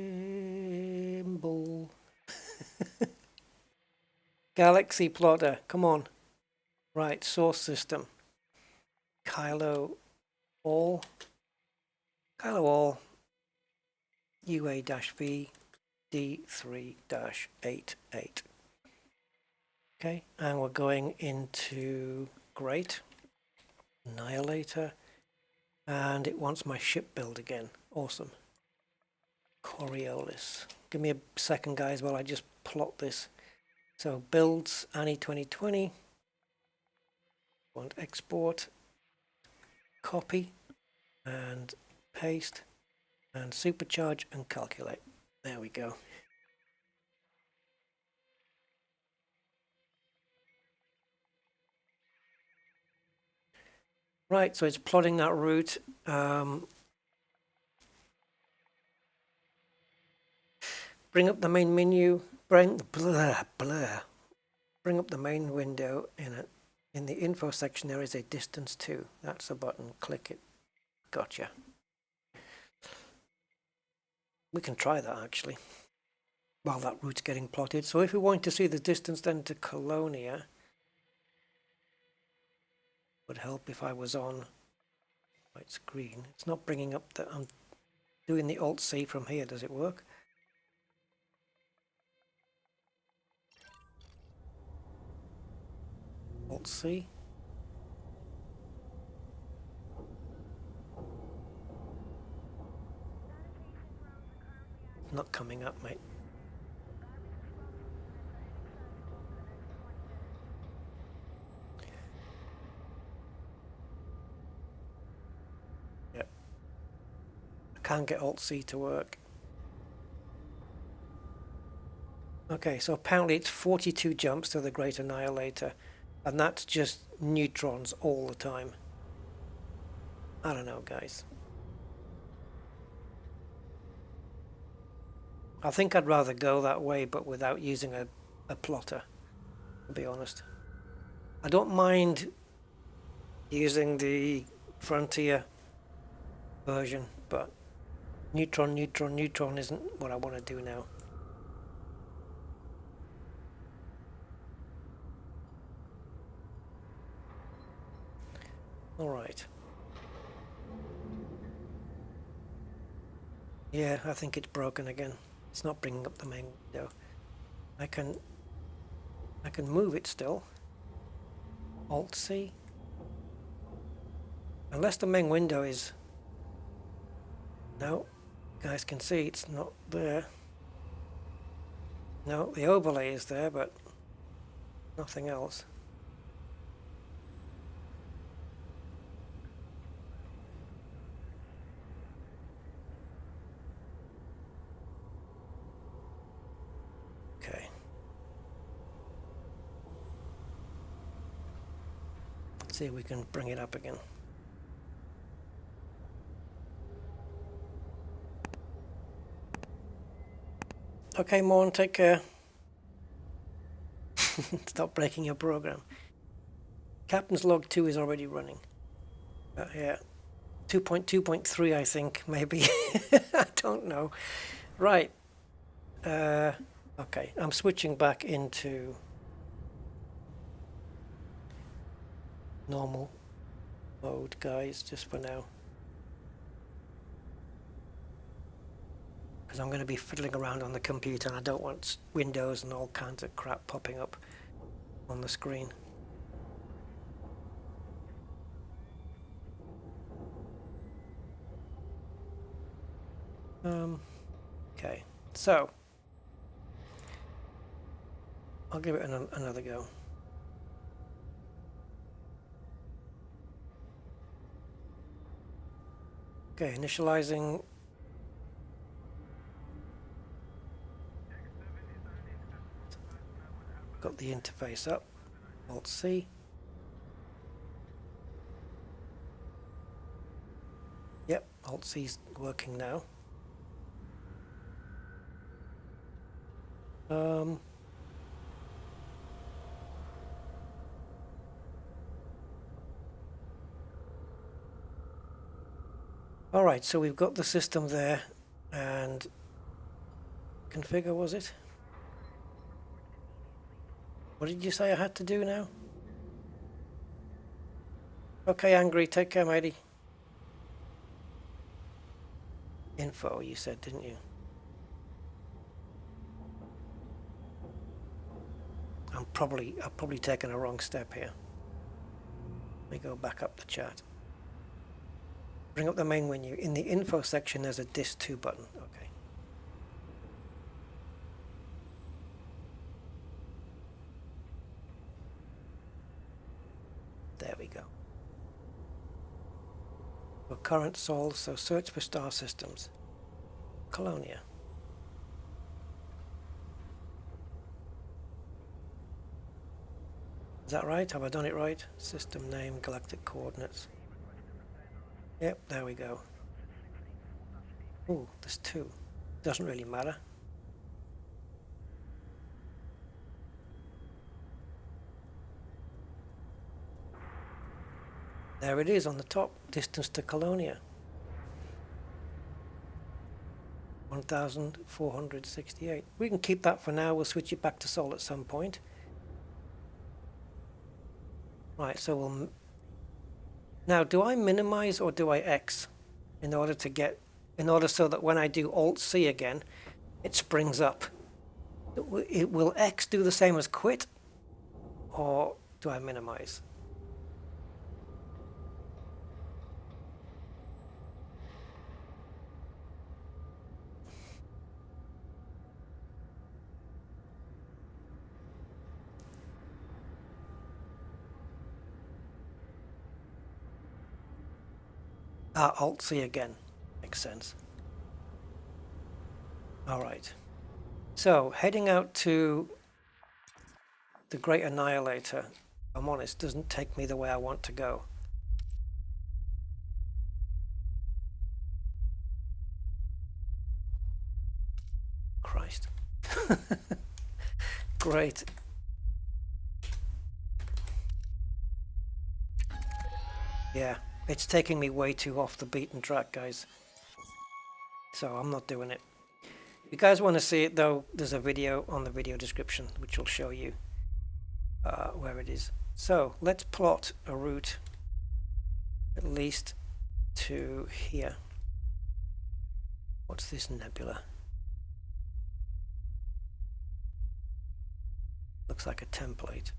Galaxy plotter, come on. Right, source system. Kylo all Hello all, UA-V D3-88. Okay, and we're going into Great, Annihilator, and it wants my ship build again. Awesome. Coriolis. Give me a second, guys, while I just plot this. So builds Annie 2020. Want export, copy, and paste, and supercharge and calculate. There we go. Right, so it's plotting that route. Bring up the main menu. Bring up the main window in it. In the info section, there is a distance to. That's a button. Click it. Gotcha. We can try that actually while that route's getting plotted. So if we want to see the distance then to Colonia, would help if I was on right screen. It's not bringing up the. I'm doing the Alt-C from here. Does it work? Alt-C. Not coming up, mate. Yep. I can't get Alt-C to work. Okay, so apparently it's 42 jumps to the Great Annihilator, and that's just neutrons all the time. I don't know, guys. I think I'd rather go that way, but without using a plotter, to be honest. I don't mind using the Frontier version, but neutron isn't what I want to do now. All right. Yeah, I think it's broken again. It's not bringing up the main window. I can move it still. Alt-C. Unless the main window is... No, you guys can see it's not there. No, the overlay is there, but nothing else. Okay. Let's see if we can bring it up again. Okay, Morn, take care. Stop breaking your program. Captain's log 2 is already running. Yeah, 2.2.3 I think, maybe. I don't know. Right. Okay, I'm switching back into normal mode, guys, just for now. Because I'm going to be fiddling around on the computer and I don't want windows and all kinds of crap popping up on the screen. Okay, so I'll give it another go. Okay, initializing. Got the interface up. Alt-C. Yep, Alt-C's working now. All right, so we've got the system there, and configure, was it? What did you say I had to do now? Okay, Angry, take care, matey. info, you said, didn't you? I've probably taken a wrong step here. Let me go back up the chat. Bring up the main menu. In the info section, there's a disk 2 button. Okay. There we go. For current sols, so search for star systems. Colonia. Is that right? Have I done it right? System name, galactic coordinates. Yep, there we go. Oh, there's 2. Doesn't really matter. There it is on the top, distance to Colonia. 1,468. We can keep that for now. We'll switch it back to Sol at some point. Right, so we'll... Now, do I minimize or do I X in order so that when I do Alt-C again, it springs up? Will X do the same as quit? Or do I minimize? Alt-C again. Makes sense. Alright. So, heading out to the Great Annihilator, I'm honest, doesn't take me the way I want to go. Christ. Great. Yeah, it's taking me way too off the beaten track, guys. So I'm not doing it. If you guys want to see it, though, there's a video on the video description which will show you where it is. So let's plot a route at least to here. What's this nebula? Looks like a template.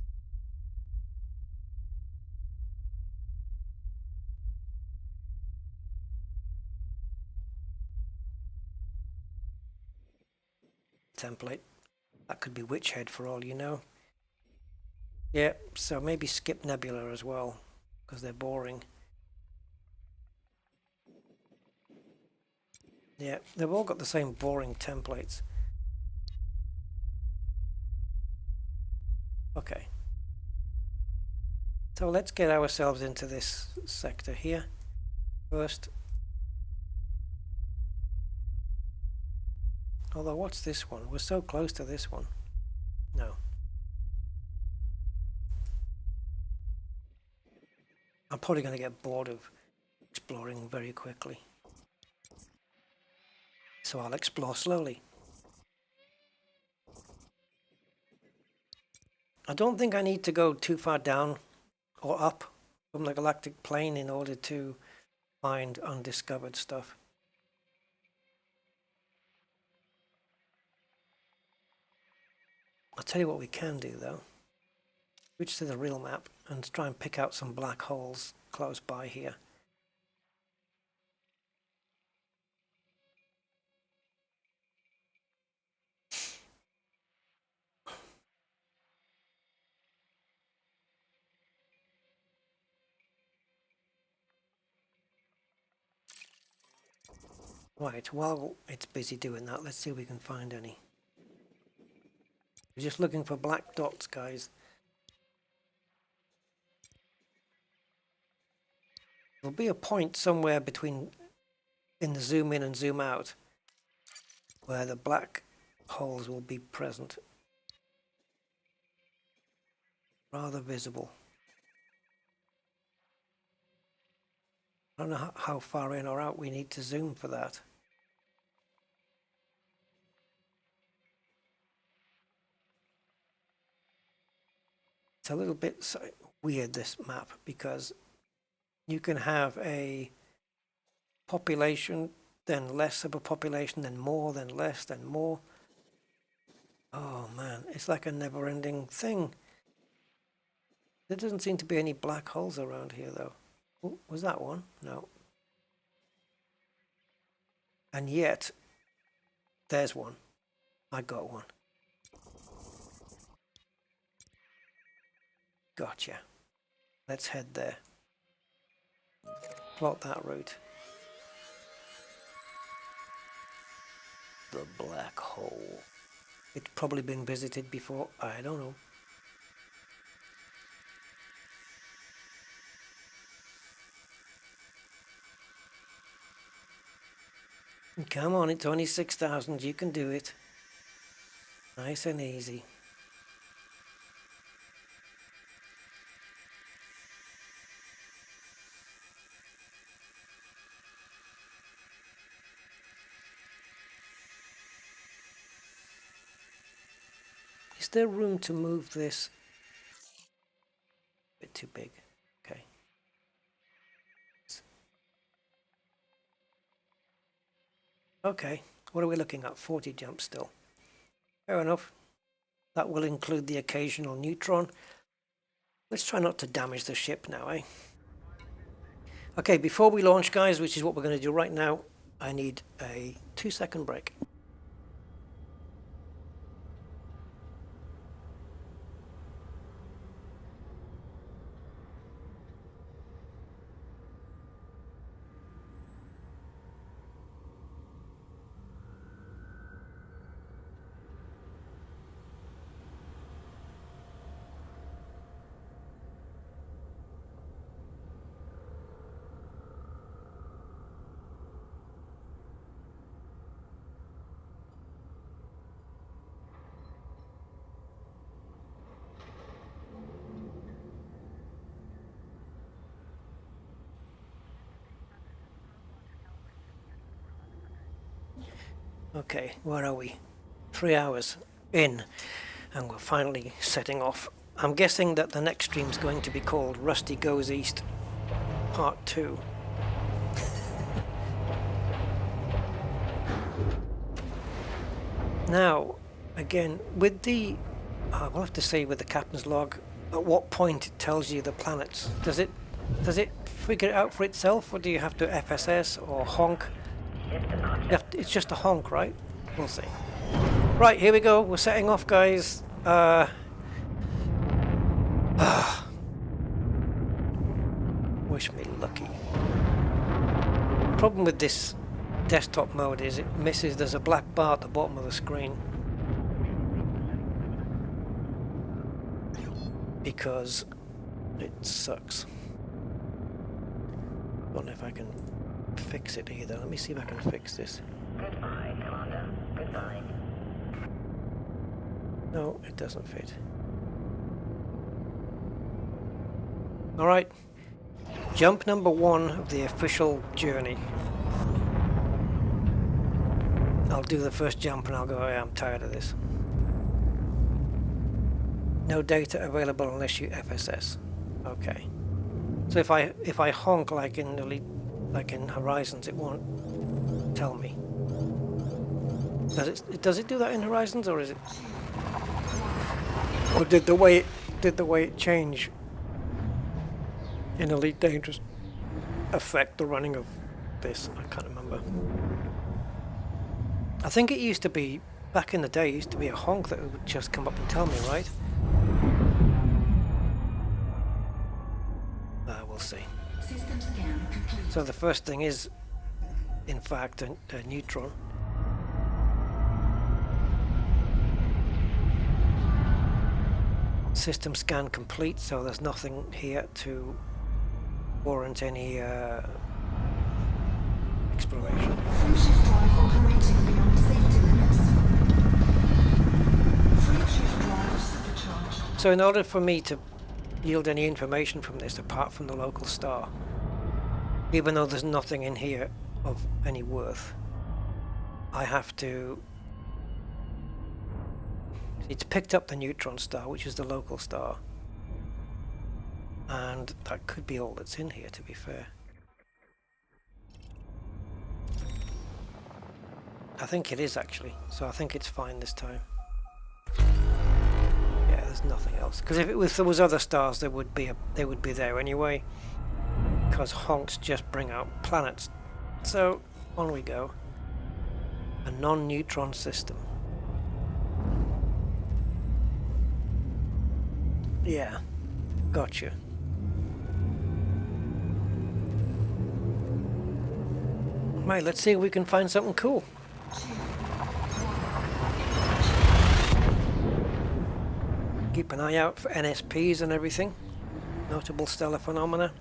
Template. That could be Witch Head for all you know. Yeah, so maybe skip Nebula as well, because they're boring. Yeah, they've all got the same boring templates. Okay. So let's get ourselves into this sector here first. Although, what's this one? We're so close to this one. No. I'm probably going to get bored of exploring very quickly. So I'll explore slowly. I don't think I need to go too far down or up from the galactic plane in order to find undiscovered stuff. I'll tell you what we can do though. Switch to the real map and try and pick out some black holes close by here. Right, while it's busy doing that, let's see if we can find any. We're just looking for black dots, guys. There'll be a point somewhere between in the zoom in and zoom out where the black holes will be present. Rather visible. I don't know how far in or out we need to zoom for that. It's a little bit weird, this map, because you can have a population then less of a population, then more, then less, then more. Oh man, it's like a never-ending thing. There doesn't seem to be any black holes around here though. Ooh, was that one? No. And yet, there's one. I got one. Gotcha. Let's head there. Plot that route. The black hole. It's probably been visited before. I don't know. Come on, it's only 6,000. You can do it. Nice and easy. Is there room to move this? A bit too big. Okay. Okay, what are we looking at? 40 jumps still. Fair enough. That will include the occasional neutron. Let's try not to damage the ship now, eh? Okay, before we launch, guys, which is what we're going to do right now, I need a 2-second break. Okay, where are we? 3 hours in, and we're finally setting off. I'm guessing that the next stream is going to be called Rusty Goes East Part 2. Now, again, with the, we'll have to say with the captain's log, at what point it tells you the planets. Does it figure it out for itself, or do you have to FSS or honk? It's just a honk, right? We'll see. Right, here we go. We're setting off, guys. Wish me lucky. Problem with this desktop mode is it misses. There's a black bar at the bottom of the screen because it sucks. Don't know if I can fix it either. Let me see if I can fix this. Goodbye, Commander. Goodbye. No, it doesn't fit. Alright. Jump number 1 of the official journey. I'll do the first jump and I'll go, I'm tired of this. No data available unless you FSS. Okay. So if I honk like in Horizons, it won't tell me. Does it do that in Horizons, or is it? Or did the way it change in Elite Dangerous affect the running of this? I can't remember. I think it used to be, back in the day, it used to be a honk that would just come up and tell me, right? We'll see. System scan complete. So the first thing is, in fact, a neutron. System scan complete, so there's nothing here to warrant any exploration. Free shift drive operating beyond safety limits. Free shift drive supercharged. So in order for me to yield any information from this apart from the local star, even though there's nothing in here of any worth, I have to... It's picked up the neutron star, which is the local star, and that could be all that's in here, to be fair. I think it is actually, so I think it's fine this time. Yeah, there's nothing else. Because if there was other stars, they would be there anyway. Because honks just bring out planets. So on we go. A non-neutron system. Yeah, gotcha. Right, let's see if we can find something cool. Keep an eye out for NSPs and everything. Notable stellar phenomena.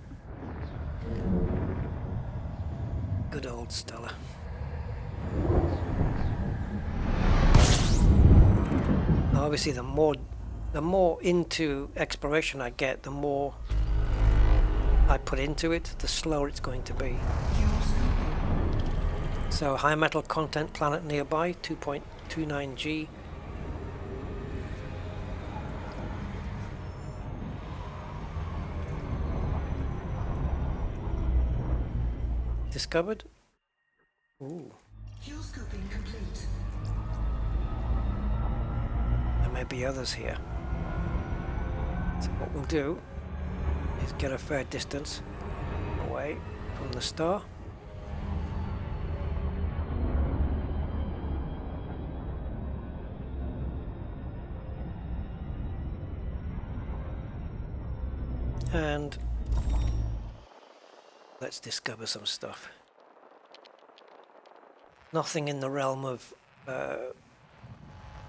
Good old stellar. Obviously, the more into exploration I get, the more I put into it, the slower it's going to be. So high metal content planet nearby, 2.29 G. Discovered? Ooh. Fuel scooping complete. There may be others here. So what we'll do is get a fair distance away from the star. And let's discover some stuff. Nothing in the realm of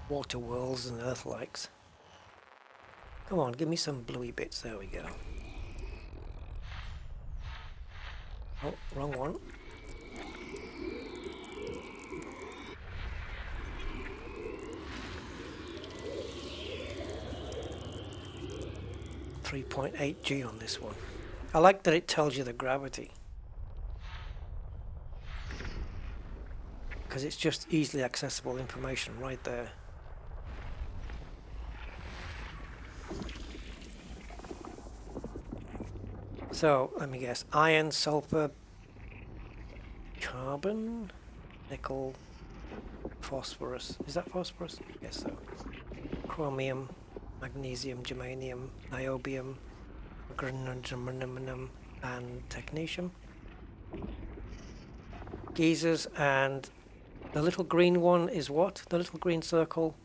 water worlds and earth likes. Come on, give me some bluey bits. There we go. Oh, wrong one. .8 G on this one. I like that it tells you the gravity, because it's just easily accessible information right there. So let me guess: iron, sulfur, carbon, nickel, phosphorus. Is that phosphorus? Yes, so. Chromium, magnesium, germanium, niobium, aluminum, and technetium. Geysers, and the little green one is what? The little green circle?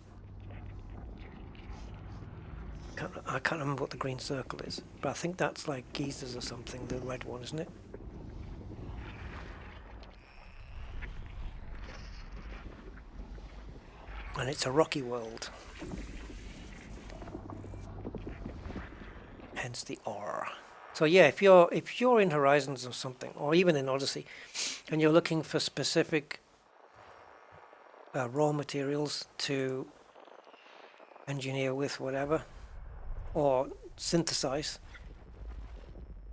I can't remember what the green circle is, but I think that's like geysers or something, the red one, isn't it? And it's a rocky world. Hence the R. So yeah, if you're in Horizons or something, or even in Odyssey, and you're looking for specific raw materials to engineer with, whatever, or synthesize,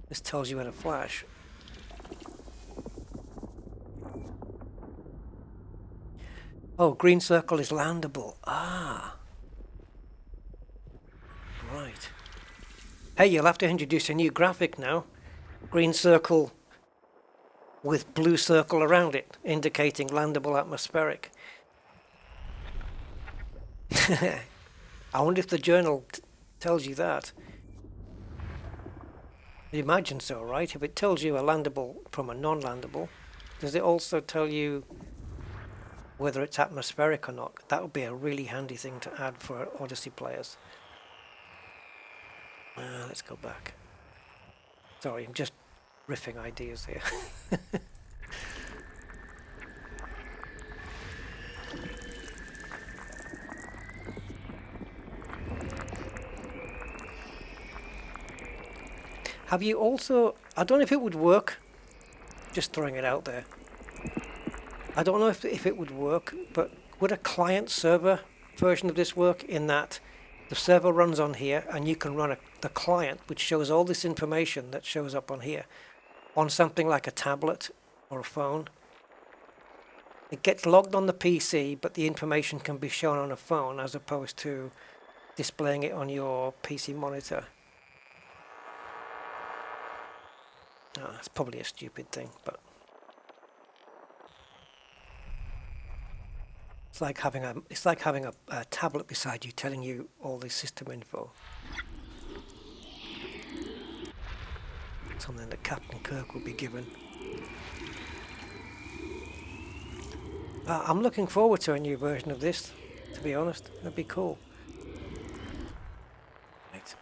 this tells you in a flash. Oh, green circle is landable. Ah. Right. Hey, you'll have to introduce a new graphic now. Green circle with blue circle around it, indicating landable atmospheric. I wonder if the journal tells you that. I imagine so, right? If it tells you a landable from a non-landable, does it also tell you whether it's atmospheric or not? That would be a really handy thing to add for Odyssey players. Let's go back. Sorry, I'm just riffing ideas here. Have you also, I don't know if it would work, just throwing it out there. I don't know if it would work, but would a client-server version of this work, in that the server runs on here and you can run the client, which shows all this information that shows up on here, on something like a tablet or a phone? It gets logged on the PC, but the information can be shown on a phone as opposed to displaying it on your PC monitor. It's probably a stupid thing, but It's like having a tablet beside you telling you all the system info. Something that Captain Kirk will be given. I'm looking forward to a new version of this, to be honest. That'd be cool. Right.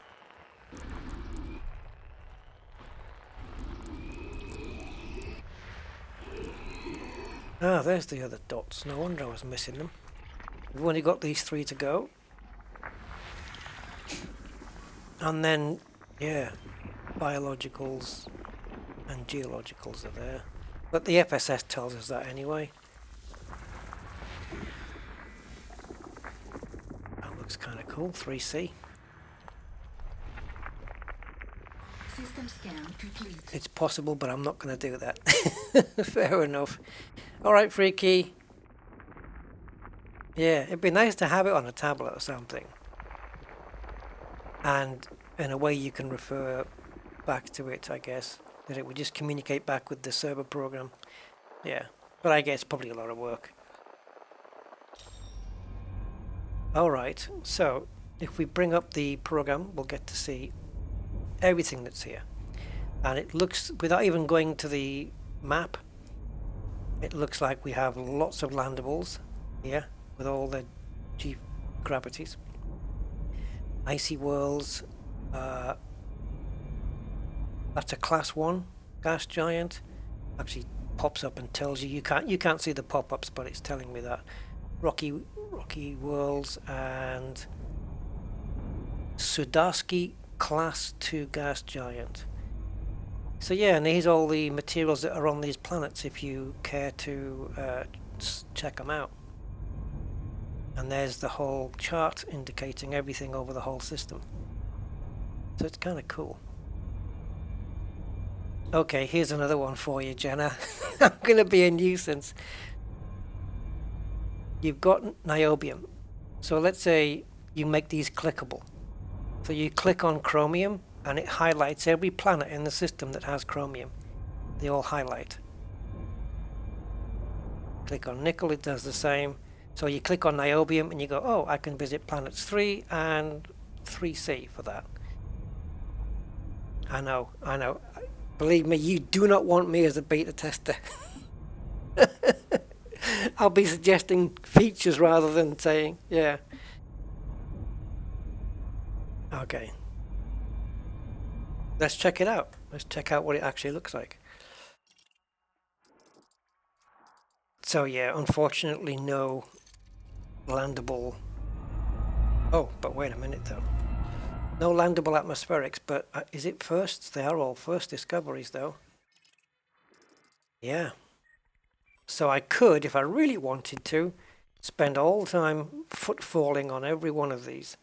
Ah, there's the other dots. No wonder I was missing them. We've only got these 3 to go. And then, yeah, biologicals and geologicals are there. But the FSS tells us that anyway. That looks kind of cool, 3C. System scan complete. It's possible, but I'm not going to do that. Fair enough. Alright, Freaky. Yeah, it'd be nice to have it on a tablet or something. And in a way you can refer back to it, I guess. That it would just communicate back with the server program. Yeah, but I guess probably a lot of work. Alright, so if we bring up the program, we'll get to see everything that's here. And it looks, without even going to the map, it looks like we have lots of landables here with all the G gravities. Icy worlds. That's a class 1 gas giant. Actually pops up and tells you. You can't see the pop-ups, but it's telling me that. Rocky worlds and Sudarsky class 2 gas giant. So yeah, and here's all the materials that are on these planets if you care to check them out. And there's the whole chart indicating everything over the whole system. So it's kind of cool. Okay, here's another one for you, Jenna. I'm going to be a nuisance. You've got niobium. So let's say you make these clickable. So you click on chromium and it highlights every planet in the system that has chromium. They all highlight. Click on nickel, it does the same. So you click on niobium and you go, oh, I can visit planets 3 and 3C for that. I know. Believe me, you do not want me as a beta tester. I'll be suggesting features rather than saying, yeah. Okay. Let's check it out. Let's check out what it actually looks like. So yeah, unfortunately no landable... Oh, but wait a minute though. No landable atmospherics, but is it firsts? They are all first discoveries though. Yeah. So I could, if I really wanted to, spend all the time footfalling on every one of these.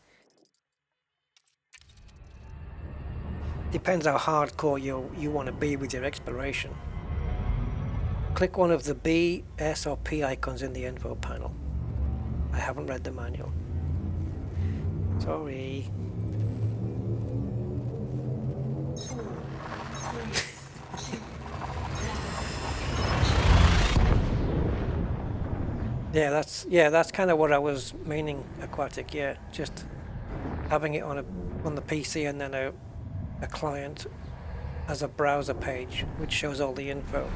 Depends how hardcore you want to be with your exploration. Click one of the B, S or P icons in the info panel. I haven't read the manual. Sorry. Yeah, that's kind of what I was meaning, Aquatic. Yeah, just having it on the PC and then a client as a browser page, which shows all the info.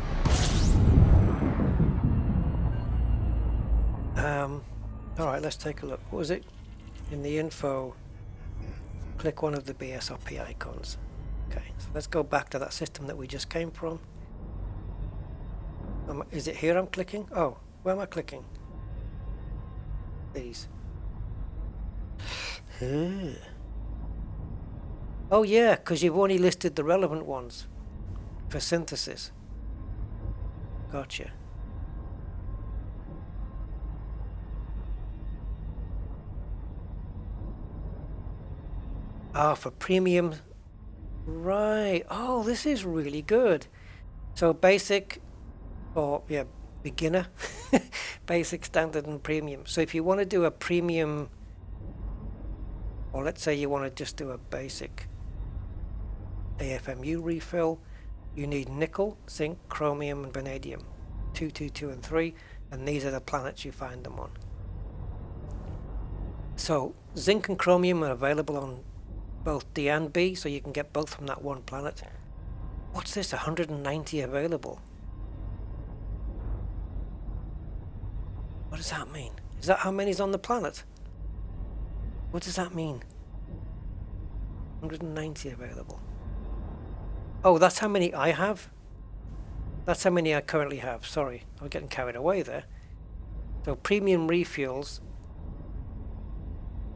All right, let's take a look. What was it? In the info, click one of the BSRP icons. Okay, so let's go back to that system that we just came from. Is it here I'm clicking? Oh, where am I clicking? These. Oh yeah, because you've only listed the relevant ones for synthesis. Gotcha. Ah, for premium. Right. Oh, this is really good. So basic, or yeah, beginner, basic, standard, and premium. So if you want to do a premium, or let's say you want to just do a basic AFMU refill, you need nickel, zinc, chromium, and vanadium. 2, 2, 2, and 3, and these are the planets you find them on. So zinc and chromium are available on both D and B, so you can get both from that one planet. What's this? 190 available. What does that mean? Is that how many's on the planet? What does that mean? 190 available. Oh, that's how many I have? That's how many I currently have. Sorry, I'm getting carried away there. So premium refuels,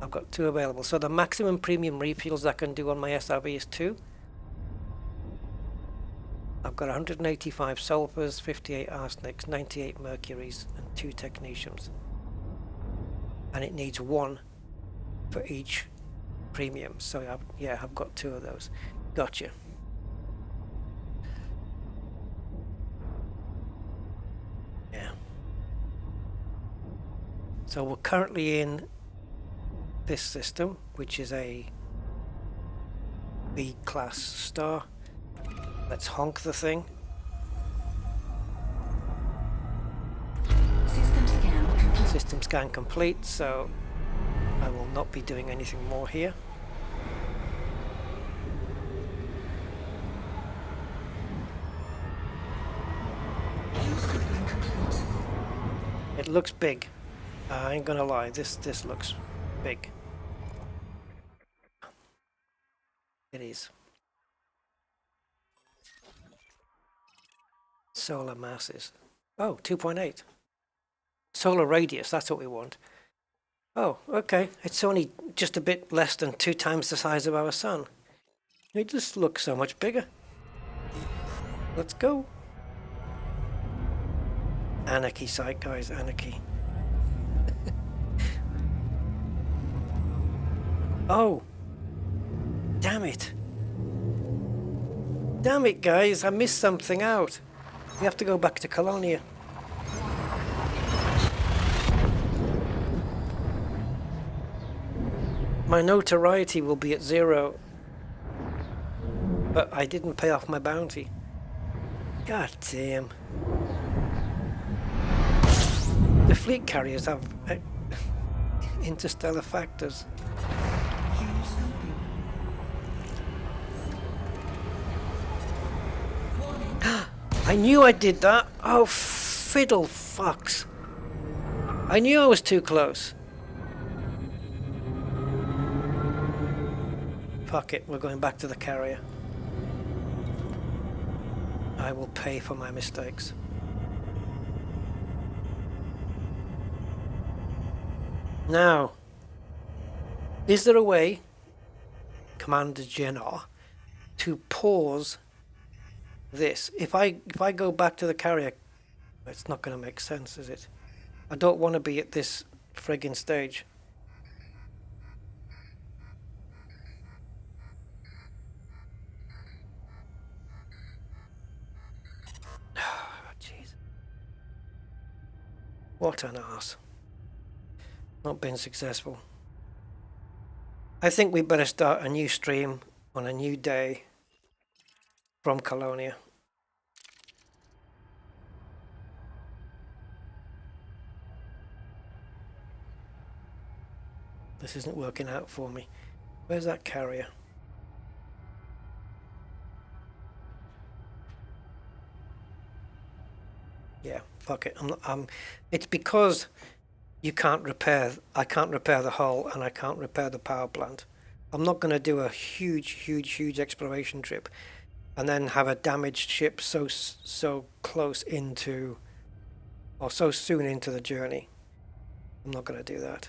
I've got 2 available. So the maximum premium refuels I can do on my SRV is 2. I've got 185 sulfurs, 58 arsenics, 98 mercuries, and 2 technetiums. And it needs 1 for each premium. So I've got 2 of those. Gotcha. Yeah. So we're currently in this system, which is a B-class star. Let's honk the thing. System scan complete, so I will not be doing anything more here. It looks big. I ain't gonna lie, this looks big. It is. Solar masses. Oh, 2.8. Solar radius, that's what we want. Oh, okay. It's only just a bit less than 2 times the size of our sun. It just looks so much bigger. Let's go. Anarchy site, guys, anarchy. Oh! Damn it! Damn it, guys, I missed something out. We have to go back to Colonia. My notoriety will be at 0. But I didn't pay off my bounty. God damn. The fleet carriers have interstellar factors. I knew I did that. Oh, fiddle fucks. I knew I was too close. Fuck it, we're going back to the carrier. I will pay for my mistakes. Now, is there a way, Commander General, to pause this? If I go back to the carrier, it's not going to make sense, is it? I don't want to be at this friggin' stage. Jeez. What an arse. Not been successful. I think we better start a new stream on a new day from Colonia. This isn't working out for me. Where's that carrier? Yeah, fuck it. It's because I can't repair the hull and I can't repair the power plant. I'm not going to do a huge exploration trip and then have a damaged ship so close into, or so soon into the journey. I'm not going to do that.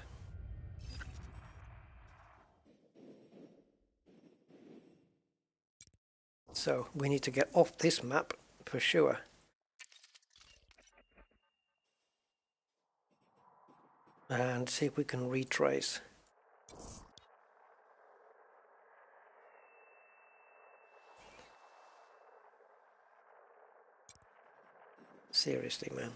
So we need to get off this map for sure. And see if we can retrace. Seriously, man.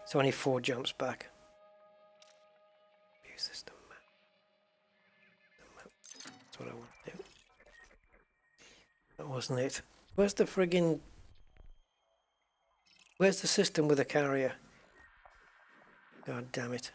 It's only 4 jumps back. View system map. That's what I want to do. That wasn't it. Where's the friggin'... Where's the system with a carrier? God damn it.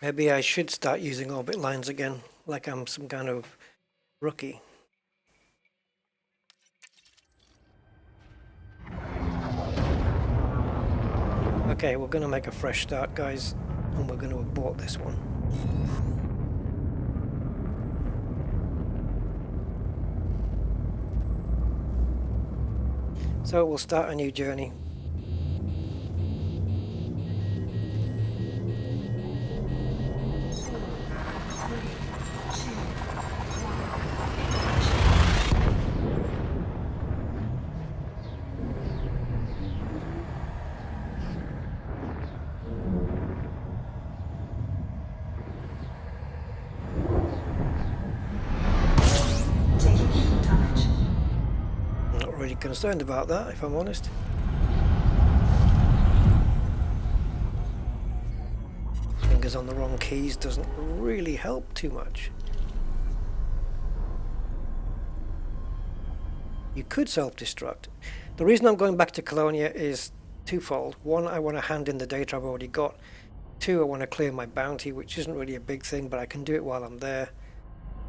Maybe I should start using orbit lines again, like I'm some kind of rookie. Okay, we're going to make a fresh start, guys, and we're going to abort this one. So we'll start a new journey. I'm not really concerned about that, if I'm honest. Fingers on the wrong keys doesn't really help too much. You could self-destruct. The reason I'm going back to Colonia is twofold. One, I want to hand in the data I've already got. Two, I want to clear my bounty, which isn't really a big thing, but I can do it while I'm there.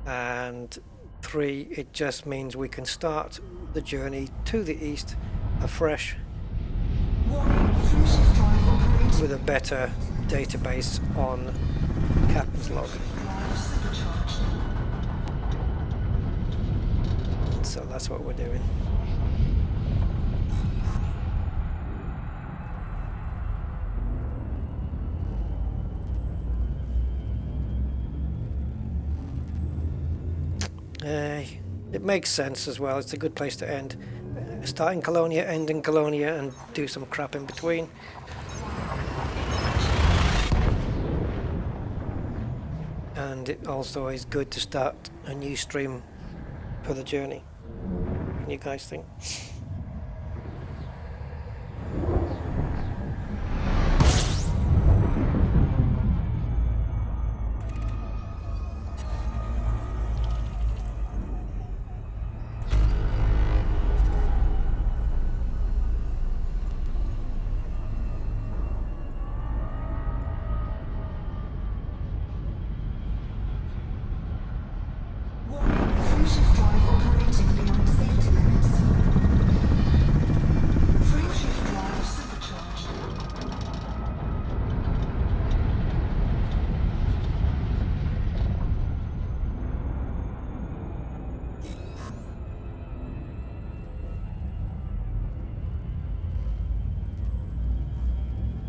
And three, it just means we can start the journey to the east afresh with a better database on Captain's log. So that's what we're doing. It makes sense as well. It's a good place to end. Start in Colonia, end in Colonia, and do some crap in between. And it also is good to start a new stream for the journey. What do you guys think? Frameshift drive operating beyond safety limits. Frameshift drive supercharged.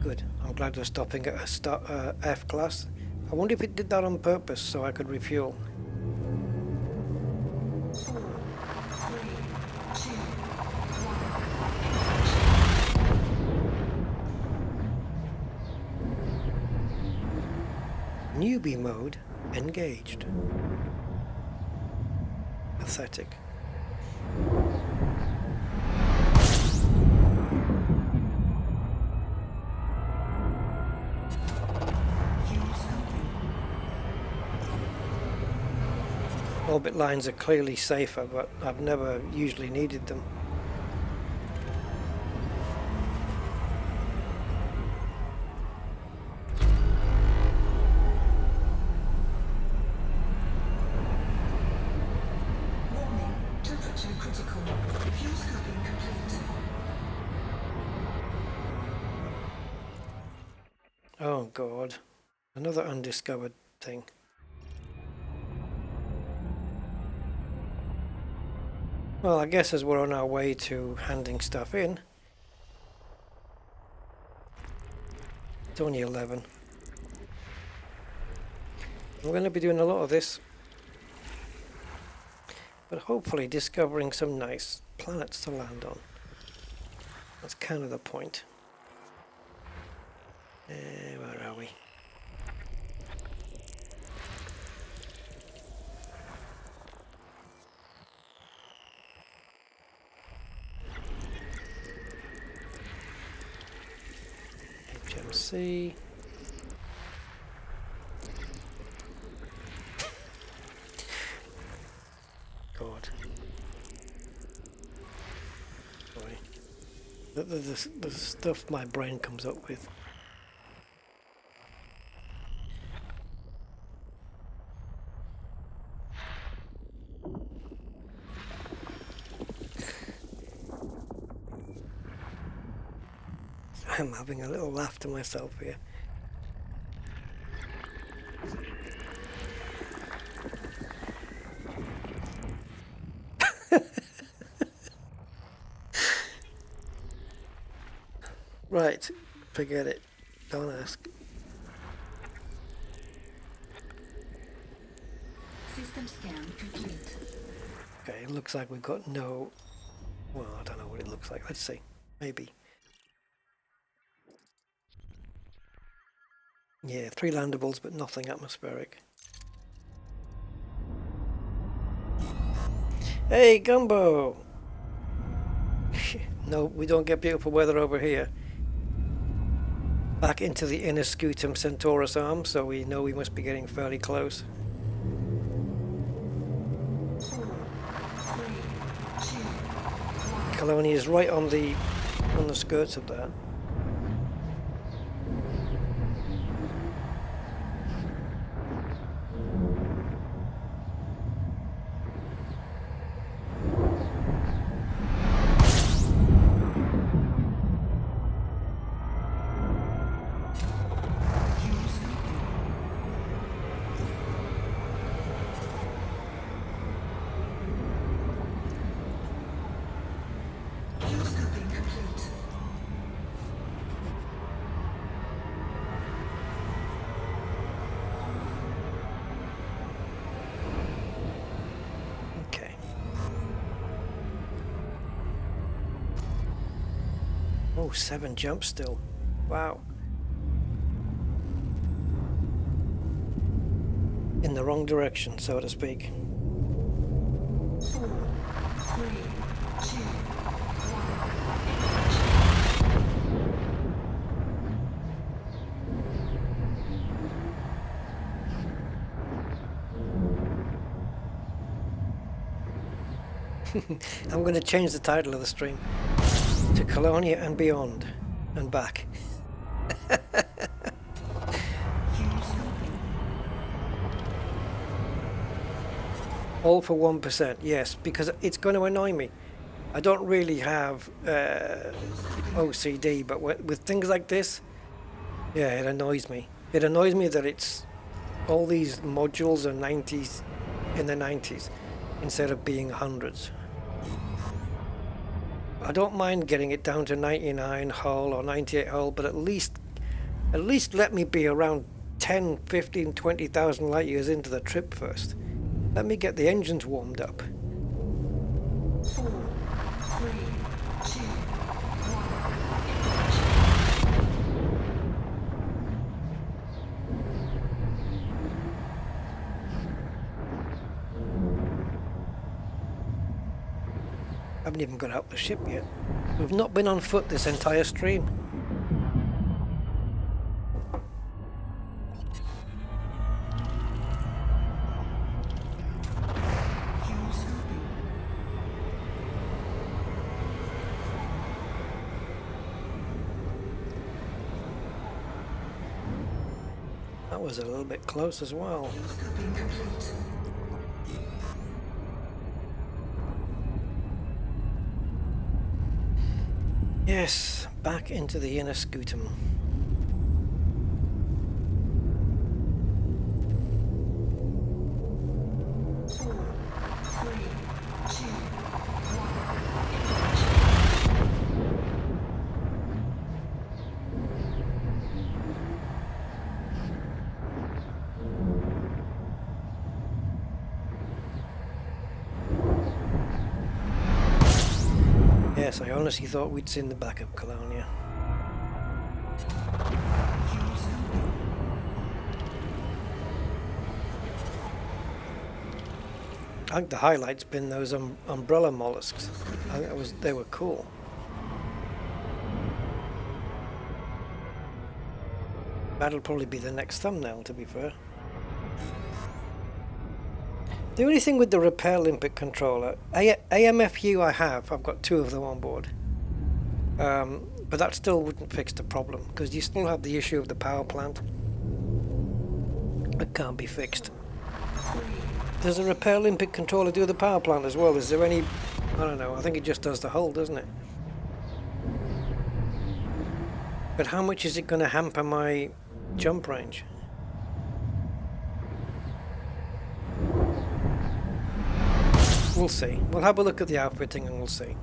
Good. I'm glad we're stopping at a F class. I wonder if it did that on purpose so I could refuel. 4, 3, 2, 1. Newbie mode engaged. Pathetic. Orbit lines are clearly safer, but I've never usually needed them. Warning, temperature critical. Fuel scoping complete. Oh god. Another undiscovered thing. Well, I guess as we're on our way to handing stuff in, it's only 11. I'm going to be doing a lot of this, but hopefully discovering some nice planets to land on. That's kind of the point. Where are we? HMC. God. Sorry. The stuff my brain comes up with. I'm having a little laugh to myself here. Right, forget it. Don't ask. System scan complete. Okay, it looks like we've got no... Well, I don't know what it looks like. Let's see. Maybe. Yeah, 3 landables, but nothing atmospheric. Hey, Gumbo! No, we don't get beautiful weather over here. Back into the inner scutum Centaurus arm, so we know we must be getting fairly close. 4, 3, 2, 1. Colonia is right on the skirts of that. Oh, 7 jumps still. Wow. In the wrong direction, so to speak. 4, 3, 2, 1. I'm going to change the title of the stream to Colonia and Beyond and back. All for 1%, yes, because it's going to annoy me. I don't really have OCD, but with things like this, yeah, it annoys me. It annoys me that it's all these modules are 90s in the 90s instead of being hundreds. I don't mind getting it down to 99 hull or 98 hull, but at least let me be around 10, 15, 20,000 light years into the trip first. Let me get the engines warmed up. 4, 3, 2, 1. I haven't even got out the ship yet. We've not been on foot this entire stream. That was a little bit close as well. Yes, back into the inner scutum. Yes, I honestly thought we'd seen the back of Colonia. I think the highlight's been those umbrella mollusks. I think they were cool. That'll probably be the next thumbnail, to be fair. The only thing with the Repair Olympic controller, AMFU I've got 2 of them on board. But that still wouldn't fix the problem, because you still have the issue of the power plant. It can't be fixed. Does the Repair Olympic controller do the power plant as well? Is there any... I don't know, I think it just does the whole, doesn't it? But how much is it going to hamper my jump range? We'll see. We'll have a look at the outfitting and we'll see.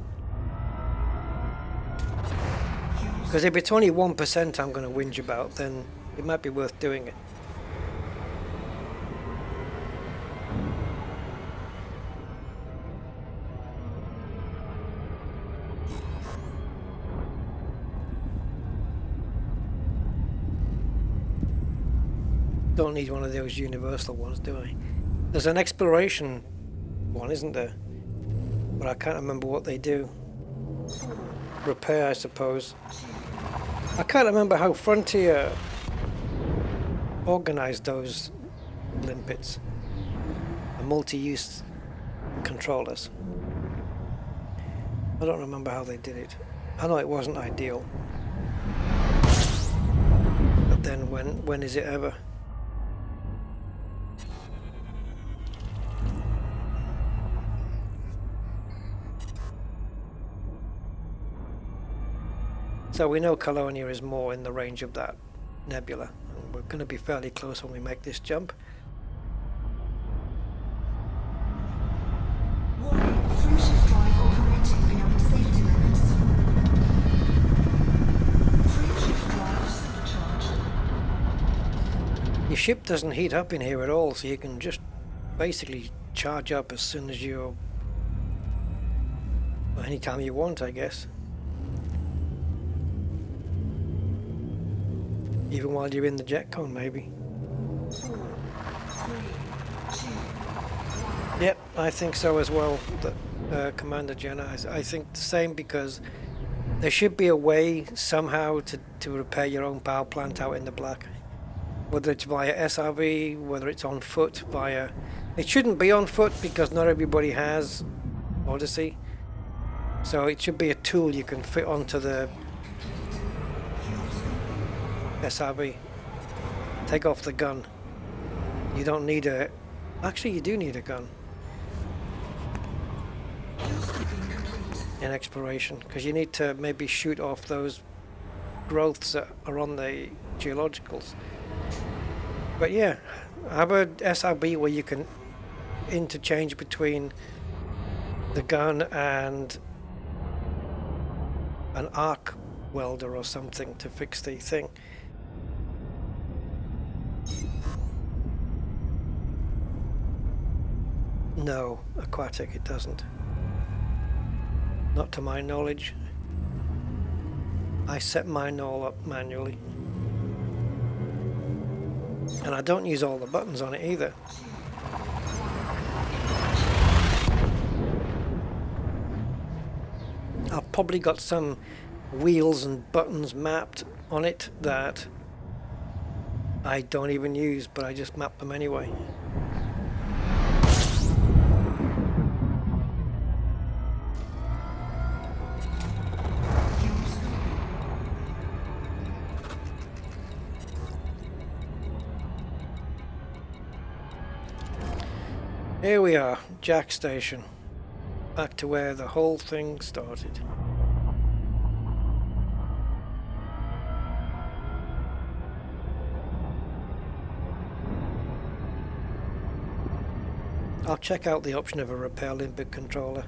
Because if it's only 1% I'm going to whinge about, then it might be worth doing it. Don't need one of those universal ones, do I? There's an exploration one, isn't there? But I can't remember what they do. Repair, I suppose. I can't remember how Frontier organised those limpets. The multi-use controllers. I don't remember how they did it. I know it wasn't ideal. But then when is it ever? So we know Colonia is more in the range of that nebula. And we're going to be fairly close when we make this jump. Warning, free-shift drive operating beyond safety limits. Free-shift drive supercharged. Your ship doesn't heat up in here at all, so you can just basically charge up as soon as you're... well, anytime you want, I guess. Even while you're in the jet cone, maybe. 4, 3, 2. Yep, I think so as well, Commander Jenna. I think the same, because there should be a way somehow to repair your own power plant out in the black. Whether it's via SRV, whether it's on foot via... It shouldn't be on foot because not everybody has Odyssey. So it should be a tool you can fit onto the SRV. Take off the gun. You don't need a... Actually, you do need a gun in exploration, because you need to maybe shoot off those growths that are on the geologicals. But yeah, have a SRB where you can interchange between the gun and an arc welder or something to fix the thing. No, aquatic it doesn't. Not to my knowledge. I set mine all up manually. And I don't use all the buttons on it either. I've probably got some wheels and buttons mapped on it that I don't even use, but I just map them anyway. Here we are, Jack Station. Back to where the whole thing started. I'll check out the option of a Repair Olympic controller.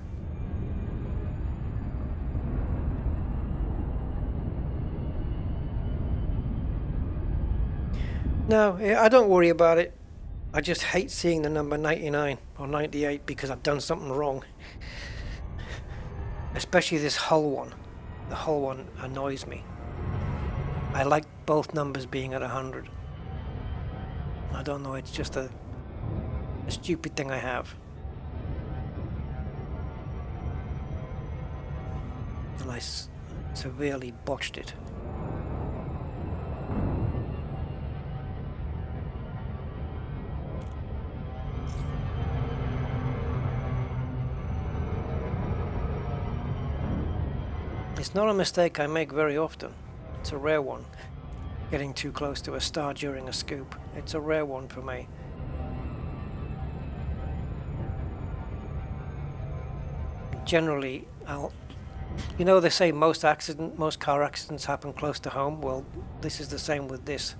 No, I don't worry about it. I just hate seeing the number 99 or 98 because I've done something wrong. Especially this hull one. The hull one annoys me. I like both numbers being at 100. I don't know, it's just a stupid thing I have. And I severely botched it. It's not a mistake I make very often. It's a rare one. Getting too close to a star during a scoop. It's a rare one for me. Generally, you know, they say most car accidents happen close to home. Well, this is the same with this.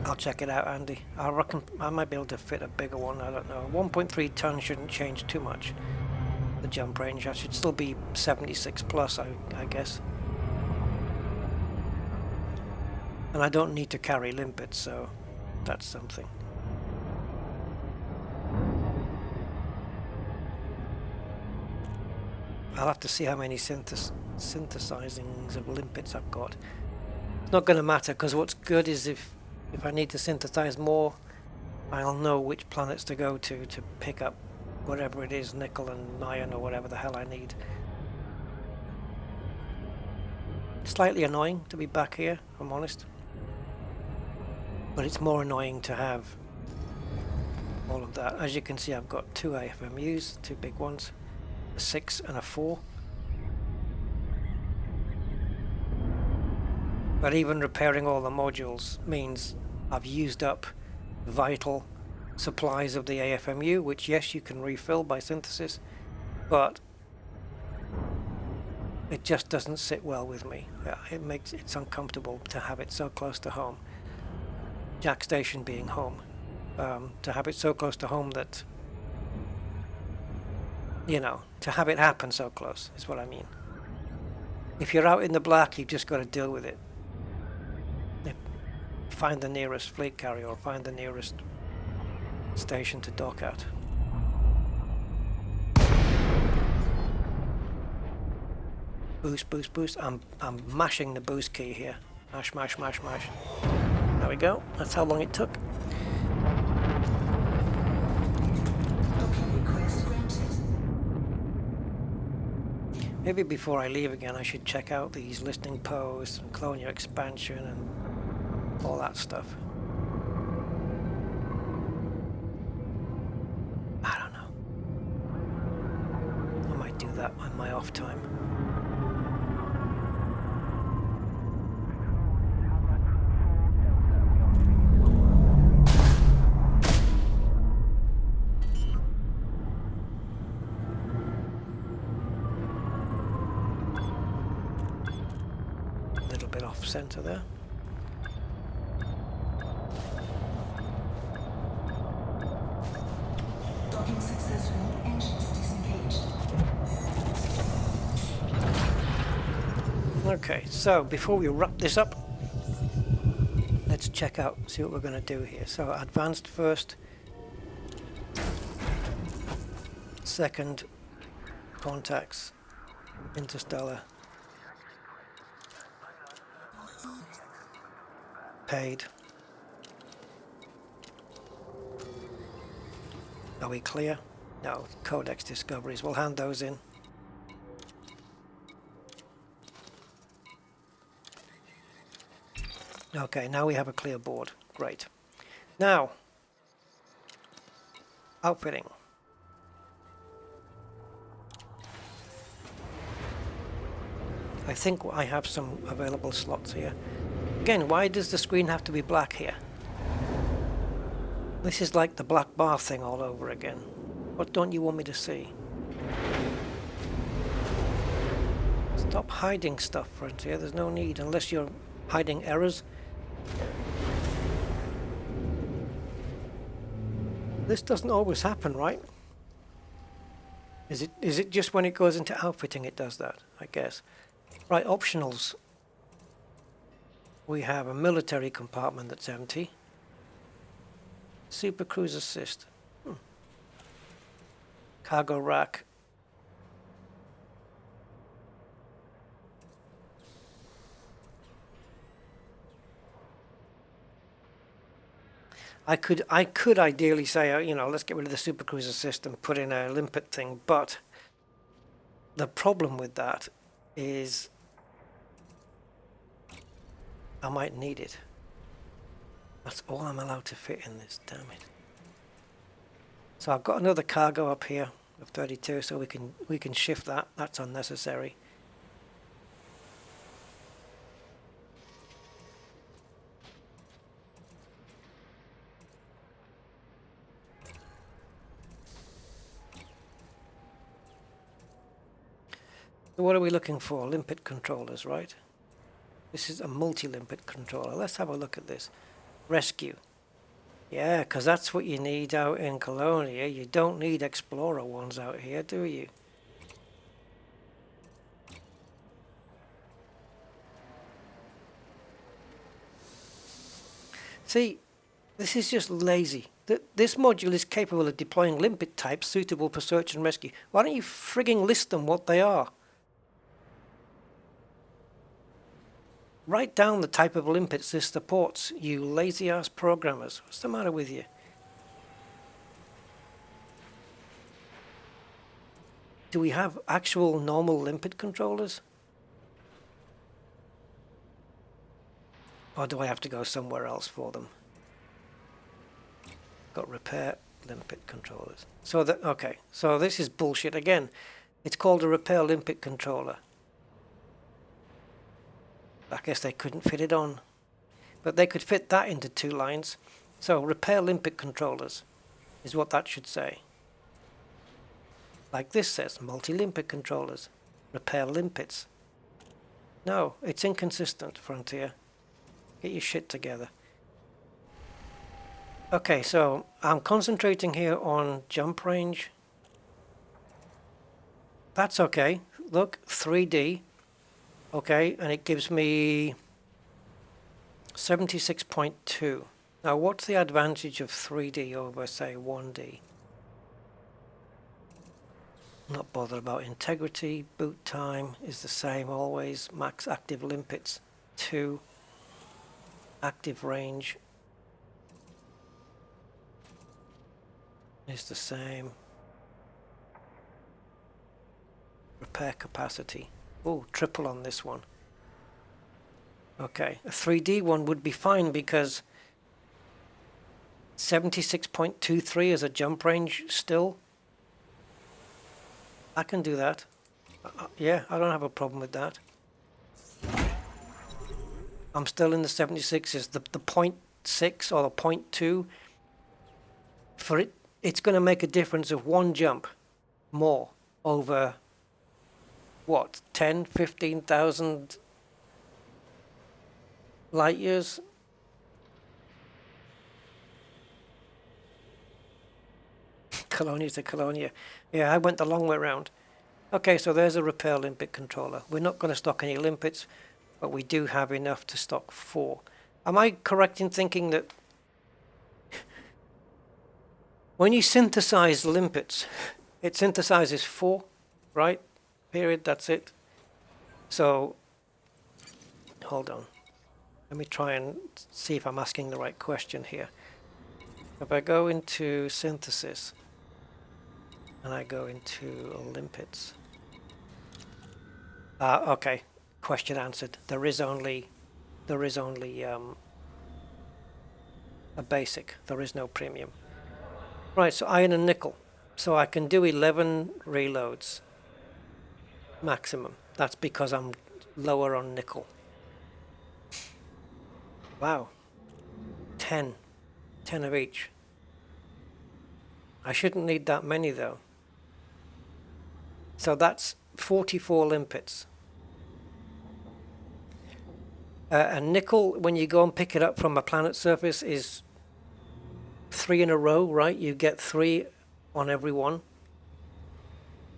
I'll check it out, Andy. I reckon I might be able to fit a bigger one. I don't know. 1.3 ton shouldn't change too much. The jump range. I should still be 76 plus, I guess. And I don't need to carry limpets, so that's something. I'll have to see how many synthesizings of limpets I've got. It's not going to matter, because what's good is if I need to synthesize more, I'll know which planets to go to pick up whatever it is, nickel and iron or whatever the hell I need. Slightly annoying to be back here, if I'm honest. But it's more annoying to have all of that. As you can see, I've got two AFMUs, two big ones, a 6 and a 4. But even repairing all the modules means I've used up vital supplies of the AFMU, which yes, you can refill by synthesis, but it just doesn't sit well with me. It's uncomfortable to have it so close to home. Jack Station being home. To have it so close to home that, you know, to have it happen so close is what I mean. If you're out in the black, you've just got to deal with it. Find the nearest fleet carrier or find the nearest station to dock at. Boost, boost, boost. I'm mashing the boost key here. Mash, mash, mash, mash. There we go. That's how long it took. Docking request granted. Maybe before I leave again, I should check out these listing posts and Colonia expansion and all that stuff. I don't know. I might do that on my off time. A little bit off center there. Docking successful. Engines disengaged. Okay, so before we wrap this up, let's check out, see what we're going to do here. So advanced first, second, contacts, interstellar, paid. Are we clear? No, codex discoveries. We'll hand those in. Okay, now we have a clear board. Great. Now, outfitting. I think I have some available slots here. Again, why does the screen have to be black here? This is like the black bar thing all over again. What don't you want me to see? Stop hiding stuff, Frontier. There's no need, unless you're hiding errors. This doesn't always happen, right? Is it just when it goes into outfitting it does that, I guess? Right, optionals. We have a military compartment that's empty. Super cruise assist. Cargo rack. I could ideally say, you know, let's get rid of the Super Cruiser system, put in a limpet thing, but the problem with that is I might need it. That's all I'm allowed to fit in this, damn it. So I've got another cargo up here of 32, so we can shift that. That's unnecessary. So what are we looking for? Limpet controllers, right? This is a multi-limpet controller. Let's have a look at this. Rescue. Yeah, because that's what you need out in Colonia. You don't need Explorer ones out here, do you? See, this is just lazy. This module is capable of deploying limpet types suitable for search and rescue. Why don't you frigging list them what they are? Write down the type of limpets this supports, you lazy-ass programmers. What's the matter with you? Do we have actual normal limpet controllers? Or do I have to go somewhere else for them? Got repair limpet controllers. So that, okay, so this is bullshit again. It's called a repair limpet controller. I guess they couldn't fit it on, but they could fit that into 2 lines. So repair limpet controllers is what that should say. Like this says, multi-limpet controllers, repair limpets. No, it's inconsistent, Frontier. Get your shit together. Okay, so I'm concentrating here on jump range. That's okay. Look, 3D. Okay, and it gives me 76.2. Now, what's the advantage of 3D over, say, 1D? I'm not bothered about integrity. Boot time is the same always. Max active limpets, 2. Active range is the same. Repair capacity. Oh, triple on this one. Okay, a 3D one would be fine because 76.23 is a jump range still. I can do that. Yeah, I don't have a problem with that. I'm still in the 76s. The 0.6 or the 0.2, for it, it's going to make a difference of 1 jump more over what, 10, 15,000 light years? Colonia to Colonia. Yeah, I went the long way around. Okay, so there's a repair limpet controller. We're not going to stock any limpets, but we do have enough to stock 4. Am I correct in thinking that when you synthesize limpets, it synthesizes 4, right? Period, that's it. So, hold on. Let me try and see if I'm asking the right question here. If I go into synthesis, and I go into limpets. Okay, question answered. There is only a basic. There is no premium. Right, so iron and nickel. So I can do 11 reloads maximum. That's because I'm lower on nickel. Wow. 10 of each. I shouldn't need that many though. So that's 44 limpets. And nickel, when you go and pick it up from a planet surface, is 3 in a row, right? You get 3 on every one.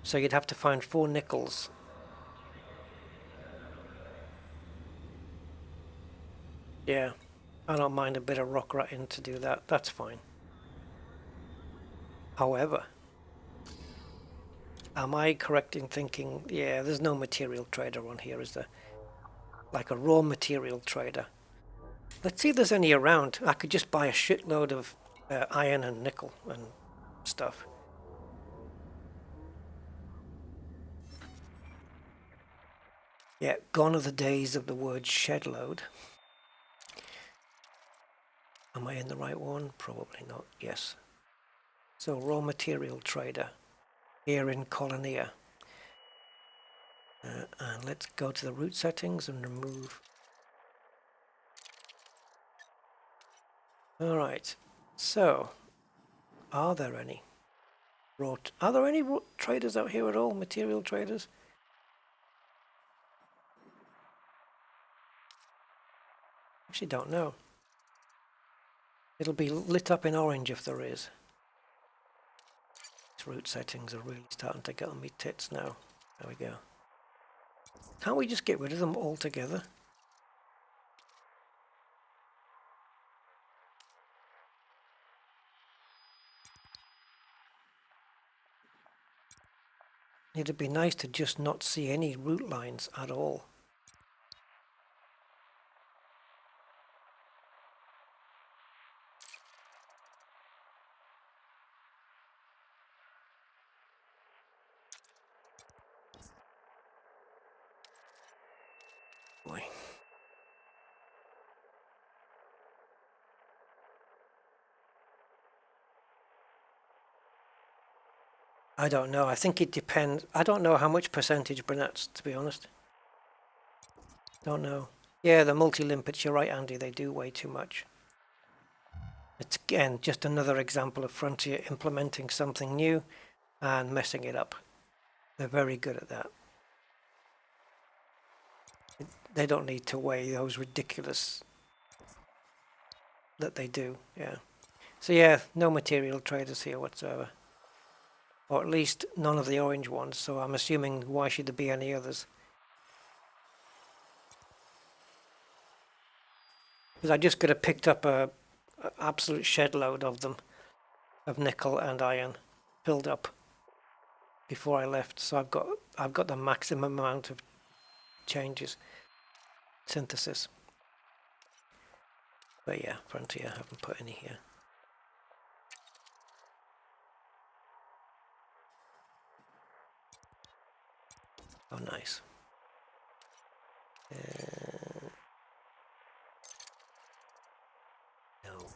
So you'd have to find 4 nickels. Yeah, I don't mind a bit of rock ratting to do that. That's fine. However, am I correct in thinking, yeah, there's no material trader on here, is there? Like a raw material trader. Let's see if there's any around. I could just buy a shitload of iron and nickel and stuff. Yeah, gone are the days of the word shed load. Am I in the right one? Probably not. Yes. So raw material trader here in Colonia. And let's go to the root settings and remove. All right. So, are there any are there any traders out here at all? Material traders? Actually, don't know. It'll be lit up in orange if there is. These root settings are really starting to get on me tits now. There we go. Can't we just get rid of them altogether? It'd be nice to just not see any root lines at all. Boy. I don't know. I think it depends. I don't know how much percentage brunettes, to be honest. Don't know. Yeah, the multi-limpets, you're right, Andy. They do way too much. It's, again, just another example of Frontier implementing something new and messing it up. They're very good at that. They don't need to weigh those ridiculous that they do, yeah. So yeah, no material traders here whatsoever. Or at least none of the orange ones, so I'm assuming why should there be any others? Because I just could have picked up a absolute shed load of them, of nickel and iron, filled up before I left. So I've got the maximum amount of changes, synthesis. But yeah, Frontier haven't put any here. Oh, nice. No.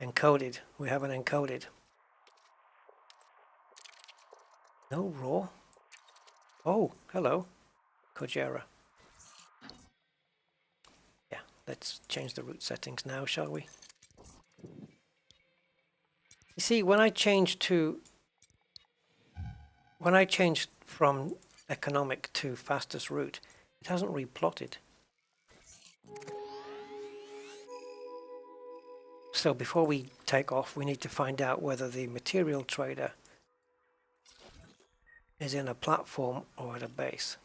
Encoded. We haven't encoded. No raw. Oh, hello, Kojera. Yeah, let's change the root settings now, shall we? You see, when I changed from economic to fastest route, it hasn't replotted. So before we take off, we need to find out whether the material trader is in a platform or at a base.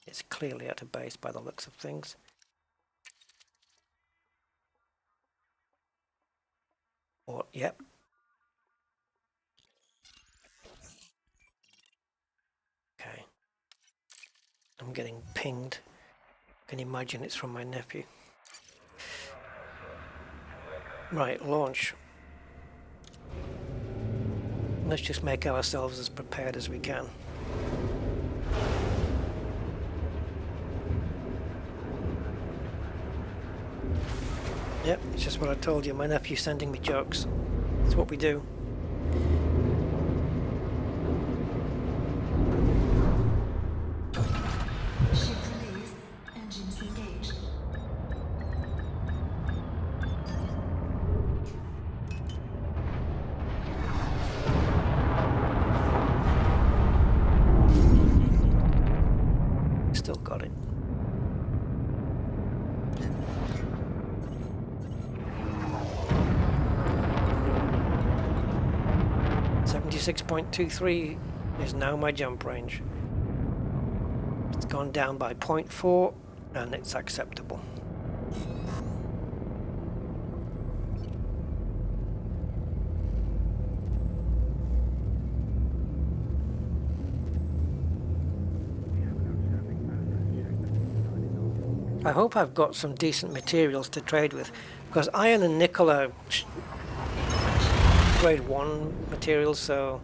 It's clearly at a base by the looks of things. Or, yep. Okay. I'm getting pinged. Can you imagine it's from my nephew? Right, launch. Let's just make ourselves as prepared as we can. Yep, it's just what I told you. My nephew's sending me jokes. It's what we do. Ship released. Engines engaged. Still got it. .23 is now my jump range. It's gone down by 0.4 and it's acceptable. I hope I've got some decent materials to trade with, because iron and nickel are grade 1 materials, so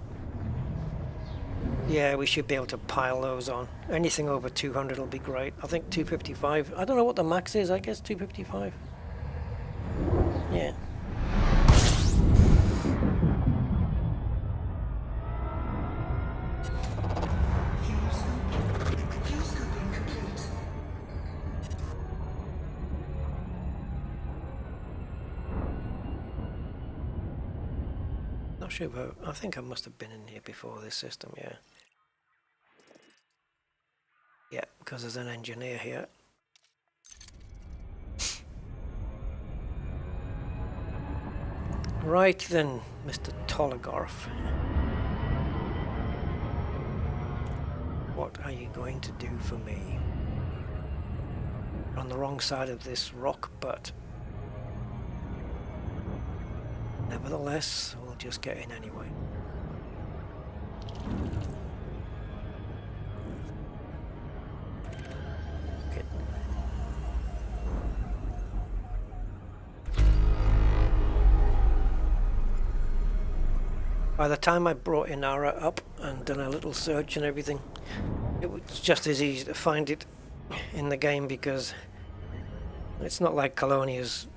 yeah, we should be able to pile those on. Anything over 200 will be great. I think 255. I don't know what the max is. I guess 255. Yeah. Fuel scooping complete. Not sure about. I think I must have been in here before this system. Yeah. Yeah, because there's an engineer here. Right then, Mr. Tologorf. What are you going to do for me? On the wrong side of this rock, but nevertheless, we'll just get in anyway. Okay. By the time I brought Inara up and done a little search and everything, it was just as easy to find it in the game, because it's not like Colonia's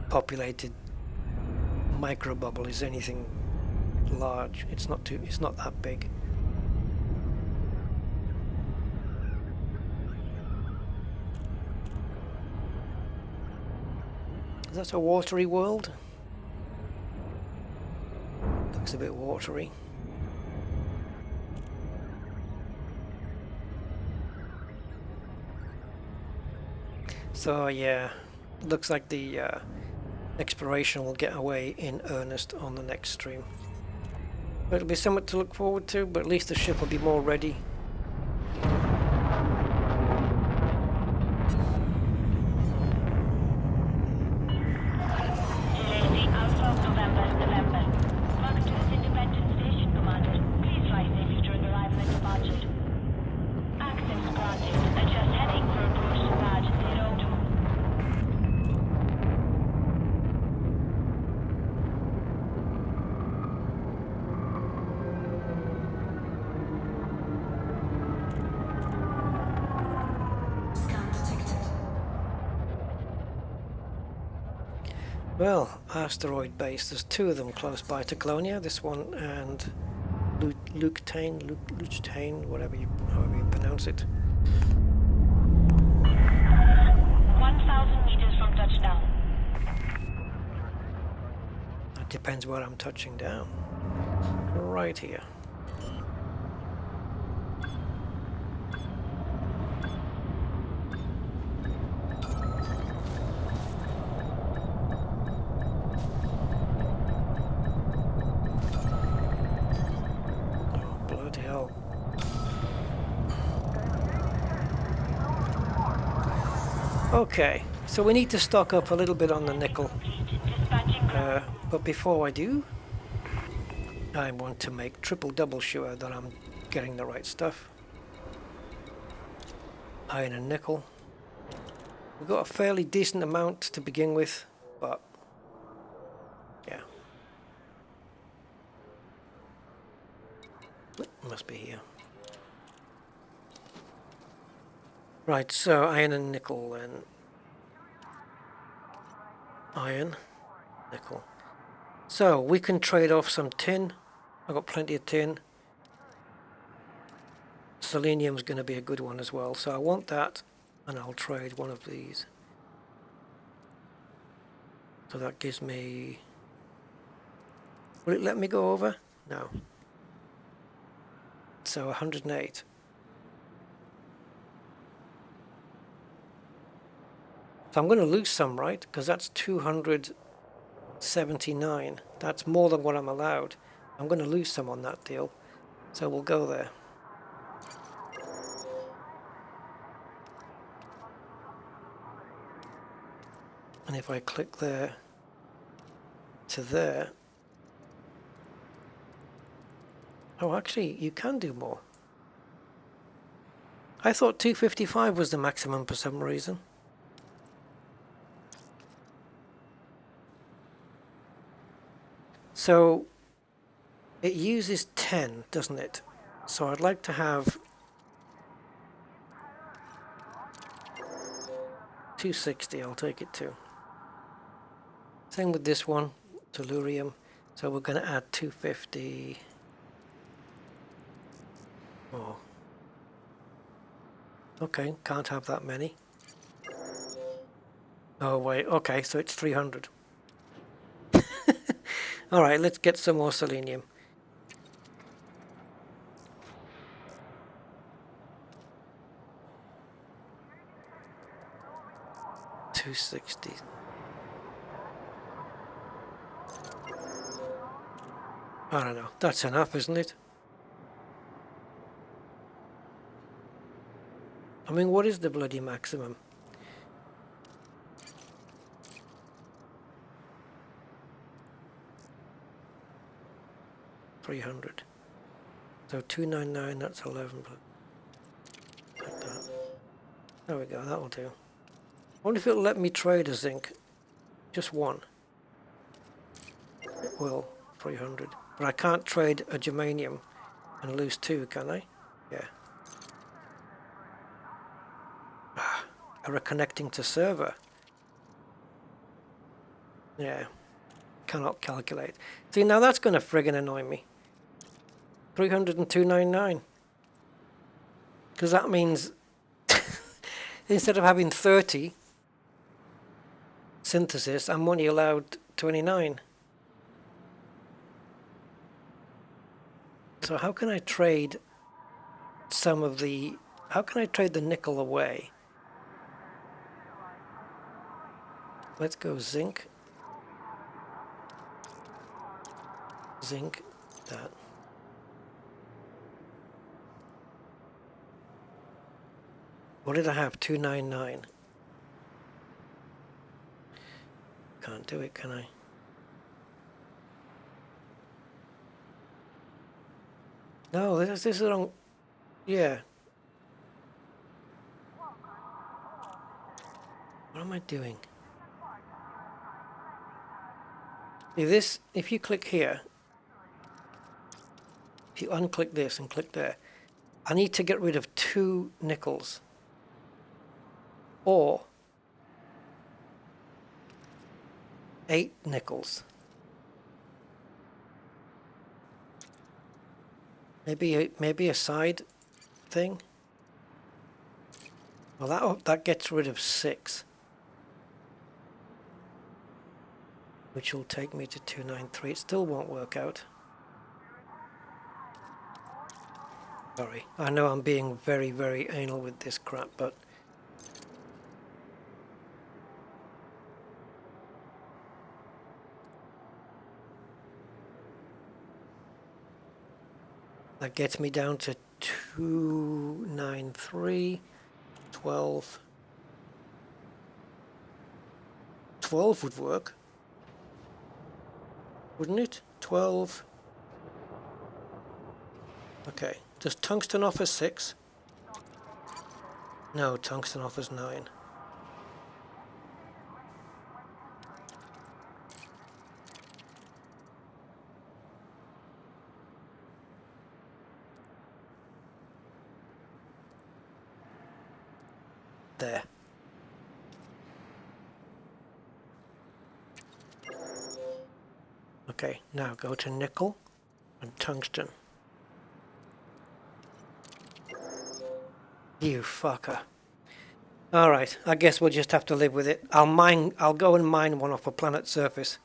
populated microbubble is anything large. It's not that big. Is that a watery world? Looks a bit watery. So yeah, looks like the exploration will get away in earnest on the next stream. But it'll be something to look forward to, but at least the ship will be more ready. JC Alpha November. Welcome to this independent station, Commander. Please fly safely during arrival and departure. Access granted. Adjust heading for approach to pad 02. Scan detected. Well, asteroid base. There's two of them close by to Colonia. This one and Luchtane, however you pronounce it. 1,000 meters from touchdown. It depends where I'm touching down. Right here. Oh, bloody hell. Okay, so we need to stock up a little bit on the nickel. Dispatching But before I do, I want to make double sure that I'm getting the right stuff. Iron and nickel. We've got a fairly decent amount to begin with, but yeah. Must be here. Right, so iron and nickel then. Iron, nickel. So we can trade off some tin. I've got plenty of tin. Selenium's going to be a good one as well, so I want that, and I'll trade one of these. So that gives me... Will it let me go over? No. So 108. So I'm going to lose some, right? Because that's 279. That's more than what I'm allowed. I'm going to lose some on that deal. So we'll go there. And if I click there to there, oh, actually, you can do more. I thought 255 was the maximum for some reason. So it uses 10, doesn't it? So I'd like to have 260, I'll take it to. Same with this one, tellurium. So we're going to add 250. Oh. Okay, can't have that many. Oh wait, okay, so it's 300. Alright, let's get some more selenium. $260. I don't know, that's enough, isn't it? I mean, what is the bloody maximum? $300. So 299, that's 11. Like that. There we go, that'll do. I wonder if it'll let me trade a zinc. Just one. It will, 300. But I can't trade a germanium and lose two, can I? Yeah. Error connecting to server. Yeah. Cannot calculate. See, now that's going to friggin' annoy me. 300 and 299. Because that means instead of having 30 synthesis, I'm only allowed 29. So how can I trade some of the... How can I trade the nickel away? Let's go zinc. Zinc, that. What did I have? 299. Can't do it, can I? No, this is wrong. Yeah. What am I doing? If you click here, if you unclick this and click there, I need to get rid of 2 nickels. Or 8 nickels. Maybe a side thing. Well, that gets rid of 6, which will take me to 293. It still won't work out. Sorry, I know I'm being very, very anal with this crap, but that gets me down to 293, 12. 12 would work, wouldn't it? 12. Okay, does tungsten offer 6? No, tungsten offers 9. There. Okay, now go to nickel and tungsten. You fucker. Alright, I guess we'll just have to live with it. I'll go and mine one off a planet's surface.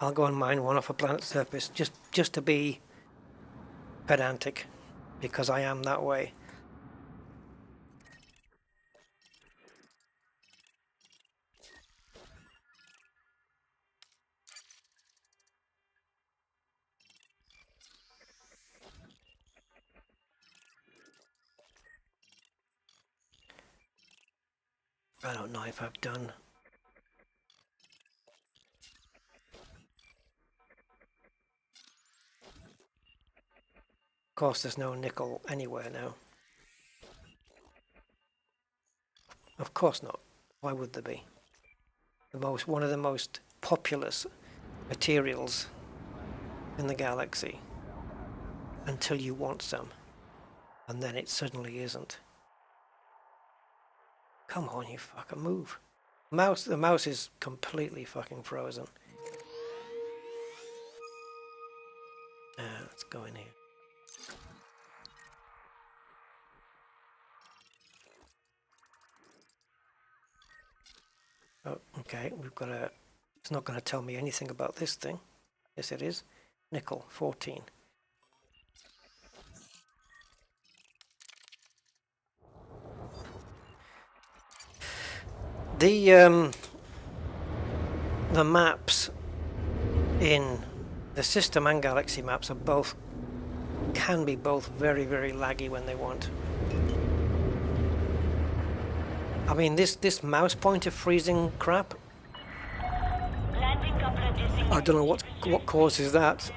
I'll go and mine one off a planet's surface just to be pedantic, because I am that way. I don't know if I've done. Of course, there's no nickel anywhere now. Of course not. Why would there be? One of the most populous materials in the galaxy until you want some, and then it suddenly isn't. Come on, you fucking move. The mouse is completely fucking frozen. Let's go in here. Oh, okay, we've got a... It's not going to tell me anything about this thing. Yes, it is. Nickel, 14. The maps in the system and galaxy maps are can be both very, very laggy when they want. I mean, this mouse pointer freezing crap. I don't know what causes that.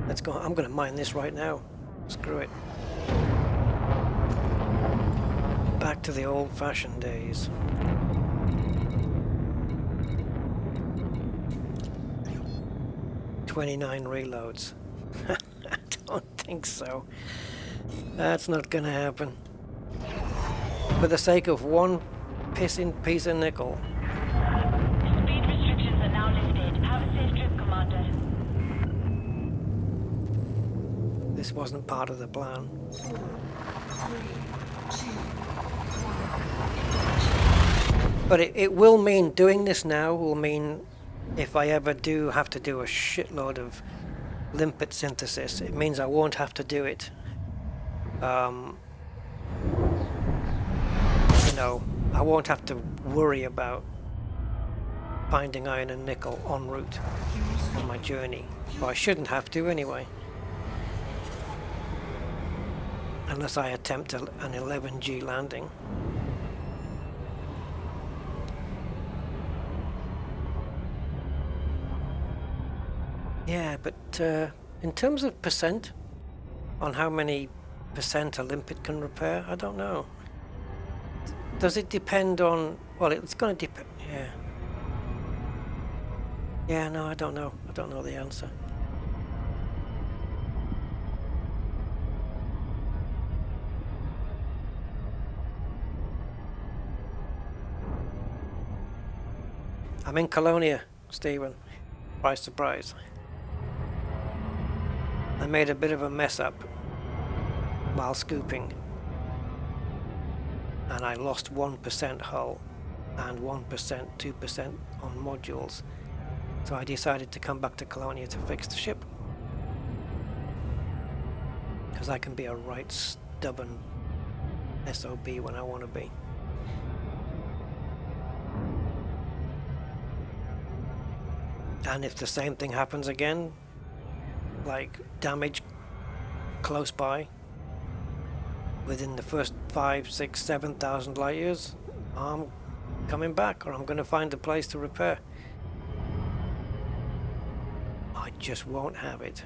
Let's go. I'm going to mine this right now. Screw it. Back to the old-fashioned days. "29 reloads." I don't think so. That's not gonna happen. For the sake of one pissing piece of nickel. Speed restrictions are now lifted. Have a safe trip, Commander. This wasn't part of the plan. 4, 3, 2, 1. But it will mean, doing this now will mean, if I ever do have to do a shitload of limpet synthesis, it means I won't have to do it. You know, I won't have to worry about finding iron and nickel en route on my journey. Well, I shouldn't have to anyway. Unless I attempt an 11G landing. Yeah, but in terms of percent, on how many percent a limpet can repair, I don't know. Does it depend on... Well, it's going to depend... Yeah. Yeah, no, I don't know. I don't know the answer. I'm in Colonia, Stephen. Surprise, surprise. I made a bit of a mess up while scooping, and I lost 1% hull and 1%, 2% on modules. So I decided to come back to Colonia to fix the ship, because I can be a right stubborn SOB when I want to be. And if the same thing happens again, like damage close by, within the first 5, 6, 7,000 light years, I'm coming back, or I'm going to find a place to repair. I just won't have it.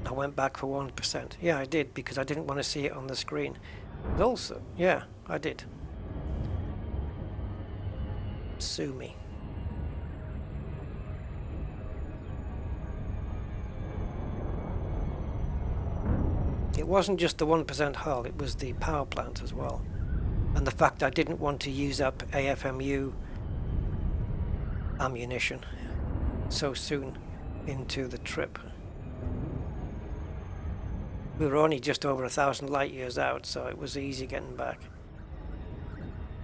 I went back for 1%. Yeah, I did, because I didn't want to see it on the screen. But also, yeah, I did. Sue me. It wasn't just the 1% hull, it was the power plant as well. And the fact I didn't want to use up AFMU ammunition so soon into the trip. We were only just over 1,000 light years out, so it was easy getting back.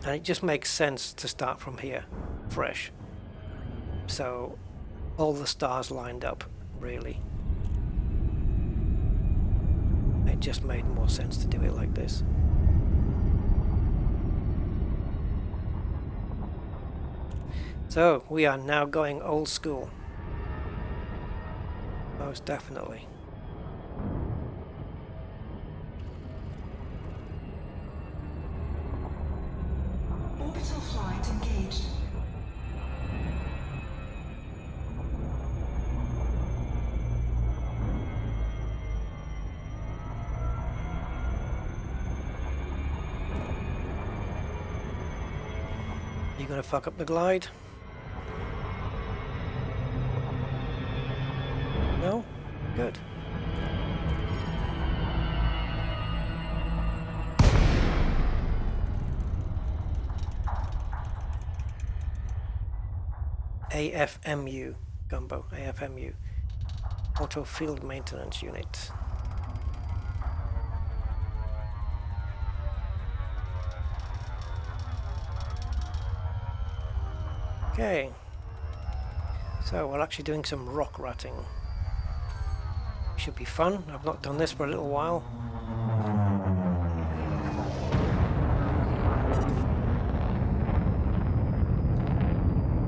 And it just makes sense to start from here, fresh. So all the stars lined up, really. It just made more sense to do it like this. So we are now going old school. Most definitely. Orbital flight engaged. You gonna fuck up the glide? No? Good. AFMU, Gumbo, AFMU. Auto Field Maintenance Unit. Okay. So we're actually doing some rock ratting. Should be fun. I've not done this for a little while.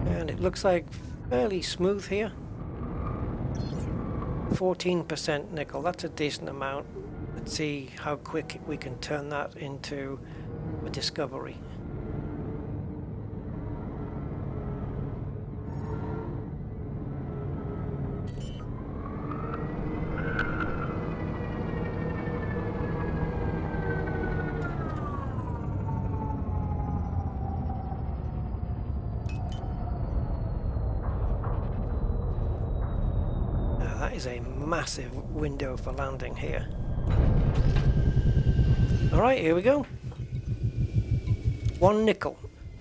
And it looks like fairly smooth here. 14% nickel, that's a decent amount. Let's see how quick we can turn that into a discovery. That is a massive window for landing here. Alright, here we go. 1 nickel.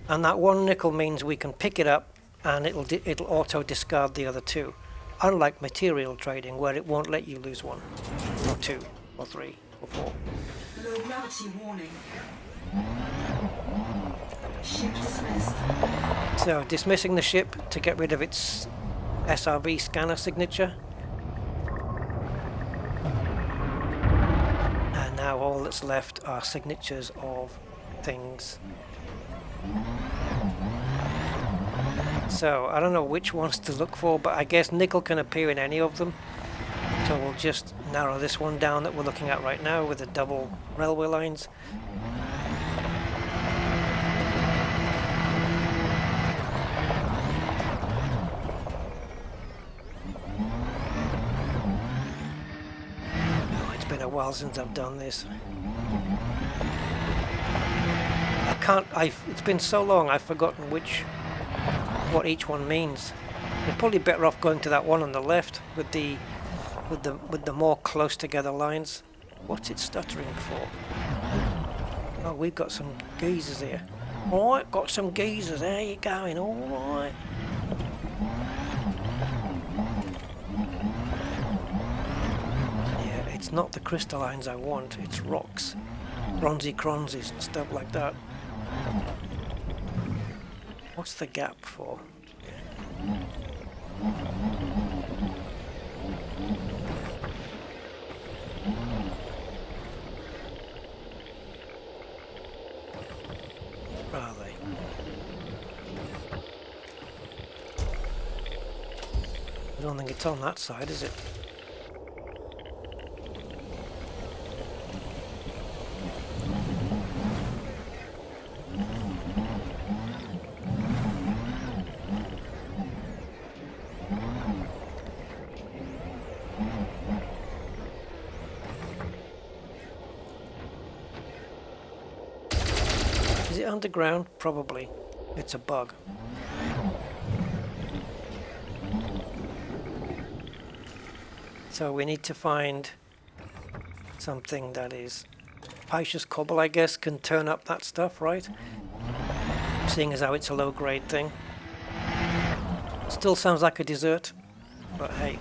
And that 1 nickel means we can pick it up and it'll auto discard the other 2. Unlike material trading where it won't let you lose 1, or 2, or 3, or 4. Low gravity warning. Ship dismissed. So dismissing the ship to get rid of its SRV scanner signature. Now all that's left are signatures of things. So I don't know which ones to look for, but I guess nickel can appear in any of them. So we'll just narrow this one down that we're looking at right now with the double railway lines. Been a while since I've done this. It's been so long I've forgotten what each one means. You're probably better off going to that one on the left with the more close together lines. What's it stuttering for? Oh, we've got some geezers here. Alright, got some geezers. There you going, alright. It's not the crystallines I want, it's rocks. Bronzy cronzies and stuff like that. What's the gap for? Where are they? I don't think it's on that side, is it? Is it underground? Probably. It's a bug. So we need to find something that is Pisces cobble, I guess, can turn up that stuff, right? Seeing as how it's a low grade thing. Still sounds like a dessert, but hey.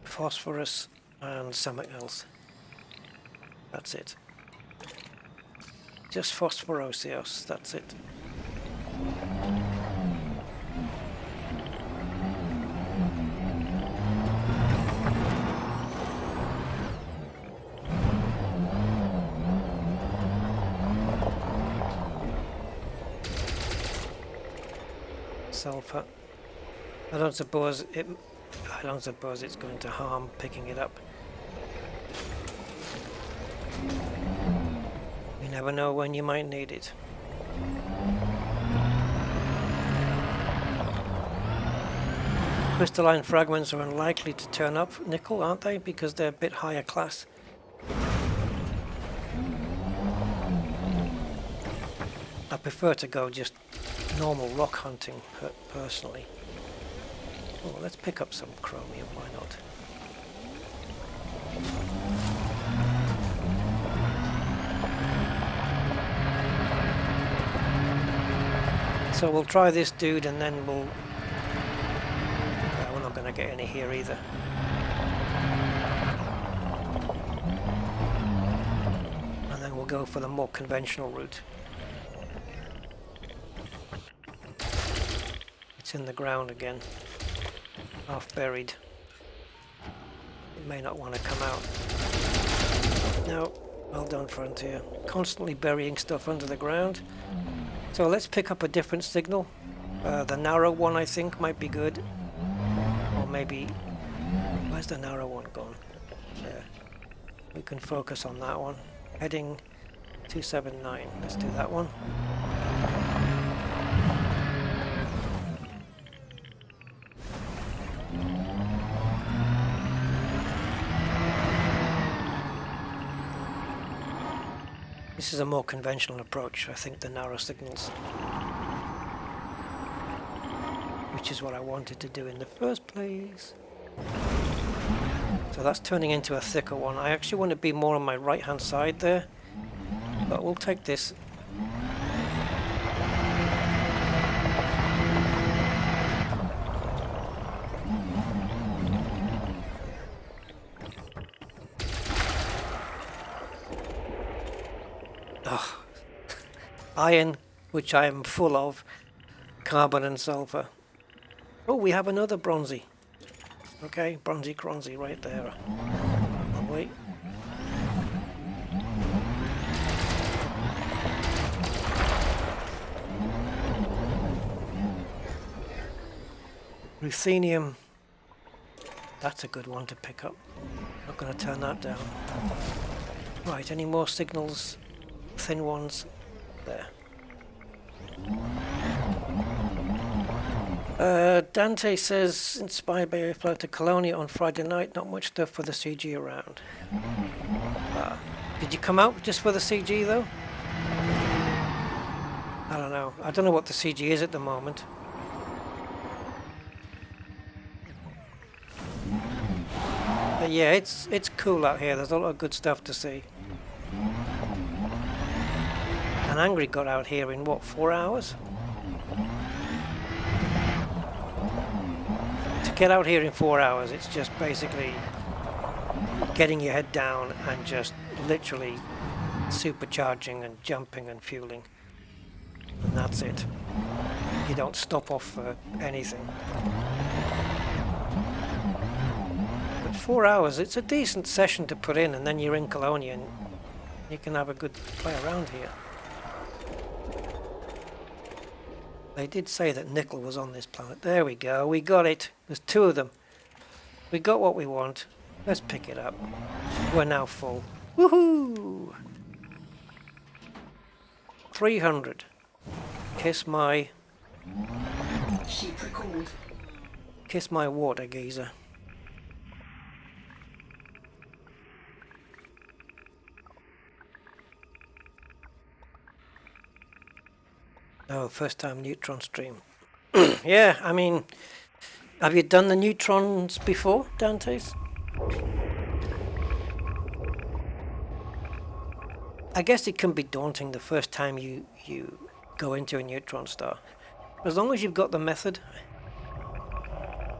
Phosphorus and something else. That's it. Just phosphorosios, that's it. sulfur. I don't suppose it's going to harm picking it up. You never know when you might need it. Crystalline fragments are unlikely to turn up nickel, aren't they? Because they're a bit higher class. I prefer to go just normal rock hunting personally. Oh, let's pick up some chromium, why not? So we'll try this dude and then we're not going to get any here either. And then we'll go for the more conventional route. It's in the ground again. Half buried. It may not want to come out. No, well done, Frontier. Constantly burying stuff under the ground. So let's pick up a different signal. The narrow one, I think, might be good. Or maybe... Where's the narrow one gone? There. We can focus on that one. Heading 279. Let's do that one. This is a more conventional approach, I think, the narrow signals. Which is what I wanted to do in the first place. So that's turning into a thicker one. I actually want to be more on my right hand side there. But we'll take this. Iron, which I am full of, carbon and sulfur. Oh, we have another bronzy. Okay, bronzy cronzy right there. Oh, wait. Ruthenium. That's a good one to pick up. Not going to turn that down. Right, any more signals? Thin ones? There. Dante says, inspired by a flight to Colonia on Friday night, not much stuff for the CG around. Did you come out just for the CG though? I don't know. I don't know what the CG is at the moment. But yeah, it's cool out here. There's a lot of good stuff to see. And Angry got out here in what, 4 hours? To get out here in 4 hours, it's just basically getting your head down and just literally supercharging and jumping and fueling. And that's it. You don't stop off for anything. But 4 hours, it's a decent session to put in, and then you're in Colonia and you can have a good play around here. They did say that nickel was on this planet. There we go. We got it. There's 2 of them. We got what we want. Let's pick it up. We're now full. Woohoo! 300. Kiss my... Sheep recalled. Kiss my water geyser. Oh, first time neutron stream. Yeah, I mean, have you done the neutrons before, Dante's? I guess it can be daunting the first time you go into a neutron star. As long as you've got the method,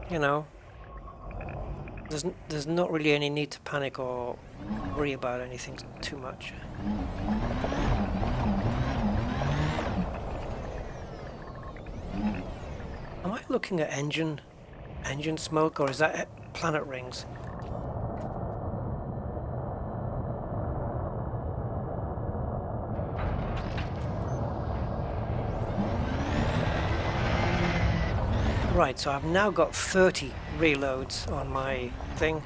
you know, there's not really any need to panic or worry about anything too much. Am I looking at engine smoke, or is that planet rings? Right, so I've now got 30 reloads on my thing.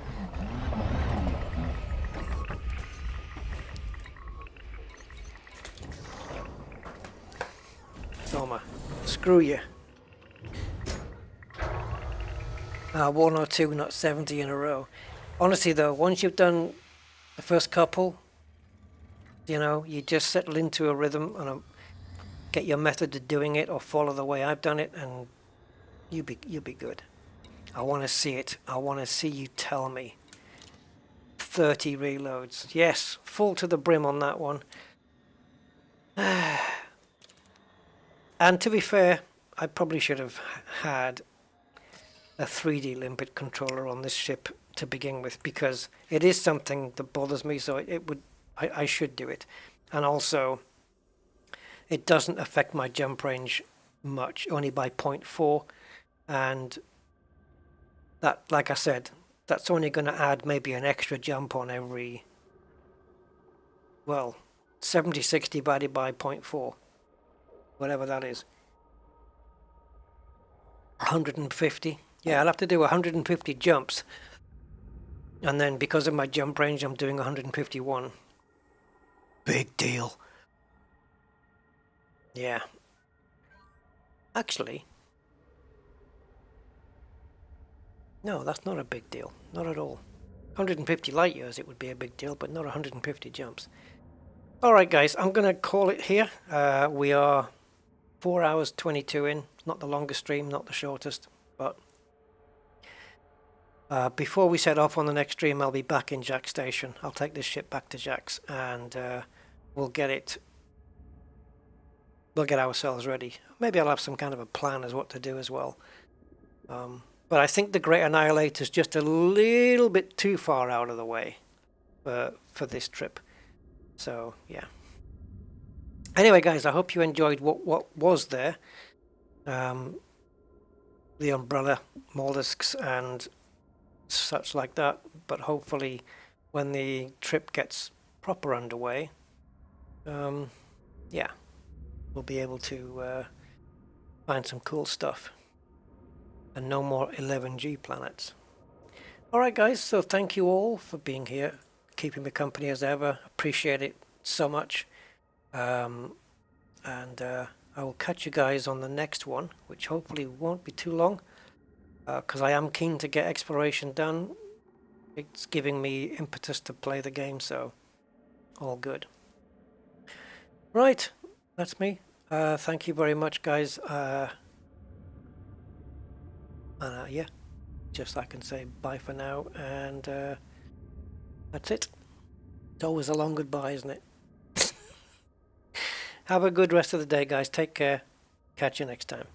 Toma, screw you. 1 or 2, not 70 in a row. Honestly though, once you've done the first couple, you know, you just settle into a rhythm and get your method of doing it, or follow the way I've done it, and you'll be good. I want to see it. I want to see you tell me. 30 reloads. Yes, full to the brim on that one. And to be fair, I probably should have had a 3D limpet controller on this ship to begin with, because it is something that bothers me, so I should do it. And also, it doesn't affect my jump range much, only by 0.4, and that, like I said, that's only going to add maybe an extra jump on every, well, 70-60 divided by 0.4, whatever that is. 150. Yeah, I'll have to do 150 jumps. And then because of my jump range, I'm doing 151. Big deal. Yeah. Actually, no, that's not a big deal. Not at all. 150 light years, it would be a big deal, but not 150 jumps. Alright guys, I'm going to call it here. We are 4 hours 22 in. Not the longest stream, not the shortest, but before we set off on the next stream, I'll be back in Jack's station. I'll take this ship back to Jack's, and we'll get ourselves ready. Maybe I'll have some kind of a plan as what to do as well. But I think the Great Annihilator is just a little bit too far out of the way for this trip. So yeah. Anyway, guys, I hope you enjoyed what was there. The umbrella mollusks and such like that. But hopefully, when the trip gets proper underway, yeah, we'll be able to find some cool stuff. And no more 11G planets. Alright guys, so thank you all for being here, keeping me company as ever. Appreciate it so much. And I will catch you guys on the next one, which hopefully won't be too long, because I am keen to get exploration done. It's giving me impetus to play the game, so all good. Right, that's me. Thank you very much, guys. Yeah, just I can say bye for now, and that's it. It's always a long goodbye, isn't it? Have a good rest of the day, guys. Take care. Catch you next time.